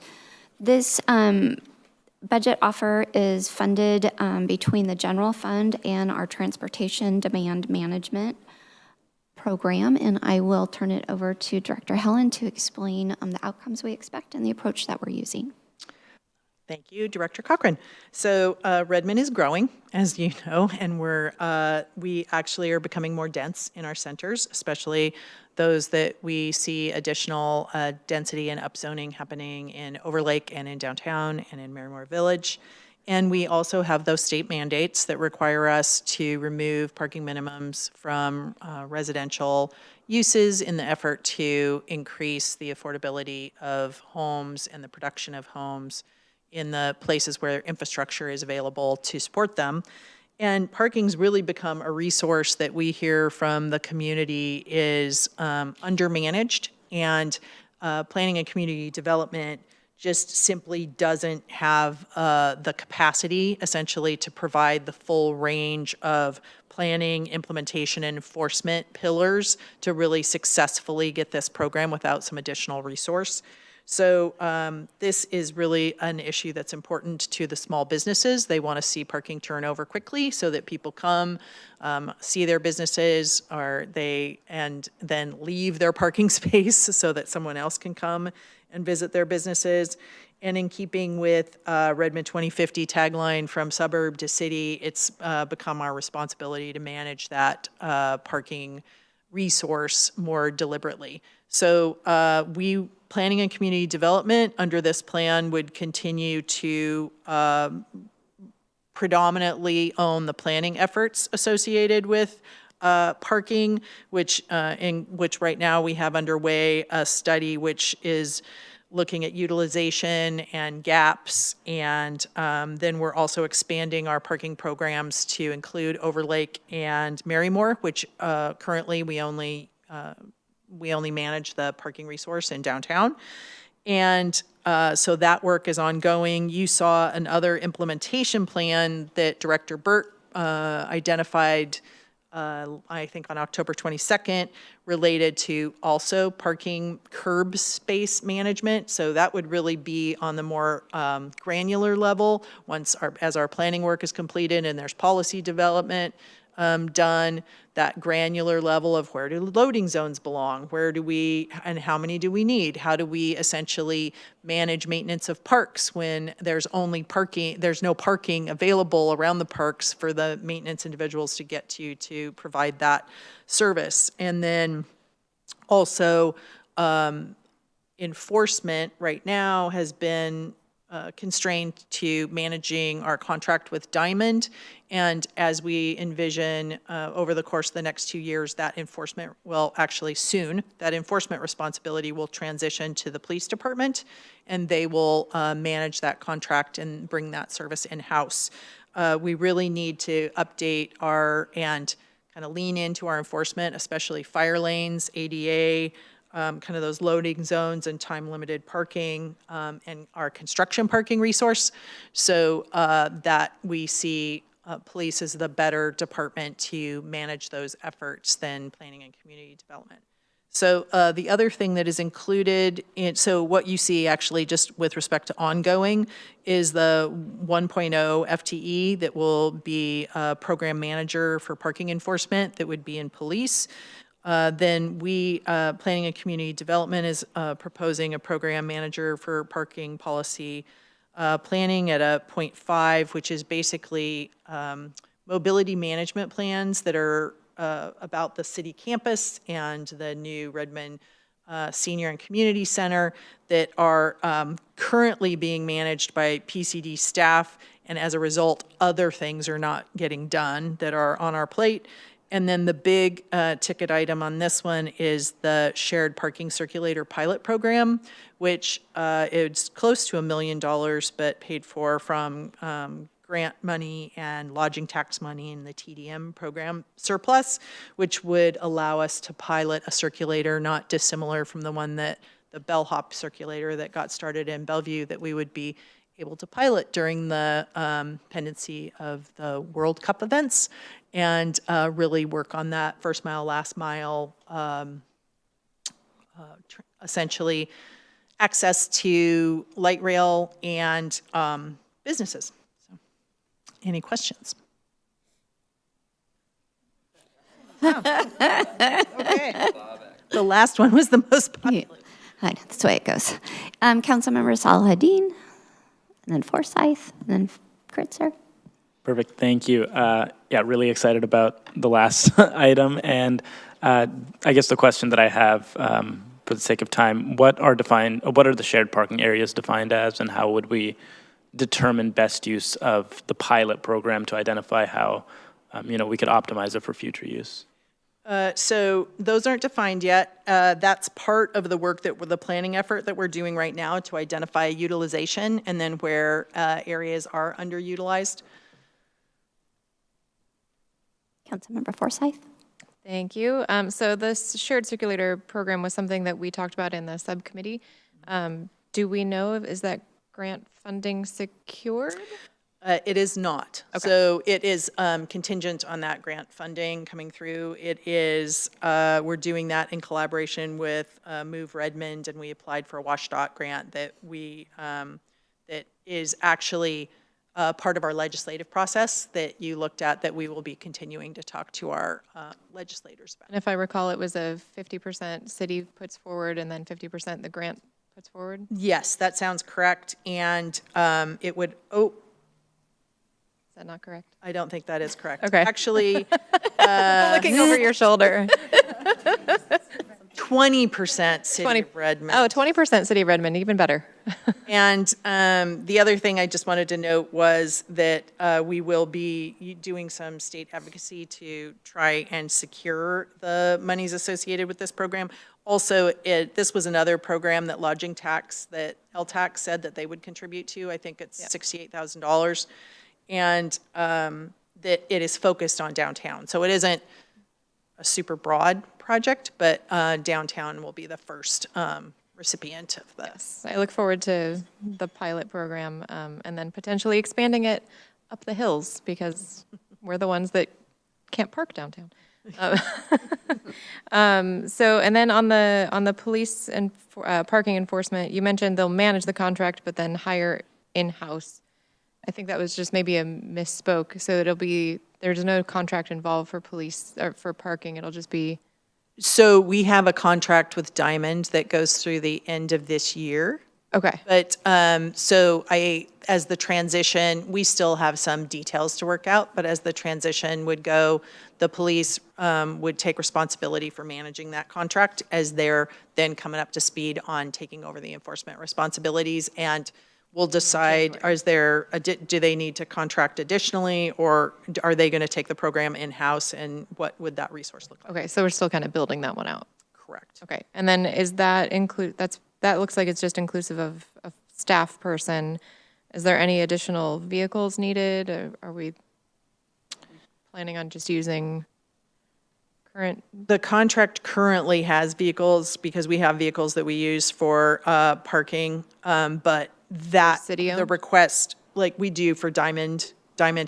This budget offer is funded between the general fund and our transportation demand management program, and I will turn it over to Director Helen to explain the outcomes we expect and the approach that we're using. Thank you, Director Cochran. So Redmond is growing, as you know, and we actually are becoming more dense in our centers, especially those that we see additional density and upzoning happening in Overlake and in downtown and in Mary Moore Village. And we also have those state mandates that require us to remove parking minimums from residential uses in the effort to increase the affordability of homes and the production of homes in the places where infrastructure is available to support them. And parking's really become a resource that we hear from the community is undermanaged, and planning and community development just simply doesn't have the capacity, essentially, to provide the full range of planning, implementation, and enforcement pillars to really successfully get this program without some additional resource. So this is really an issue that's important to the small businesses. They want to see parking turnover quickly so that people come, see their businesses, and then leave their parking space so that someone else can come and visit their businesses. And in keeping with Redmond 2050 tagline, from suburb to city, it's become our responsibility to manage that parking resource more deliberately. So planning and community development under this plan would continue to predominantly own the planning efforts associated with parking, which right now we have underway a study which is looking at utilization and gaps, and then we're also expanding our parking programs to include Overlake and Marymore, which currently we only manage the parking resource in downtown. And so that work is ongoing. You saw another implementation plan that Director Burt identified, I think on October 22nd, related to also parking curb space management. So that would really be on the more granular level as our planning work is completed and there's policy development done, that granular level of where do loading zones belong, and how many do we need? How do we essentially manage maintenance of parks when there's no parking available around the parks for the maintenance individuals to get to provide that service? And then also enforcement right now has been constrained to managing our contract with Diamond. And as we envision over the course of the next 2 years, that enforcement responsibility will transition to the police department, and they will manage that contract and bring that service in-house. We really need to update and kind of lean into our enforcement, especially fire lanes, ADA, kind of those loading zones and time-limited parking, and our construction parking resource, so that we see police as the better department to manage those efforts than planning and community development. So the other thing that is included so what you see actually just with respect to ongoing is the 1.0 FTE that will be a program manager for parking enforcement that would be in police. Then Planning and Community Development is proposing a program manager for parking policy planning at a 0.5, which is basically mobility management plans that are about the city campus and the new Redmond Senior and Community Center that are currently being managed by PCD staff, and as a result, other things are not getting done that are on our plate. And then the big ticket item on this one is the shared parking circulator pilot program, which is close to $1 million, but paid for from grant money and lodging tax money in the TDM program surplus, which would allow us to pilot a circulator not dissimilar from the bellhop circulator that got started in Bellevue, that we would be able to pilot during the pendency of the World Cup events, and really work on that first mile, last mile, essentially access to light rail and businesses. So, any questions? Okay. The last one was the most popular. I know, that's the way it goes. Councilmember Salahadin, and then Forsyth, and then Kritzer. Perfect, thank you. Yeah, really excited about the last item. And I guess the question that I have, for the sake of time, what are the shared parking areas defined as, and how would we determine best use of the pilot program to identify how we could optimize it for future use? So those aren't defined yet. That's part of the work the planning effort that we're doing right now to identify utilization and then where areas are underutilized. Councilmember Forsyth. Thank you. So this shared circulator program was something that we talked about in the subcommittee. Do we know, is that grant funding secured? It is not. So it is contingent on that grant funding coming through. It is, we're doing that in collaboration with Move Redmond, and we applied for a WashDOT grant that that is actually part of our legislative process that you looked at, that we will be continuing to talk to our legislators about. And if I recall, it was a 50% city puts forward and then 50% the grant puts forward? Yes, that sounds correct. And it would, Is that not correct? I don't think that is correct. Okay. Actually, Looking over your shoulder. 20% City of Redmond. Oh, 20% City of Redmond, even better. And the other thing I just wanted to note was that we will be doing some state advocacy to try and secure the monies associated with this program. Also, this was another program that lodging tax, that LTAX said that they would contribute to. I think it's $68,000. And that it is focused on downtown. So it isn't a super broad project, but downtown will be the first recipient of this. I look forward to the pilot program and then potentially expanding it up the hills because we're the ones that can't park downtown. So, and then on the police and parking enforcement, you mentioned they'll manage the contract, but then hire in-house. I think that was just maybe a misspoke. So there's no contract involved for police or for parking. It'll just be. So we have a contract with Diamond that goes through the end of this year. Okay. But so as the transition, we still have some details to work out, but as the transition would go, the police would take responsibility for managing that contract as they're then coming up to speed on taking over the enforcement responsibilities. And we'll decide, do they need to contract additionally, or are they going to take the program in-house, and what would that resource look like? Okay, so we're still kind of building that one out. Correct. Okay, and then is that that looks like it's just inclusive of a staff person. Is there any additional vehicles needed? Or are we planning on just using current? The contract currently has vehicles because we have vehicles that we use for parking, but the request, like we do for Diamond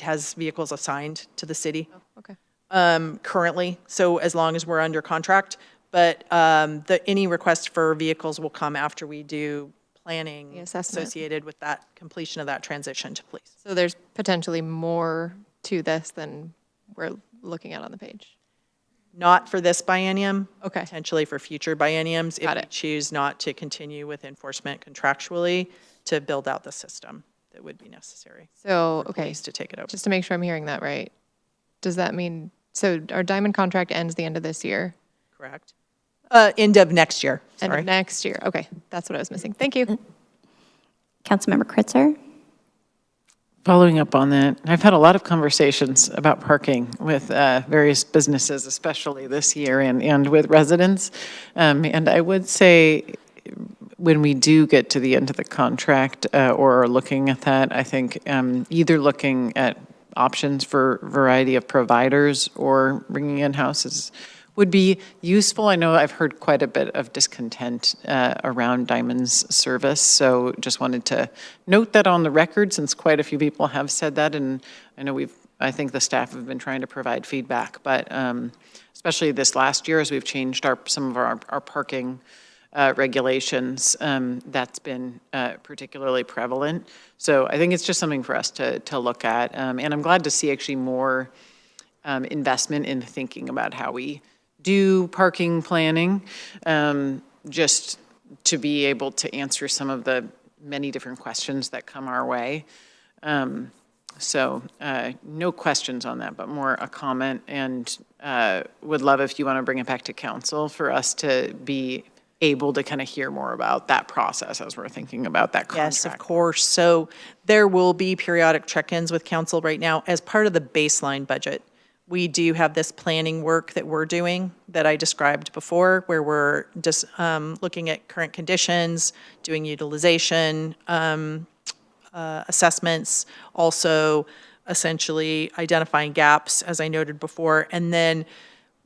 has vehicles assigned to the city. Oh, okay. Currently, so as long as we're under contract. But any request for vehicles will come after we do planning associated with that completion of that transition to police. So there's potentially more to this than we're looking at on the page. Not for this biennium. Okay. Potentially for future bienniums if we choose not to continue with enforcement contractually to build out the system that would be necessary. So, for police to take it over. Just to make sure I'm hearing that right. Does that mean, so our Diamond contract ends the end of this year? Correct. End of next year. End of next year. Okay, that's what I was missing. Thank you. Councilmember Kritzer. Following up on that, I've had a lot of conversations about parking with various businesses, especially this year, and with residents. And I would say when we do get to the end of the contract or are looking at that, I think either looking at options for a variety of providers or bringing in-house would be useful. I know I've heard quite a bit of discontent around Diamond's service, so just wanted to note that on the record since quite a few people have said that, and I know I think the staff have been trying to provide feedback, but especially this last year as we've changed some of our parking regulations, that's been particularly prevalent. So I think it's just something for us to look at, and I'm glad to see actually more investment in thinking about how we do parking planning, just to be able to answer some of the many different questions that come our way. So no questions on that, but more a comment, and would love if you want to bring it back to council for us to be able to kind of hear more about that process as we're thinking about that contract. Yes, of course. So there will be periodic check-ins with council right now as part of the baseline budget. We do have this planning work that we're doing that I described before, where we're just looking at current conditions, doing utilization assessments, also essentially identifying gaps, as I noted before, and then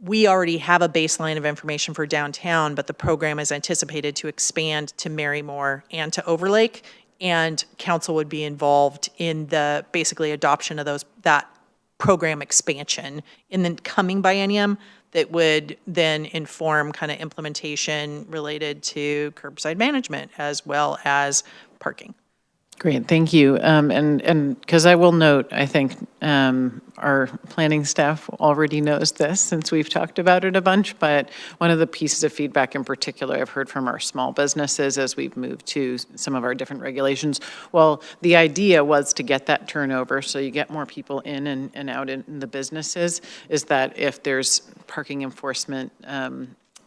we already have a baseline of information for downtown, but the program is anticipated to expand to Marymore and to Overlake, and council would be involved in the basically adoption of that program expansion in the coming biennium that would then inform kind of implementation related to curbside management as well as parking. Great, thank you. And because I will note, I think our planning staff already knows this since we've talked about it a bunch, but one of the pieces of feedback in particular I've heard from our small businesses as we've moved to some of our different regulations, well, the idea was to get that turnover so you get more people in and out in the businesses, is that if there's parking enforcement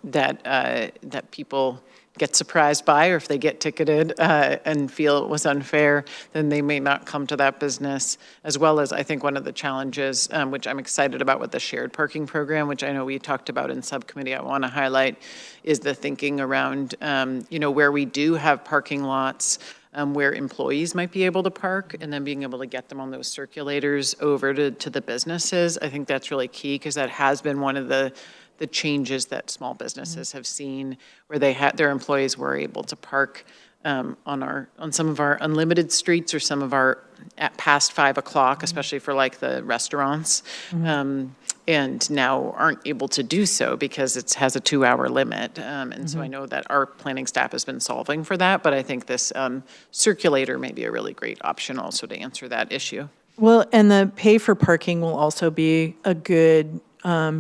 that people get surprised by, or if they get ticketed and feel it was unfair, then they may not come to that business. As well as, I think one of the challenges, which I'm excited about with the shared parking program, which I know we talked about in subcommittee, I want to highlight, is the thinking around, where we do have parking lots where employees might be able to park, and then being able to get them on those circulators over to the businesses. I think that's really key, because that has been one of the changes that small businesses have seen, where their employees were able to park on some of our unlimited streets or some of our at past 5 o'clock, especially for like the restaurants, and now aren't able to do so because it has a 2-hour limit. And so I know that our planning staff has been solving for that, but I think this circulator may be a really great option also to answer that issue. Well, and the pay for parking will also be a good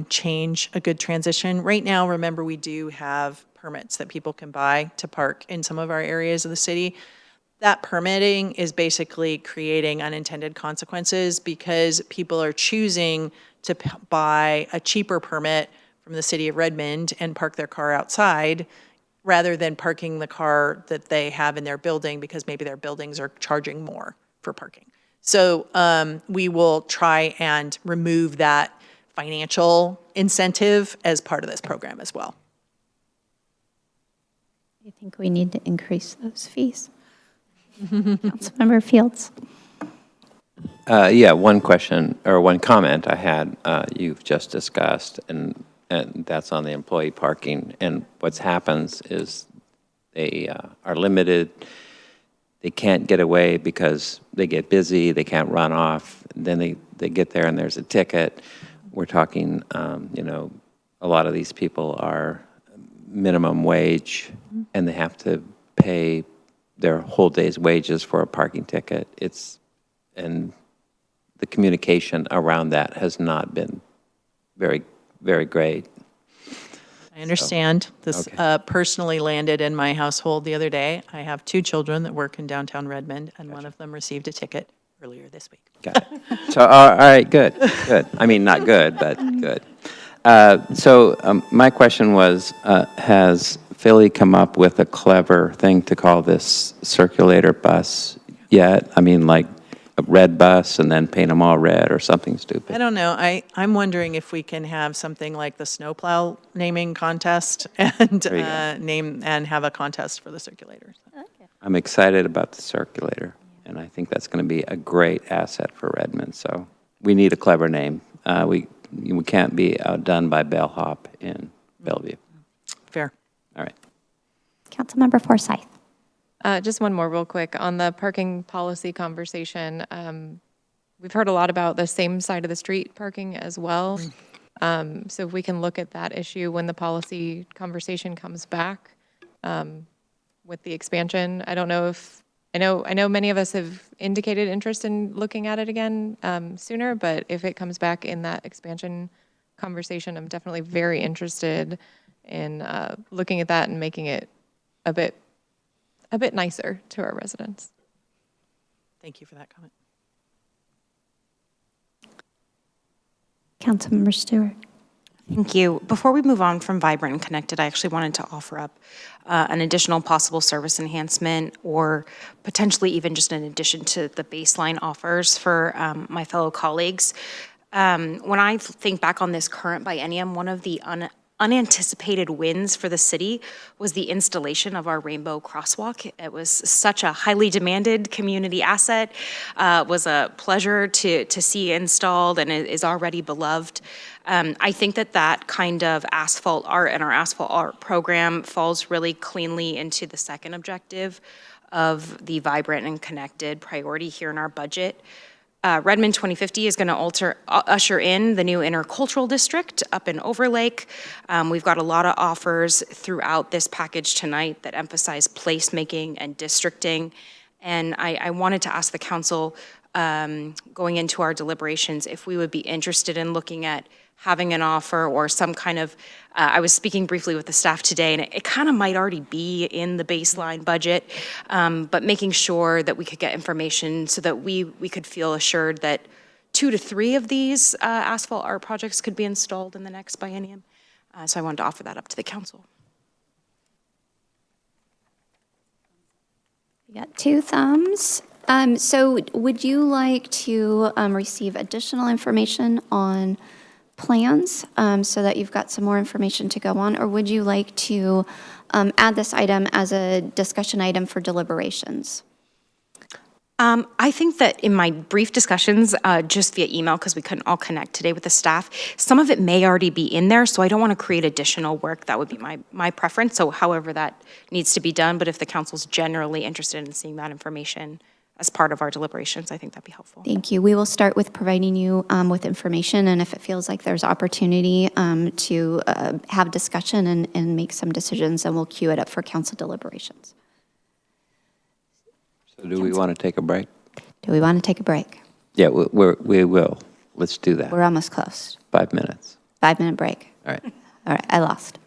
change, a good transition. Right now, remember, we do have permits that people can buy to park in some of our areas of the city. That permitting is basically creating unintended consequences because people are choosing to buy a cheaper permit from the city of Redmond and park their car outside rather than parking the car that they have in their building because maybe their buildings are charging more for parking. So we will try and remove that financial incentive as part of this program as well. I think we need to increase those fees. Councilmember Fields. Yeah, one question or one comment I had you've just discussed, and that's on the employee parking. And what's happens is they are limited. They can't get away because they get busy. They can't run off. Then they get there and there's a ticket. We're talking, a lot of these people are minimum wage, and they have to pay their whole day's wages for a parking ticket. And the communication around that has not been very, very great. I understand. This personally landed in my household the other day. I have 2 children that work in downtown Redmond, and one of them received a ticket earlier this week. Got it. So, all right, good. I mean, not good, but good. My question was, has Philly come up with a clever thing to call this circulator bus yet? I mean, like a red bus and then paint them all red or something stupid? I don't know. I'm wondering if we can have something like the snowplow naming contest and have a contest for the circulators. I'm excited about the circulator, and I think that's going to be a great asset for Redmond. So we need a clever name. We can't be outdone by bellhop in Bellevue. Fair. All right. Councilmember Forsyth. Just one more real quick on the parking policy conversation. We've heard a lot about the same side of the street parking as well. So if we can look at that issue when the policy conversation comes back with the expansion. I don't know if, I know many of us have indicated interest in looking at it again sooner, but if it comes back in that expansion conversation, I'm definitely very interested in looking at that and making it a bit nicer to our residents. Thank you for that comment. Councilmember Stewart. Thank you. Before we move on from Vibrant and Connected, I actually wanted to offer up an additional possible service enhancement or potentially even just in addition to the baseline offers for my fellow colleagues. When I think back on this current biennium, one of the unanticipated wins for the city was the installation of our Rainbow Crosswalk. It was such a highly demanded community asset. It was a pleasure to see installed, and it is already beloved. I think that kind of asphalt art and our asphalt art program falls really cleanly into the second objective of the vibrant and connected priority here in our budget. Redmond 2050 is going to usher in the new intercultural district up in Overlake. We've got a lot of offers throughout this package tonight that emphasize placemaking and districting. And I wanted to ask the council, going into our deliberations, if we would be interested in looking at having an offer or some kind of, I was speaking briefly with the staff today, and it kind of might already be in the baseline budget, but making sure that we could get information so that we could feel assured that 2 to 3 of these asphalt art projects could be installed in the next biennium. So I wanted to offer that up to the council. We got 2 thumbs. So would you like to receive additional information on plans so that you've got some more information to go on, or would you like to add this item as a discussion item for deliberations? I think that in my brief discussions, just via email, because we couldn't all connect today with the staff, some of it may already be in there, so I don't want to create additional work. That would be my preference, so however that needs to be done, but if the council's generally interested in seeing that information as part of our deliberations, I think that'd be helpful. Thank you. We will start with providing you with information, and if it feels like there's opportunity to have discussion and make some decisions, then we'll queue it up for council deliberations. So do we want to take a break? Do we want to take a break? Yeah, we will. Let's do that. We're almost close. 5 minutes. 5-minute break. All right. All right, I lost.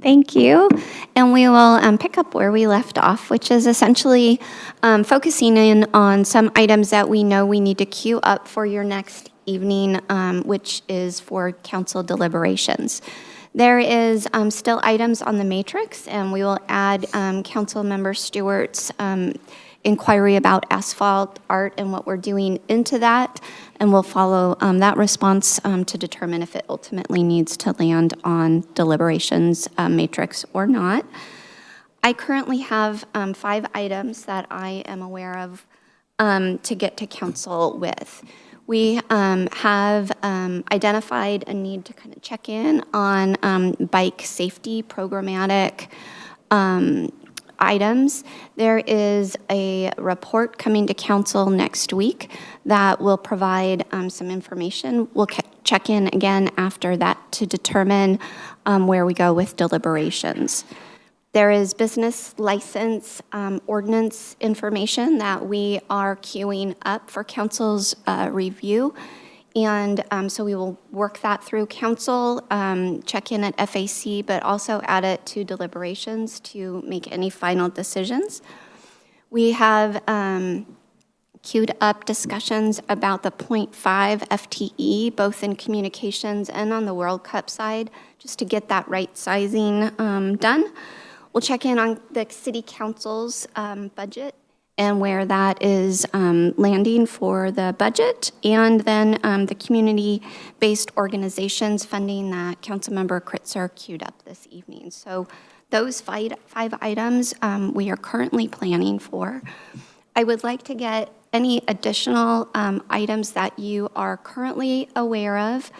Thank you. And we will pick up where we left off, which is essentially focusing in on some items that we know we need to queue up for your next evening, which is for council deliberations. There is still items on the matrix, and we will add Council Member Stewart's inquiry about asphalt art and what we're doing into that, and we'll follow that response to determine if it ultimately needs to land on deliberations matrix or not. I currently have 5 items that I am aware of to get to council with. We have identified a need to kind of check in on bike safety programmatic items. There is a report coming to council next week that will provide some information. We'll check in again after that to determine where we go with deliberations. There is business license ordinance information that we are queuing up for council's review. And so we will work that through council, check in at FAC, but also add it to deliberations to make any final decisions. We have queued up discussions about the 0.5 FTE, both in communications and on the World Cup side, just to get that right sizing done. We'll check in on the city council's budget and where that is landing for the budget, and then the community-based organizations funding that Councilmember Kritzer queued up this evening. So those five items we are currently planning for. I would like to get any additional items that you are currently aware of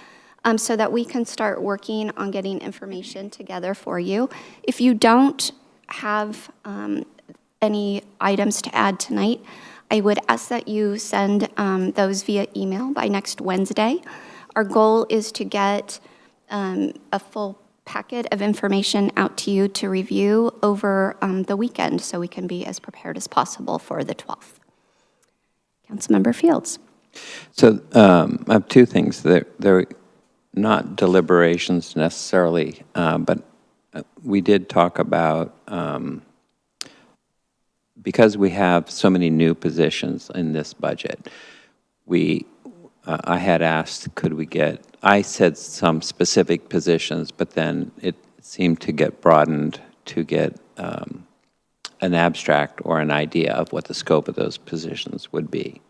so that we can start working on getting information together for you. If you don't have any items to add tonight, I would ask that you send those via email by next Wednesday. Our goal is to get a full packet of information out to you to review over the weekend so we can be as prepared as possible for the 12th. Councilmember Fields. So I have 2 things. They're not deliberations necessarily, but we did talk about because we have so many new positions in this budget, I had asked, could we get, I said some specific positions, but then it seemed to get broadened to get an abstract or an idea of what the scope of those positions would be.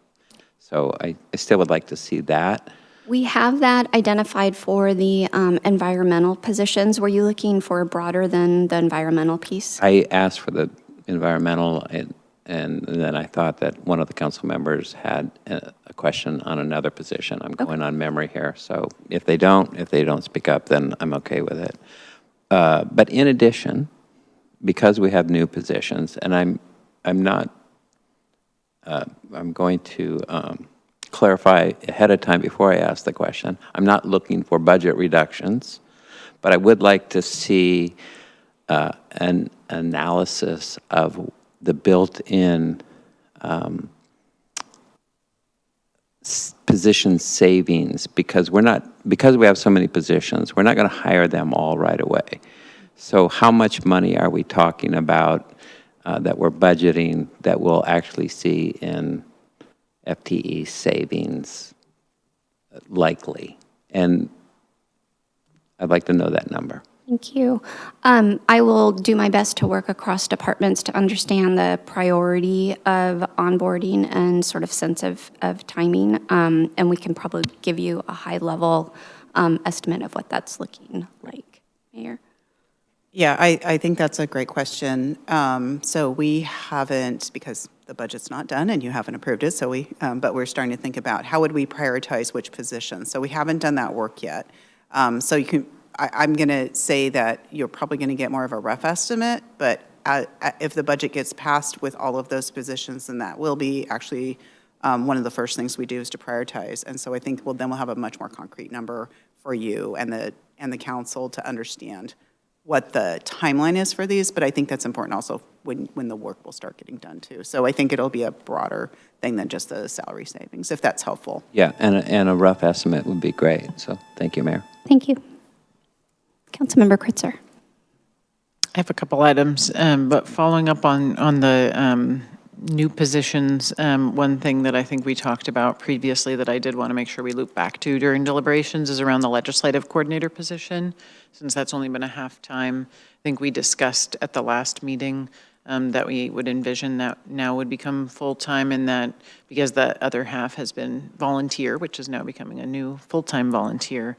So I still would like to see that. We have that identified for the environmental positions. Were you looking for broader than the environmental piece? I asked for the environmental, and then I thought that one of the council members had a question on another position. I'm going on memory here, so if they don't speak up, then I'm okay with it. But in addition, because we have new positions, and I'm going to clarify ahead of time before I ask the question, I'm not looking for budget reductions, but I would like to see an analysis of the built-in position savings, because we have so many positions, we're not going to hire them all right away. So how much money are we talking about that we're budgeting that we'll actually see in FTE savings likely? And I'd like to know that number. Thank you. I will do my best to work across departments to understand the priority of onboarding and sort of sense of timing, and we can probably give you a high-level estimate of what that's looking like. Mayor? Yeah, I think that's a great question. So we haven't, because the budget's not done and you haven't approved it, so but we're starting to think about how would we prioritize which positions. So we haven't done that work yet. So you can, I'm going to say that you're probably going to get more of a rough estimate, but if the budget gets passed with all of those positions, then that will be actually one of the first things we do is to prioritize. And so I think then we'll have a much more concrete number for you and the council to understand what the timeline is for these, but I think that's important also when the work will start getting done too. So I think it'll be a broader thing than just the salary savings, if that's helpful. Yeah, and a rough estimate would be great. So thank you, Mayor. Thank you. Councilmember Kritzer. I have a couple items, but following up on the new positions, one thing that I think we talked about previously that I did want to make sure we loop back to during deliberations is around the legislative coordinator position, since that's only been a half-time. I think we discussed at the last meeting that we would envision that now would become full-time, and that because the other half has been volunteer, which is now becoming a new full-time volunteer.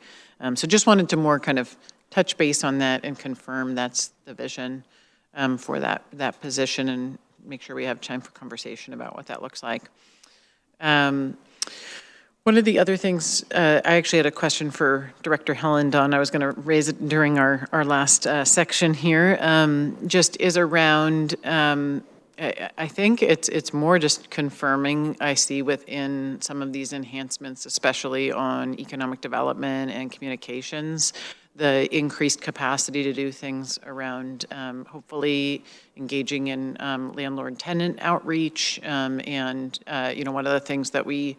So just wanted to more kind of touch base on that and confirm that's the vision for that position, and make sure we have time for conversation about what that looks like. One of the other things, I actually had a question for Director Hellendon. I was going to raise it during our last section here, just is around, I think it's more just confirming, I see within some of these enhancements, especially on economic development and communications, the increased capacity to do things around hopefully engaging in landlord-tenant outreach. And one of the things that we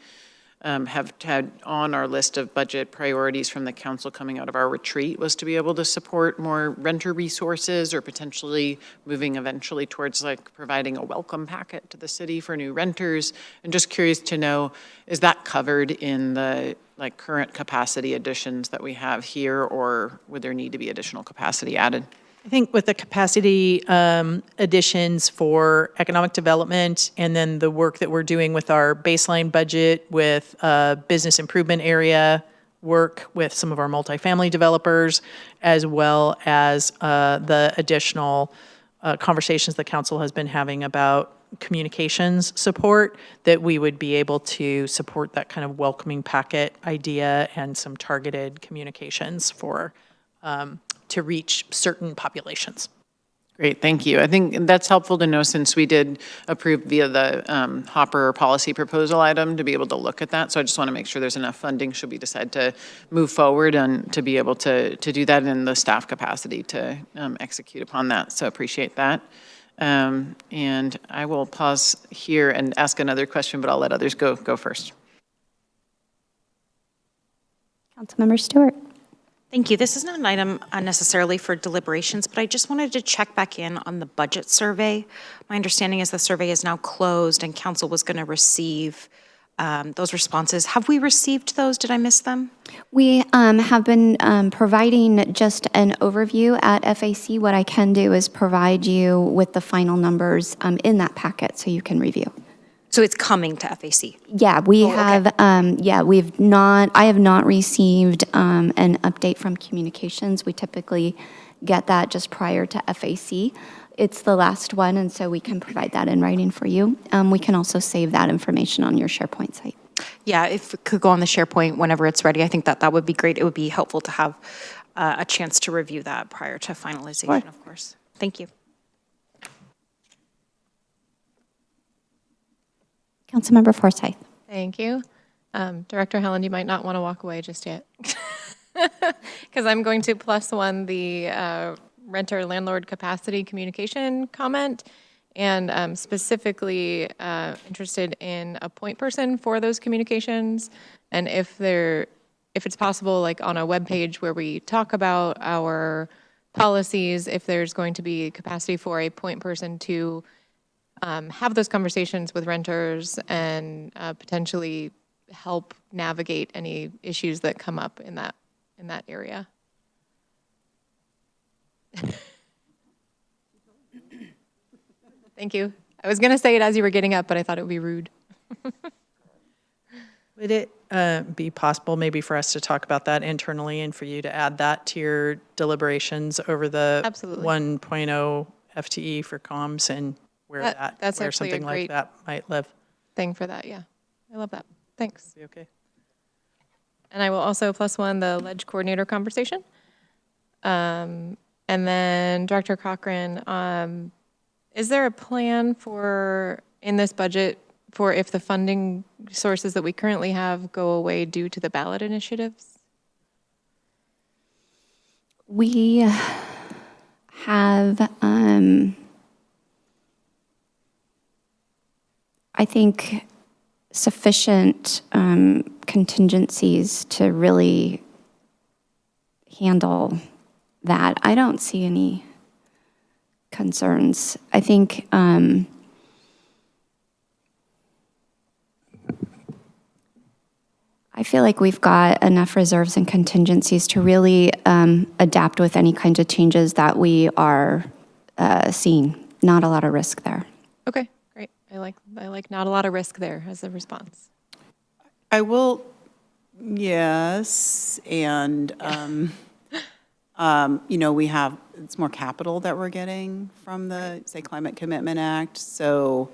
have had on our list of budget priorities from the council coming out of our retreat was to be able to support more renter resources, or potentially moving eventually towards like providing a welcome packet to the city for new renters. And just curious to know, is that covered in the like current capacity additions that we have here, or would there need to be additional capacity added? I think with the capacity additions for economic development, and then the work that we're doing with our baseline budget, with business improvement area work with some of our multifamily developers, as well as the additional conversations the council has been having about communications support, that we would be able to support that kind of welcoming packet idea and some targeted communications for to reach certain populations. Great, thank you. I think that's helpful to know, since we did approve via the Hopper policy proposal item to be able to look at that. So I just want to make sure there's enough funding should we decide to move forward and to be able to do that in the staff capacity to execute upon that. So appreciate that. And I will pause here and ask another question, but I'll let others go first. Councilmember Stewart. Thank you. This is not an item necessarily for deliberations, but I just wanted to check back in on the budget survey. My understanding is the survey is now closed and council was going to receive those responses. Have we received those? Did I miss them? We have been providing just an overview at FAC. What I can do is provide you with the final numbers in that packet so you can review. So it's coming to FAC? Yeah, we have, I have not received an update from communications. We typically get that just prior to FAC. It's the last one, and so we can provide that in writing for you. We can also save that information on your SharePoint site. Yeah, if it could go on the SharePoint whenever it's ready, I think that would be great. It would be helpful to have a chance to review that prior to finalization, of course. Thank you. Councilmember Forsyth. Thank you. Director Helen, you might not want to walk away just yet, because I'm going to +1 the renter-landlord capacity communication comment, and specifically interested in a point person for those communications, and if it's possible, like on a web page where we talk about our policies, if there's going to be capacity for a point person to have those conversations with renters and potentially help navigate any issues that come up in that area. Thank you. I was going to say it as you were getting up, but I thought it would be rude. Would it be possible maybe for us to talk about that internally and for you to add that to your deliberations over the Absolutely. 1.0 FTE for comms, and where that's where actually something a like great that might live? thing for that, yeah. I love that. Thanks. Be okay. And I will also +1 the ledge coordinator conversation. And then Director Cochran, is there a plan for, in this budget, for if the funding sources that we currently have go away due to the ballot initiatives? We have, I think, sufficient contingencies to really handle that. I don't see any concerns. I think I feel like we've got enough reserves and contingencies to really adapt with any kinds of changes that we are seeing. Not a lot of risk there. Okay, great. I like not a lot of risk there as a response. I will, yes, and, we have, it's more capital that we're getting from the, say, Climate Commitment Act, so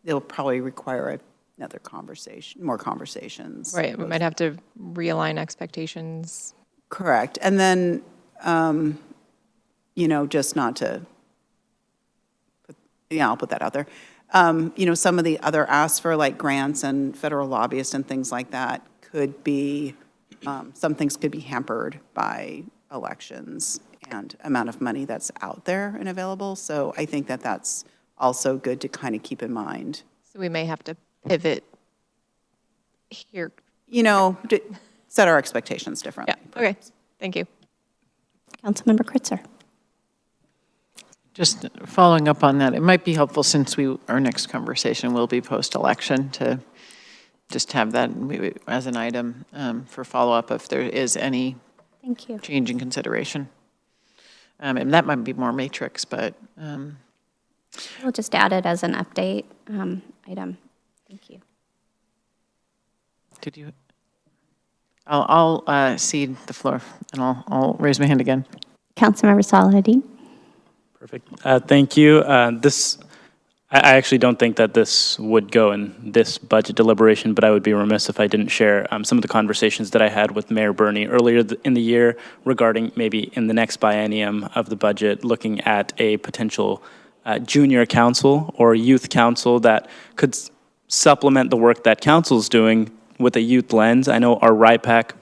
it'll probably require another conversation, more conversations. Right, we might have to realign expectations. Correct, and then, just not to, I'll put that out there. Some of the other asks for like grants and federal lobbyists and things like that could be, some things could be hampered by elections and amount of money that's out there and available. So I think that that's also good to kind of keep in mind. So we may have to pivot here. To set our expectations differently. Yeah, okay, thank you. Councilmember Kritzer. Just following up on that, it might be helpful since our next conversation will be post-election to just have that as an item for follow-up if there is any Thank you. change in consideration. And that might be more matrix, but. We'll just add it as an update item. Thank you. Did you? I'll cede the floor and I'll raise my hand again. Councilmember Saladin. Perfect. Thank you. I actually don't think that this would go in this budget deliberation, but I would be remiss if I didn't share some of the conversations that I had with Mayor Burney earlier in the year regarding maybe in the next biennium of the budget, looking at a potential junior council or youth council that could supplement the work that council's doing with a youth lens. I know our RIPAC,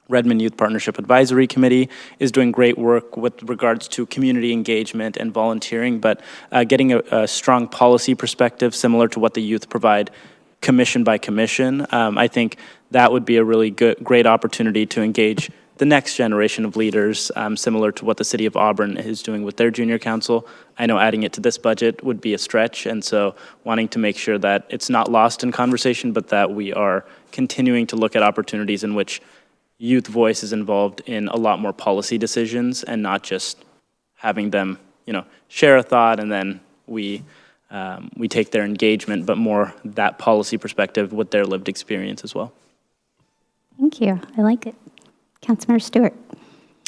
Redmond Youth Partnership Advisory Committee, is doing great work with regards to community engagement and volunteering, but getting a strong policy perspective similar to what the youth provide commission by commission, I think that would be a really great opportunity to engage the next generation of leaders, similar to what the City of Auburn is doing with their junior council. I know adding it to this budget would be a stretch, and so wanting to make sure that it's not lost in conversation, but that we are continuing to look at opportunities in which youth voice is involved in a lot more policy decisions and not just having them, share a thought and then we take their engagement, but more that policy perspective with their lived experience as well. Thank you. I like it. Councilmember Stewart.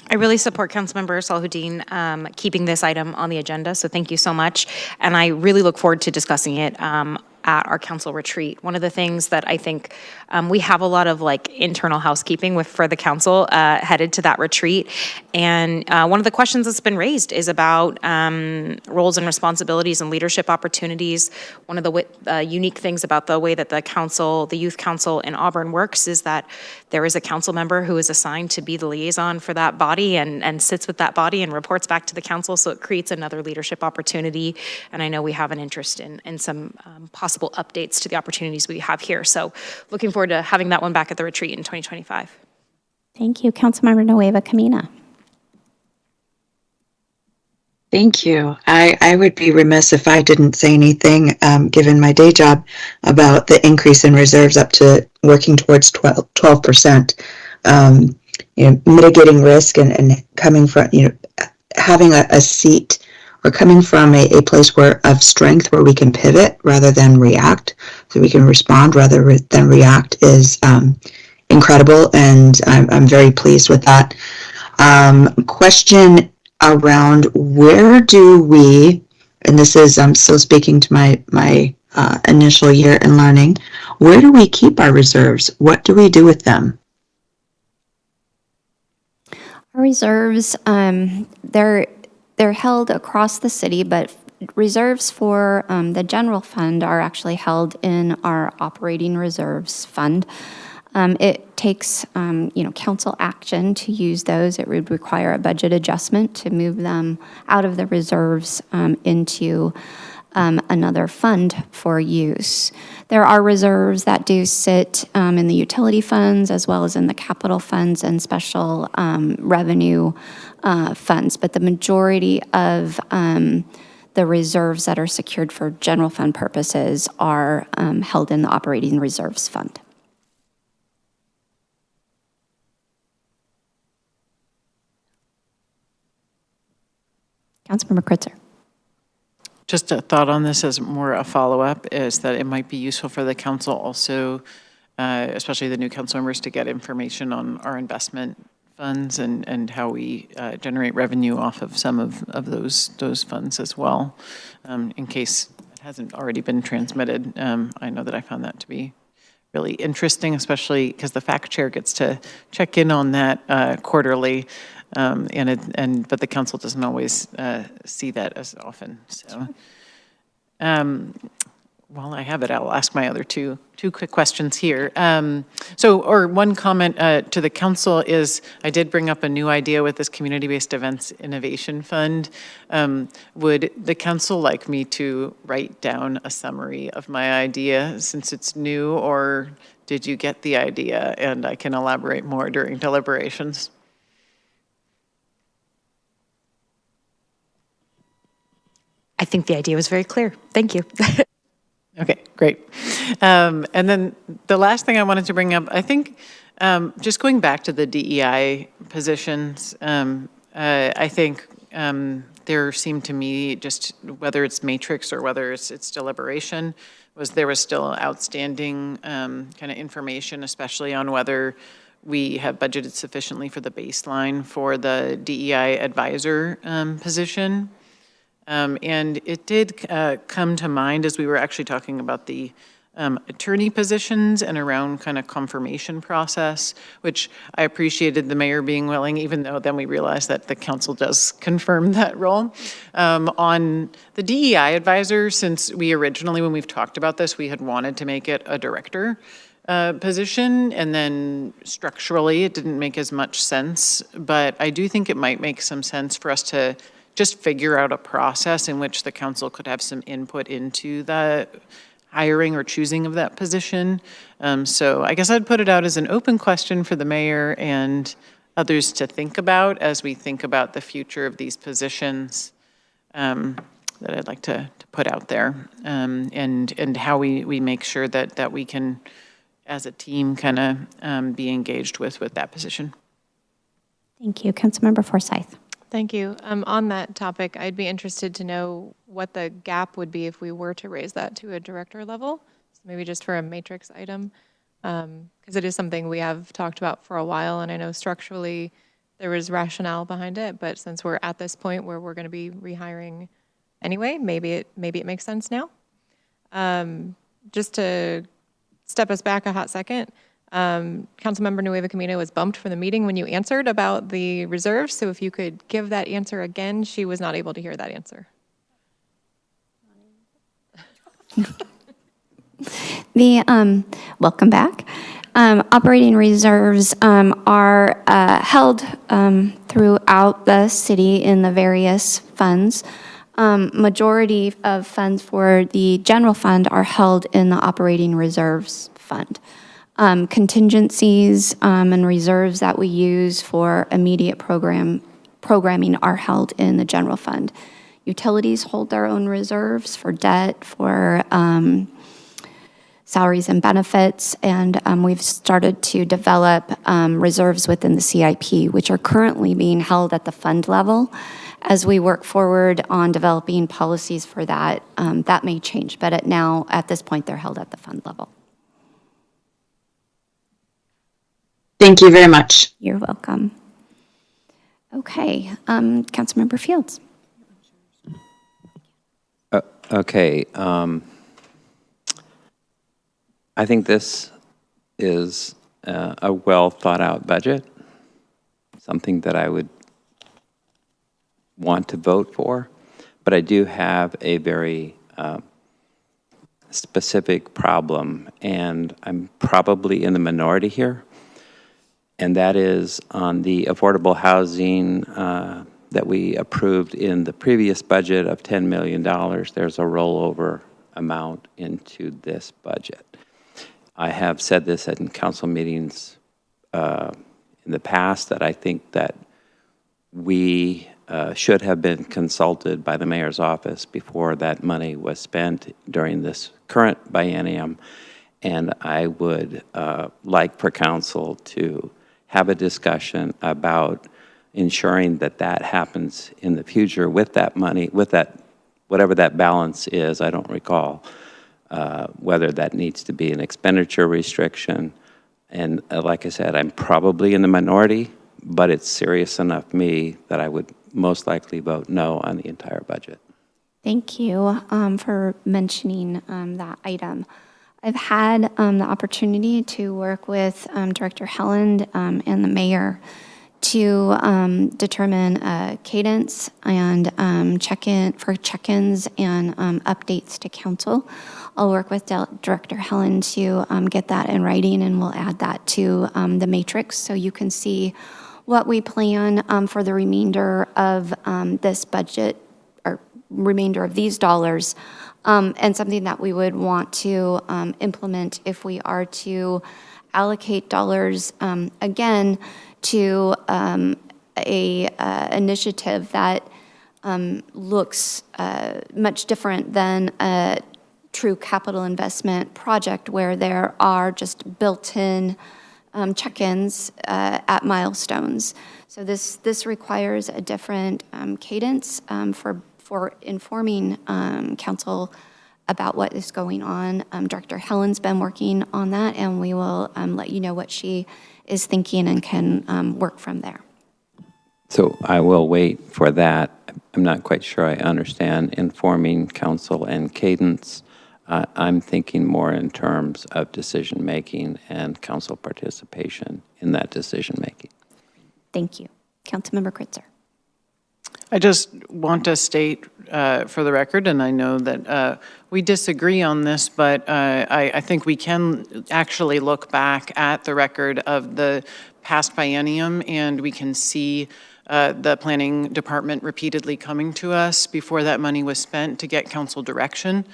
I really support Councilmember Salahuddin keeping this item on the agenda, so thank you so much. And I really look forward to discussing it at our council retreat. One of the things that I think we have a lot of internal housekeeping for the council headed to that retreat. And one of the questions that's been raised is about roles and responsibilities and leadership opportunities. One of the unique things about the way that the youth council in Auburn works is that there is a council member who is assigned to be the liaison for that body and sits with that body and reports back to the council. So it creates another leadership opportunity. And I know we have an interest in some possible updates to the opportunities we have here. So looking forward to having that one back at the retreat in 2025. Thank you. Councilmember Nueva Camina. Thank you. I would be remiss if I didn't say anything, given my day job, about the increase in reserves up to working towards 12%. Mitigating risk and coming from, having a seat or coming from a place of strength where we can pivot rather than react, so we can respond rather than react is incredible, and I'm very pleased with that. Question around where do we, and this is I'm still speaking to my initial year in learning, where do we keep our reserves? What do we do with them? Our reserves, they're held across the city, but reserves for the general fund are actually held in our operating reserves fund. It takes, council action to use those. It would require a budget adjustment to move them out of the reserves into another fund for use. There are reserves that do sit in the utility funds as well as in the capital funds and special revenue funds, but the majority of the reserves that are secured for general fund purposes are held in the operating reserves fund. Councilmember Kritzer. Just a thought on this as more a follow-up is that it might be useful for the council also, especially the new council members, to get information on our investment funds and how we generate revenue off of some of those funds as well, in case it hasn't already been transmitted. I know that I found that to be really interesting, especially because the fact chair gets to check in on that quarterly. But the council doesn't always see that as often. So, while I have it, I'll ask my other two quick questions here. One comment to the council is, I did bring up a new idea with this Community-Based Events Innovation Fund. Would the council like me to write down a summary of my idea since it's new, or did you get the idea and I can elaborate more during deliberations? I think the idea was very clear. Thank you. Okay, great. And then the last thing I wanted to bring up, I think, just going back to the DEI positions, I think there seemed to me, just whether it's matrix or whether it's deliberation, there was still outstanding kind of information, especially on whether we have budgeted sufficiently for the baseline for the DEI advisor position. And it did come to mind as we were actually talking about the attorney positions and around kind of confirmation process, which I appreciated the mayor being willing, even though then we realized that the council does confirm that role. On the DEI advisor, since we originally, when we've talked about this, we had wanted to make it a director position, and then structurally it didn't make as much sense, but I do think it might make some sense for us to just figure out a process in which the council could have some input into the hiring or choosing of that position. So I guess I'd put it out as an open question for the mayor and others to think about as we think about the future of these positions, that I'd like to put out there, and how we make sure that we can, as a team, kind of be engaged with that position. Thank you. Councilmember Forsyth. Thank you. On that topic, I'd be interested to know what the gap would be if we were to raise that to a director level. So maybe just for a matrix item, because it is something we have talked about for a while, and I know structurally there was rationale behind it, but since we're at this point where we're going to be rehiring anyway, maybe it makes sense now. Just to step us back a hot second, Councilmember Nueva Camino was bumped from the meeting when you answered about the reserves. So if you could give that answer again, she was not able to hear that answer. Welcome back. Operating reserves are held throughout the city in the various funds. Majority of funds for the general fund are held in the operating reserves fund. Contingencies and reserves that we use for immediate programming are held in the general fund. Utilities hold their own reserves for debt, for salaries and benefits, and we've started to develop reserves within the CIP, which are currently being held at the fund level. As we work forward on developing policies for that, that may change, but at this point, they're held at the fund level. Thank you very much. You're welcome. Okay, Councilmember Fields. Okay. I think this is a well thought out budget, something that I would want to vote for, but I do have a very specific problem, and I'm probably in the minority here, and that is on the affordable housing that we approved in the previous budget of $10 million, there's a rollover amount into this budget. I have said this in council meetings in the past, that I think that we should have been consulted by the mayor's office before that money was spent during this current biennium. And I would like for council to have a discussion about ensuring that that happens in the future with that money, with that, whatever that balance is, I don't recall, whether that needs to be an expenditure restriction. And like I said, I'm probably in the minority, but it's serious enough to me that I would most likely vote no on the entire budget. Thank you for mentioning that item. I've had the opportunity to work with Director Helland and the mayor to determine a cadence and check-ins and updates to council. I'll work with Director Helland to get that in writing, and we'll add that to the matrix so you can see what we plan for the remainder of this budget, or remainder of these dollars, and something that we would want to implement if we are to allocate dollars again to a initiative that looks much different than a true capital investment project where there are just built-in check-ins at milestones. So this requires a different cadence for informing council about what is going on. Director Helen's been working on that, and we will let you know what she is thinking and can work from there. So I will wait for that. I'm not quite sure I understand informing council and cadence. I'm thinking more in terms of decision-making and council participation in that decision-making. Thank you. Councilmember Kritzer. I just want to state for the record, and I know that we disagree on this, but I think we can actually look back at the record of the past biennium, and we can see the planning department repeatedly coming to us before that money was spent to get council direction.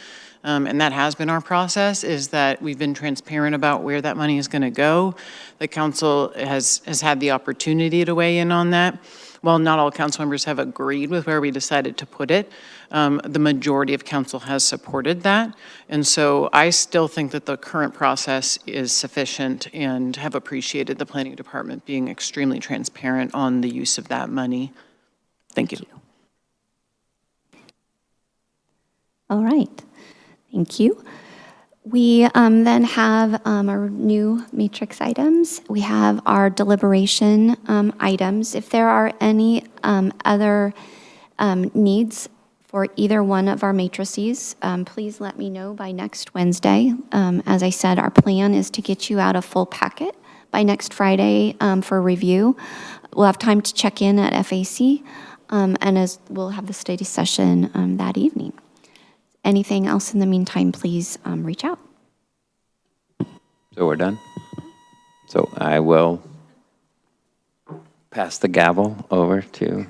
And that has been our process, is that we've been transparent about where that money is going to go. The council has had the opportunity to weigh in on that. While not all council members have agreed with where we decided to put it, the majority of council has supported that. And so I still think that the current process is sufficient, and have appreciated the planning department being extremely transparent on the use of that money. Thank you. All right. Thank you. We then have our new matrix items. We have our deliberation items. If there are any other needs for either one of our matrices, please let me know by next Wednesday. As I said, our plan is to get you out a full packet by next Friday for review. We'll have time to check in at FAC, and as we'll have the study session that evening. Anything else in the meantime, please reach out. So we're done? So I will pass the gavel over to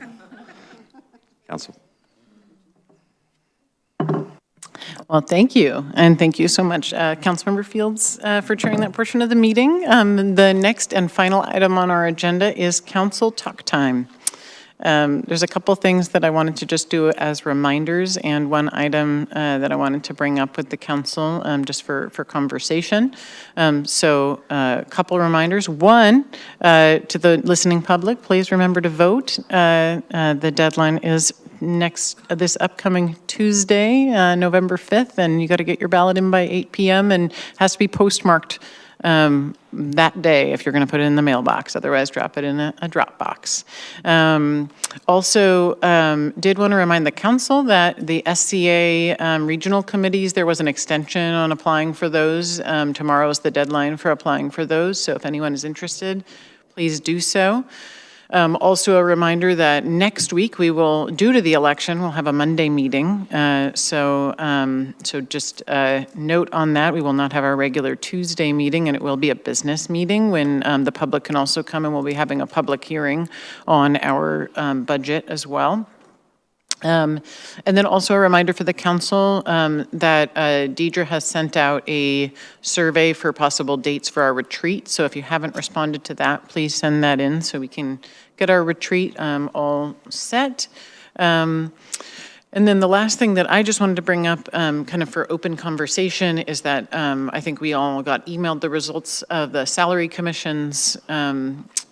council. Well, thank you. And thank you so much, Councilmember Fields, for chairing that portion of the meeting. The next and final item on our agenda is council talk time. There's a couple things that I wanted to just do as reminders, and one item that I wanted to bring up with the council just for conversation. So a couple reminders. One, to the listening public, please remember to vote. The deadline is this upcoming Tuesday, November 5th, and you got to get your ballot in by 8 p.m. and has to be postmarked that day if you're going to put it in the mailbox. Otherwise, drop it in a drop box. Also, did want to remind the council that the SCA regional committees, there was an extension on applying for those. Tomorrow is the deadline for applying for those. So if anyone is interested, please do so. Also a reminder that next week we will, due to the election, we'll have a Monday meeting. So just note on that, we will not have our regular Tuesday meeting, and it will be a business meeting when the public can also come, and we'll be having a public hearing on our budget as well. And then also a reminder for the council that Deidre has sent out a survey for possible dates for our retreat. So if you haven't responded to that, please send that in so we can get our retreat all set. And then the last thing that I just wanted to bring up kind of for open conversation is that I think we all got emailed the results of the Salary Commission's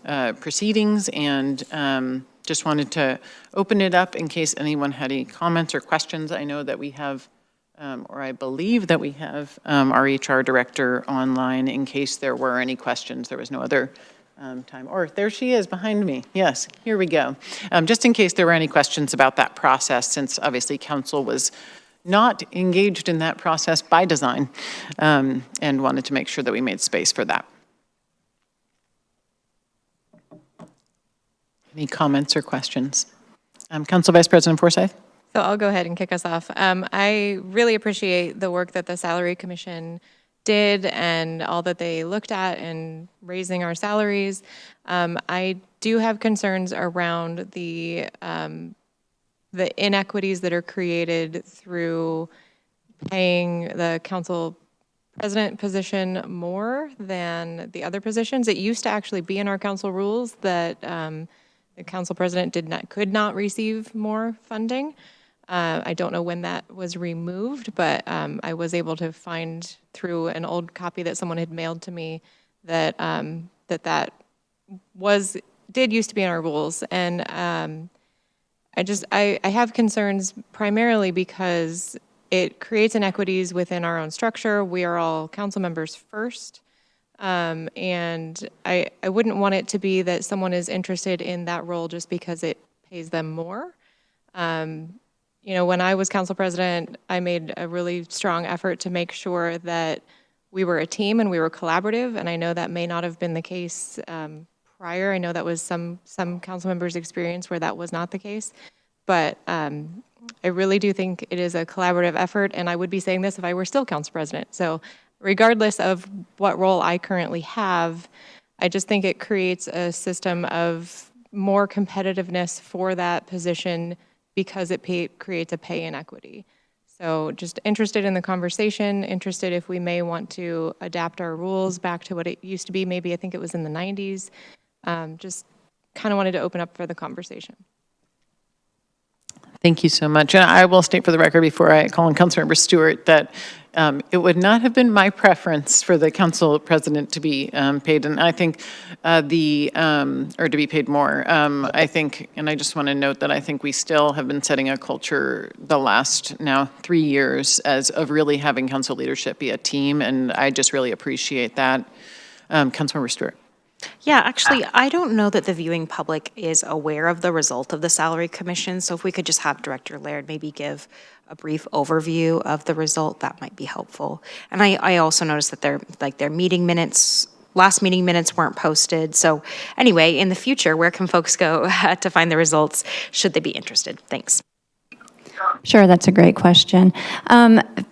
proceedings, and just wanted to open it up in case anyone had any comments or questions. I know that we have, or I believe that we have our HR director online in case there were any questions. There was no other time. Or there she is behind me. Yes, here we go. Just in case there were any questions about that process, since obviously council was not engaged in that process by design, and wanted to make sure that we made space for that. Any comments or questions? Council Vice President Forsyth? So I'll go ahead and kick us off. I really appreciate the work that the Salary Commission did and all that they looked at in raising our salaries. I do have concerns around the inequities that are created through paying the council president position more than the other positions. It used to actually be in our council rules that the council president could not receive more funding. I don't know when that was removed, but I was able to find through an old copy that someone had mailed to me that that did used to be in our rules. And I have concerns primarily because it creates inequities within our own structure. We are all council members first. And I wouldn't want it to be that someone is interested in that role just because it pays them more. You know, when I was council president, I made a really strong effort to make sure that we were a team and we were collaborative. And I know that may not have been the case prior. I know that was some council members' experience where that was not the case. But I really do think it is a collaborative effort. And I would be saying this if I were still council president. So regardless of what role I currently have, I just think it creates a system of more competitiveness for that position because it creates a pay inequity. So just interested in the conversation, interested if we may want to adapt our rules back to what it used to be. Maybe I think it was in the 90s. Just kind of wanted to open up for the conversation. Thank you so much. And I will state for the record before I call on Councilmember Stewart that it would not have been my preference for the council president to be paid, and I think or to be paid more. I think, and I just want to note that I think we still have been setting a culture the last now 3 years of really having council leadership be a team, and I just really appreciate that. Councilmember Stewart. Yeah, actually, I don't know that the viewing public is aware of the result of the Salary Commission, so if we could just have Director Laird maybe give a brief overview of the result, that might be helpful. And I also noticed that their meeting minutes, last meeting minutes weren't posted. So anyway, in the future, where can folks go to find the results should they be interested? Thanks. Sure, that's a great question.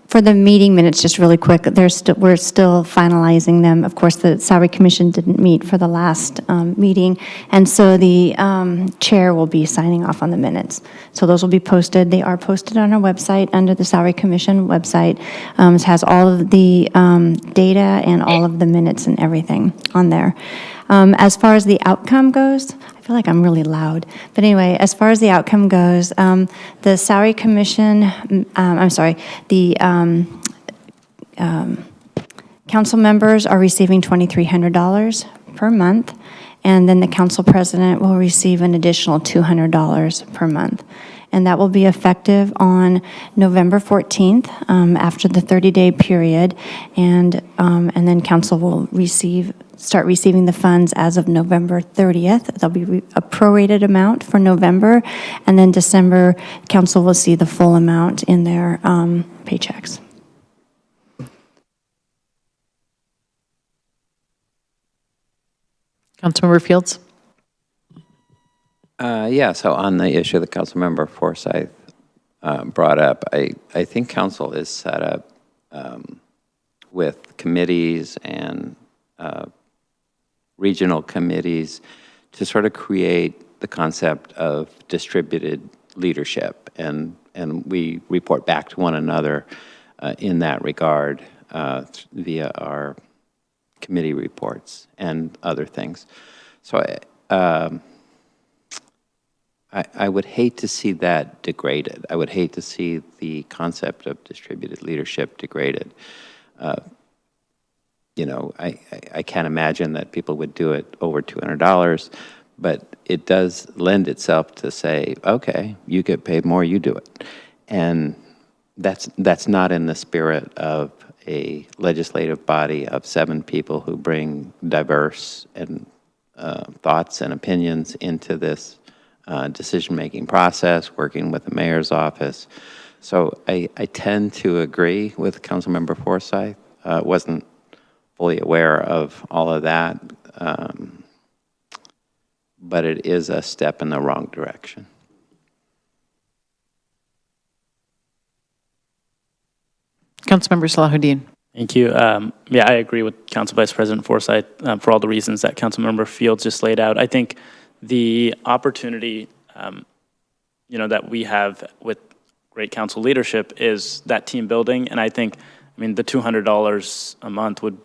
For the meeting minutes, just really quick, we're still finalizing them. Of course, the Salary Commission didn't meet for the last meeting, and so the chair will be signing off on the minutes. So those will be posted. They are posted on our website under the Salary Commission website. It has all of the data and all of the minutes and everything on there. As far as the outcome goes, I feel like I'm really loud. But anyway, as far as the outcome goes, the Salary Commission, the council members are receiving $2,300 per month, and then the council president will receive an additional $200 per month. And that will be effective on November 14th, after the 30-day period, and then council will start receiving the funds as of November 30th. There'll be a prorated amount for November, and then December, council will see the full amount in their paychecks. Councilmember Fields. Yeah, so on the issue that Councilmember Forsyth brought up, I think council is set up with committees and regional committees to sort of create the concept of distributed leadership, and we report back to one another in that regard via our committee reports and other things. So I would hate to see that degraded. I would hate to see the concept of distributed leadership degraded. You know, I can't imagine that people would do it over $200, but it does lend itself to say, okay, you get paid more, you do it. And that's not in the spirit of a legislative body of 7 people who bring diverse and thoughts and opinions into this decision-making process, working with the mayor's office. So I tend to agree with Councilmember Forsyth. Wasn't fully aware of all of that, but it is a step in the wrong direction. Councilmember Salahuddin. Thank you. Yeah, I agree with Council Vice President Forsyth for all the reasons that Councilmember Fields just laid out. I think the opportunity, that we have with great council leadership is that team building. And I think, the $200 a month would,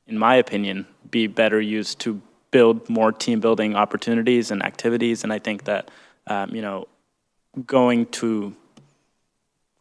in my opinion, be better used to build more team building opportunities and activities. And I think that, going to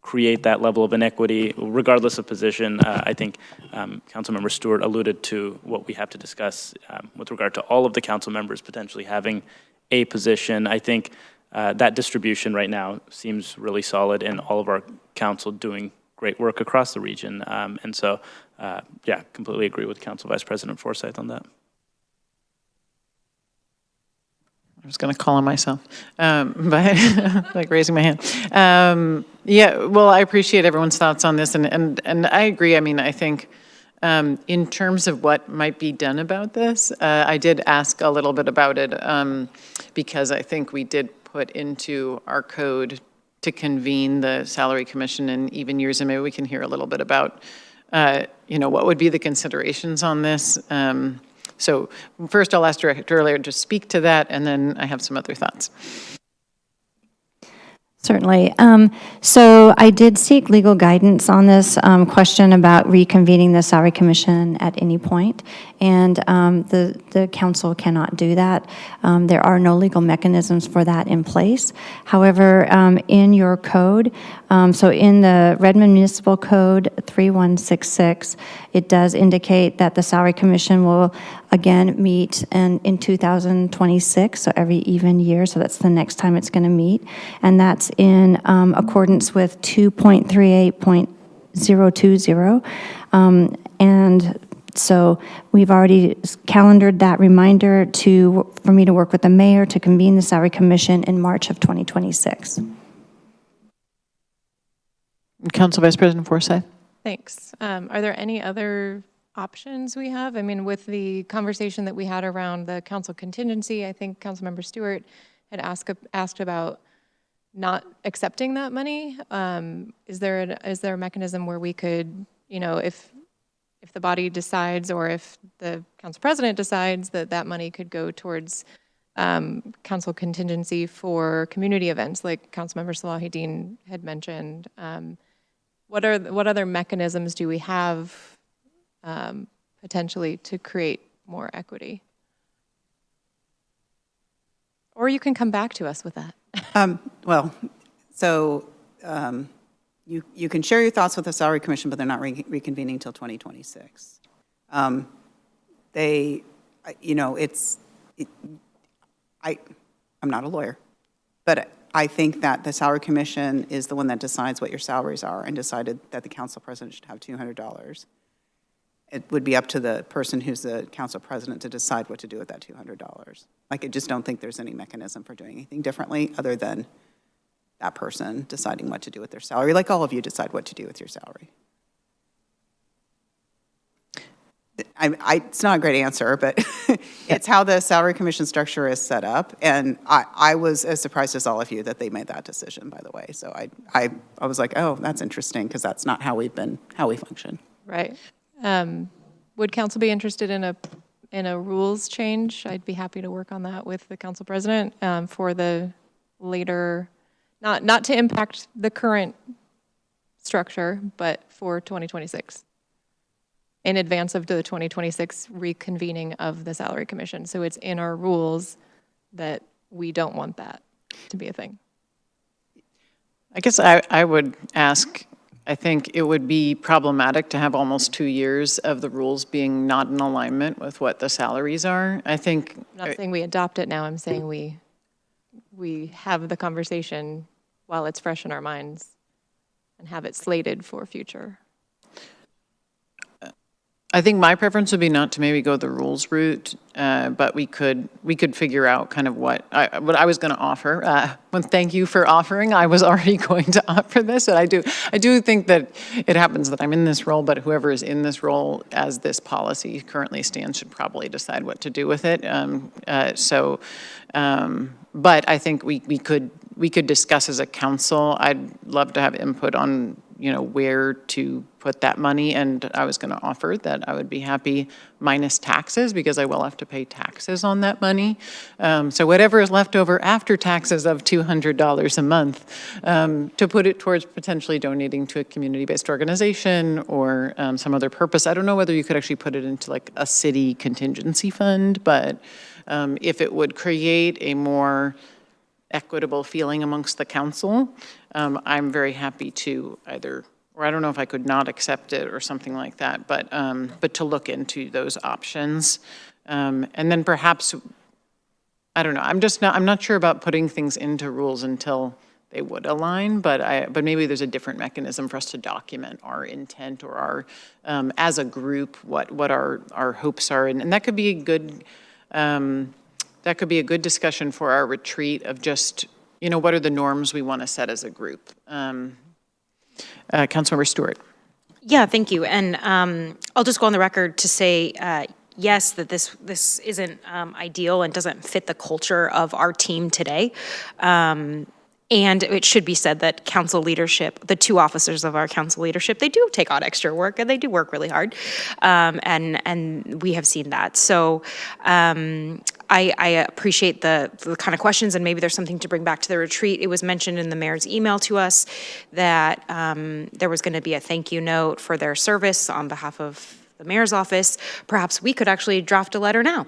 create that level of inequity, regardless of position, I think Councilmember Stewart alluded to what we have to discuss with regard to all of the council members potentially having a position. I think that distribution right now seems really solid, and all of our council doing great work across the region. And so, yeah, completely agree with Council Vice President Forsyth on that. I was going to call on myself, but like raising my hand. Yeah, well, I appreciate everyone's thoughts on this, and I agree. I think in terms of what might be done about this, I did ask a little bit about it because I think we did put into our code to convene the salary commission in even years, and maybe we can hear a little bit about, what would be the considerations on this. So first, I'll ask Director Earlier to speak to that, and then I have some other thoughts. Certainly. So I did seek legal guidance on this question about reconvening the salary commission at any point, and the council cannot do that. There are no legal mechanisms for that in place. However, in your code, so in the Redmond Municipal Code 3166, it does indicate that the salary commission will again meet in 2026, so every even year, so that's the next time it's going to meet, and that's in accordance with 2.38.020, and so we've already calendared that reminder for me to work with the mayor to convene the salary commission in March of 2026. Council Vice President Forsyth. Thanks. Are there any other options we have? With the conversation that we had around the council contingency, I think Councilmember Stewart had asked about not accepting that money. Is there a mechanism where we could, if the body decides, or if the council president decides that money could go towards council contingency for community events, like Councilmember Salahuddin had mentioned? What other mechanisms do we have potentially to create more equity? Or you can come back to us with that. You can share your thoughts with the Salary Commission, but they're not reconvening until 2026. I'm not a lawyer, but I think that the Salary Commission is the one that decides what your salaries are, and decided that the council president should have $200. It would be up to the person who's the council president to decide what to do with that $200. I just don't think there's any mechanism for doing anything differently other than that person deciding what to do with their salary, like all of you decide what to do with your salary. It's not a great answer, but it's how the salary commission structure is set up. And I was as surprised as all of you that they made that decision, by the way. So I was like, oh, that's interesting, because that's not how we function. Right. Would council be interested in a rules change? I'd be happy to work on that with the council president for the later, not to impact the current structure, but for 2026. In advance of the 2026 reconvening of the salary commission. So it's in our rules that we don't want that to be a thing. I guess I would ask, I think it would be problematic to have almost 2 years of the rules being not in alignment with what the salaries are. I think. I'm not saying we adopt it now, I'm saying we have the conversation while it's fresh in our minds and have it slated for future. I think my preference would be not to maybe go the rules route, but we could figure out kind of what I was going to offer. Well, thank you for offering. I was already going to offer this, but I do think that it happens that I'm in this role, but whoever is in this role as this policy currently stands should probably decide what to do with it. But I think we could discuss as a council. I'd love to have input on where to put that money, and I was going to offer that I would be happy minus taxes, because I will have to pay taxes on that money. So whatever is left over after taxes of $200 a month, to put it towards potentially donating to a community-based organization or some other purpose. I don't know whether you could actually put it into like a city contingency fund, but if it would create a more equitable feeling amongst the council, I'm very happy to either, or I don't know if I could not accept it or something like that, but to look into those options. And then perhaps, I don't know, I'm not sure about putting things into rules until they would align, but maybe there's a different mechanism for us to document our intent or our, as a group, what our hopes are. And that could be a good, discussion for our retreat of just, what are the norms we want to set as a group? Councilmember Stewart. Yeah, thank you. And I'll just go on the record to say, yes, that this isn't ideal and doesn't fit the culture of our team today. And it should be said that council leadership, the two officers of our council leadership, they do take on extra work and they do work really hard. And we have seen that. So I appreciate the kind of questions, and maybe there's something to bring back to the retreat. It was mentioned in the mayor's email to us that there was going to be a thank you note for their service on behalf of the mayor's office. Perhaps we could actually draft a letter now,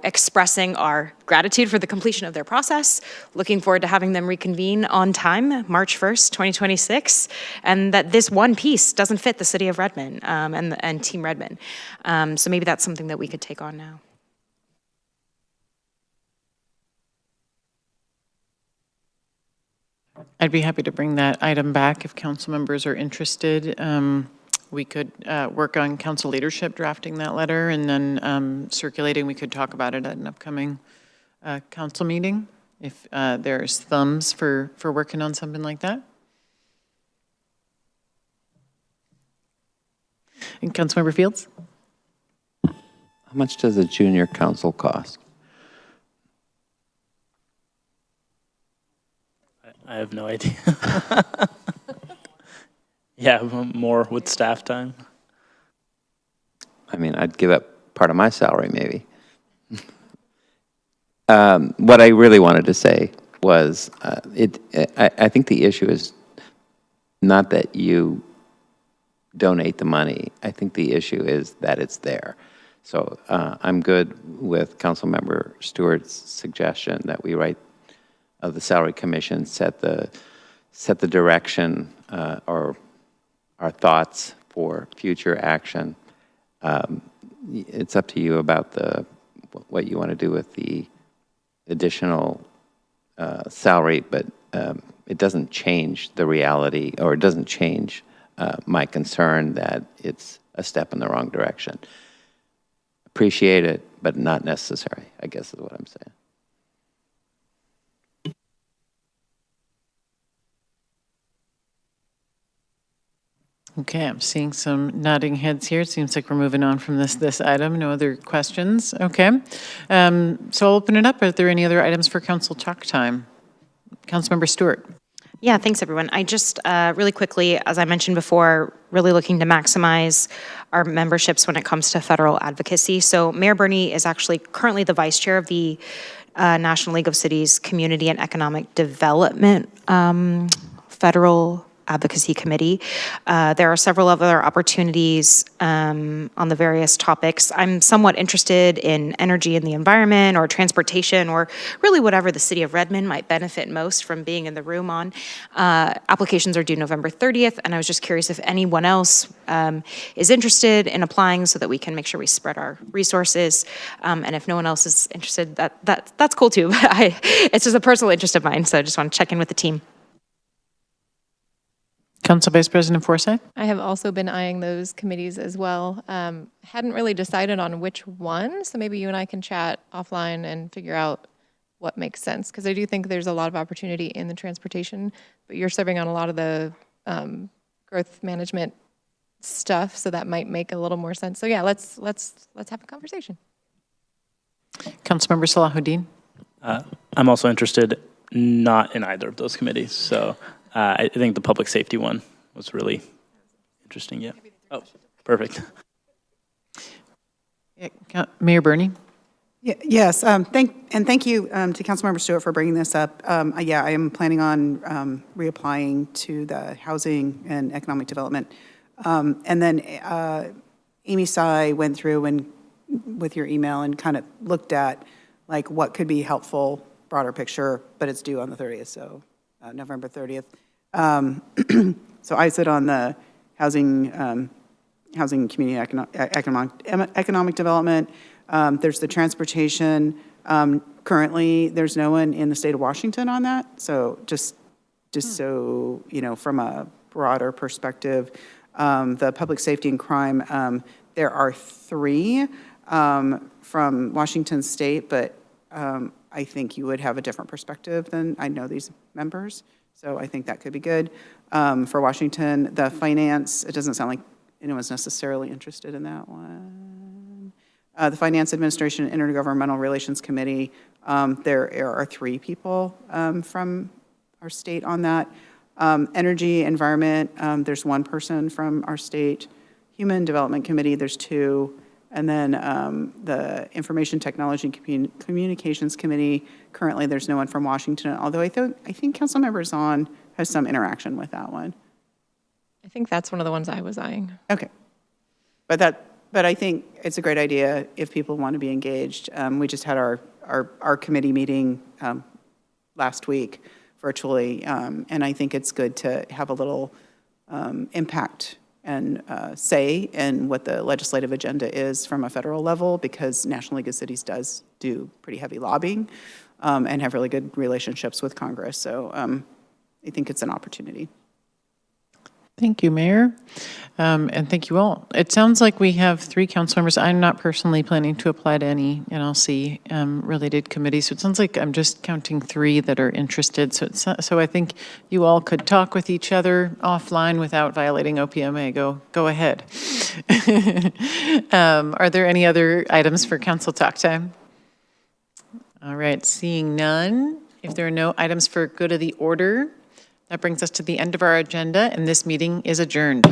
expressing our gratitude for the completion of their process, looking forward to having them reconvene on time, March 1st, 2026, and that this one piece doesn't fit the city of Redmond and Team Redmond. So maybe that's something that we could take on now. I'd be happy to bring that item back if council members are interested. We could work on council leadership drafting that letter and then circulating. We could talk about it at an upcoming council meeting if there's thumbs for working on something like that. And Councilmember Fields? How much does a junior council cost? I have no idea. Yeah, more with staff time. I mean, I'd give up part of my salary, maybe. What I really wanted to say was, I think the issue is not that you donate the money. I think the issue is that it's there. So I'm good with Councilmember Stewart's suggestion that we write of the salary commission, set the direction or our thoughts for future action. It's up to you about what you want to do with the additional salary, but it doesn't change the reality, or it doesn't change my concern that it's a step in the wrong direction. Appreciate it, but not necessary, I guess is what I'm saying. Okay, I'm seeing some nodding heads here. It seems like we're moving on from this item. No other questions? Okay. So I'll open it up. Are there any other items for council talk time? Councilmember Stewart. Yeah, thanks, everyone. I just, really quickly, as I mentioned before, really looking to maximize our memberships when it comes to federal advocacy. So Mayor Bernie is actually currently the vice chair of the National League of Cities Community and Economic Development Federal Advocacy Committee. There are several other opportunities on the various topics. I'm somewhat interested in energy and the environment, or transportation, or really whatever the city of Redmond might benefit most from being in the room on. Applications are due November 30th, and I was just curious if anyone else is interested in applying so that we can make sure we spread our resources. And if no one else is interested, that's cool too. But it's just a personal interest of mine, so I just want to check in with the team. Council Vice President Forsyth. I have also been eyeing those committees as well. Hadn't really decided on which one, so maybe you and I can chat offline and figure out what makes sense, because I do think there's a lot of opportunity in the transportation, but you're serving on a lot of the growth management stuff, so that might make a little more sense. So yeah, let's have a conversation. Councilmember Salahuddin. I'm also interested not in either of those committees, so I think the public safety one was really interesting. Yeah. Oh, perfect. Mayor Bernie. Yes, thank you to Councilmember Stewart for bringing this up. Yeah, I am planning on reapplying to the Housing and Economic Development. And then Amy Tsai went through and with your email and kind of looked at like what could be helpful, broader picture, but it's due on the 30th, so November 30th. So I sit on the Housing Community Economic Development. There's the transportation. Currently, there's no one in the state of Washington on that. So just so you know, from a broader perspective, the public safety and crime, there are 3 from Washington State, but I think you would have a different perspective than I know these members. So I think that could be good. For Washington, the finance, it doesn't sound like anyone's necessarily interested in that one. The Finance Administration and Intergovernmental Relations Committee, there are 3 people from our state on that. Energy, Environment, there's 1 person from our state. Human Development Committee, there's 2. And then the Information Technology and Communications Committee, currently there's no one from Washington, although I think Councilmember Zahn has some interaction with that one. I think that's one of the ones I was eyeing. Okay. But I think it's a great idea if people want to be engaged. We just had our committee meeting last week virtually, and I think it's good to have a little impact and say in what the legislative agenda is from a federal level, because National League of Cities does do pretty heavy lobbying and have really good relationships with Congress. So I think it's an opportunity. Thank you, Mayor, and thank you all. It sounds like we have 3 council members. I'm not personally planning to apply to any NLC related committees, so it sounds like I'm just counting 3 that are interested. So I think you all could talk with each other offline without violating OPMA. Go ahead. Are there any other items for council talk time? All right, seeing none. If there are no items for good of the order, that brings us to the end of our agenda, and this meeting is adjourned.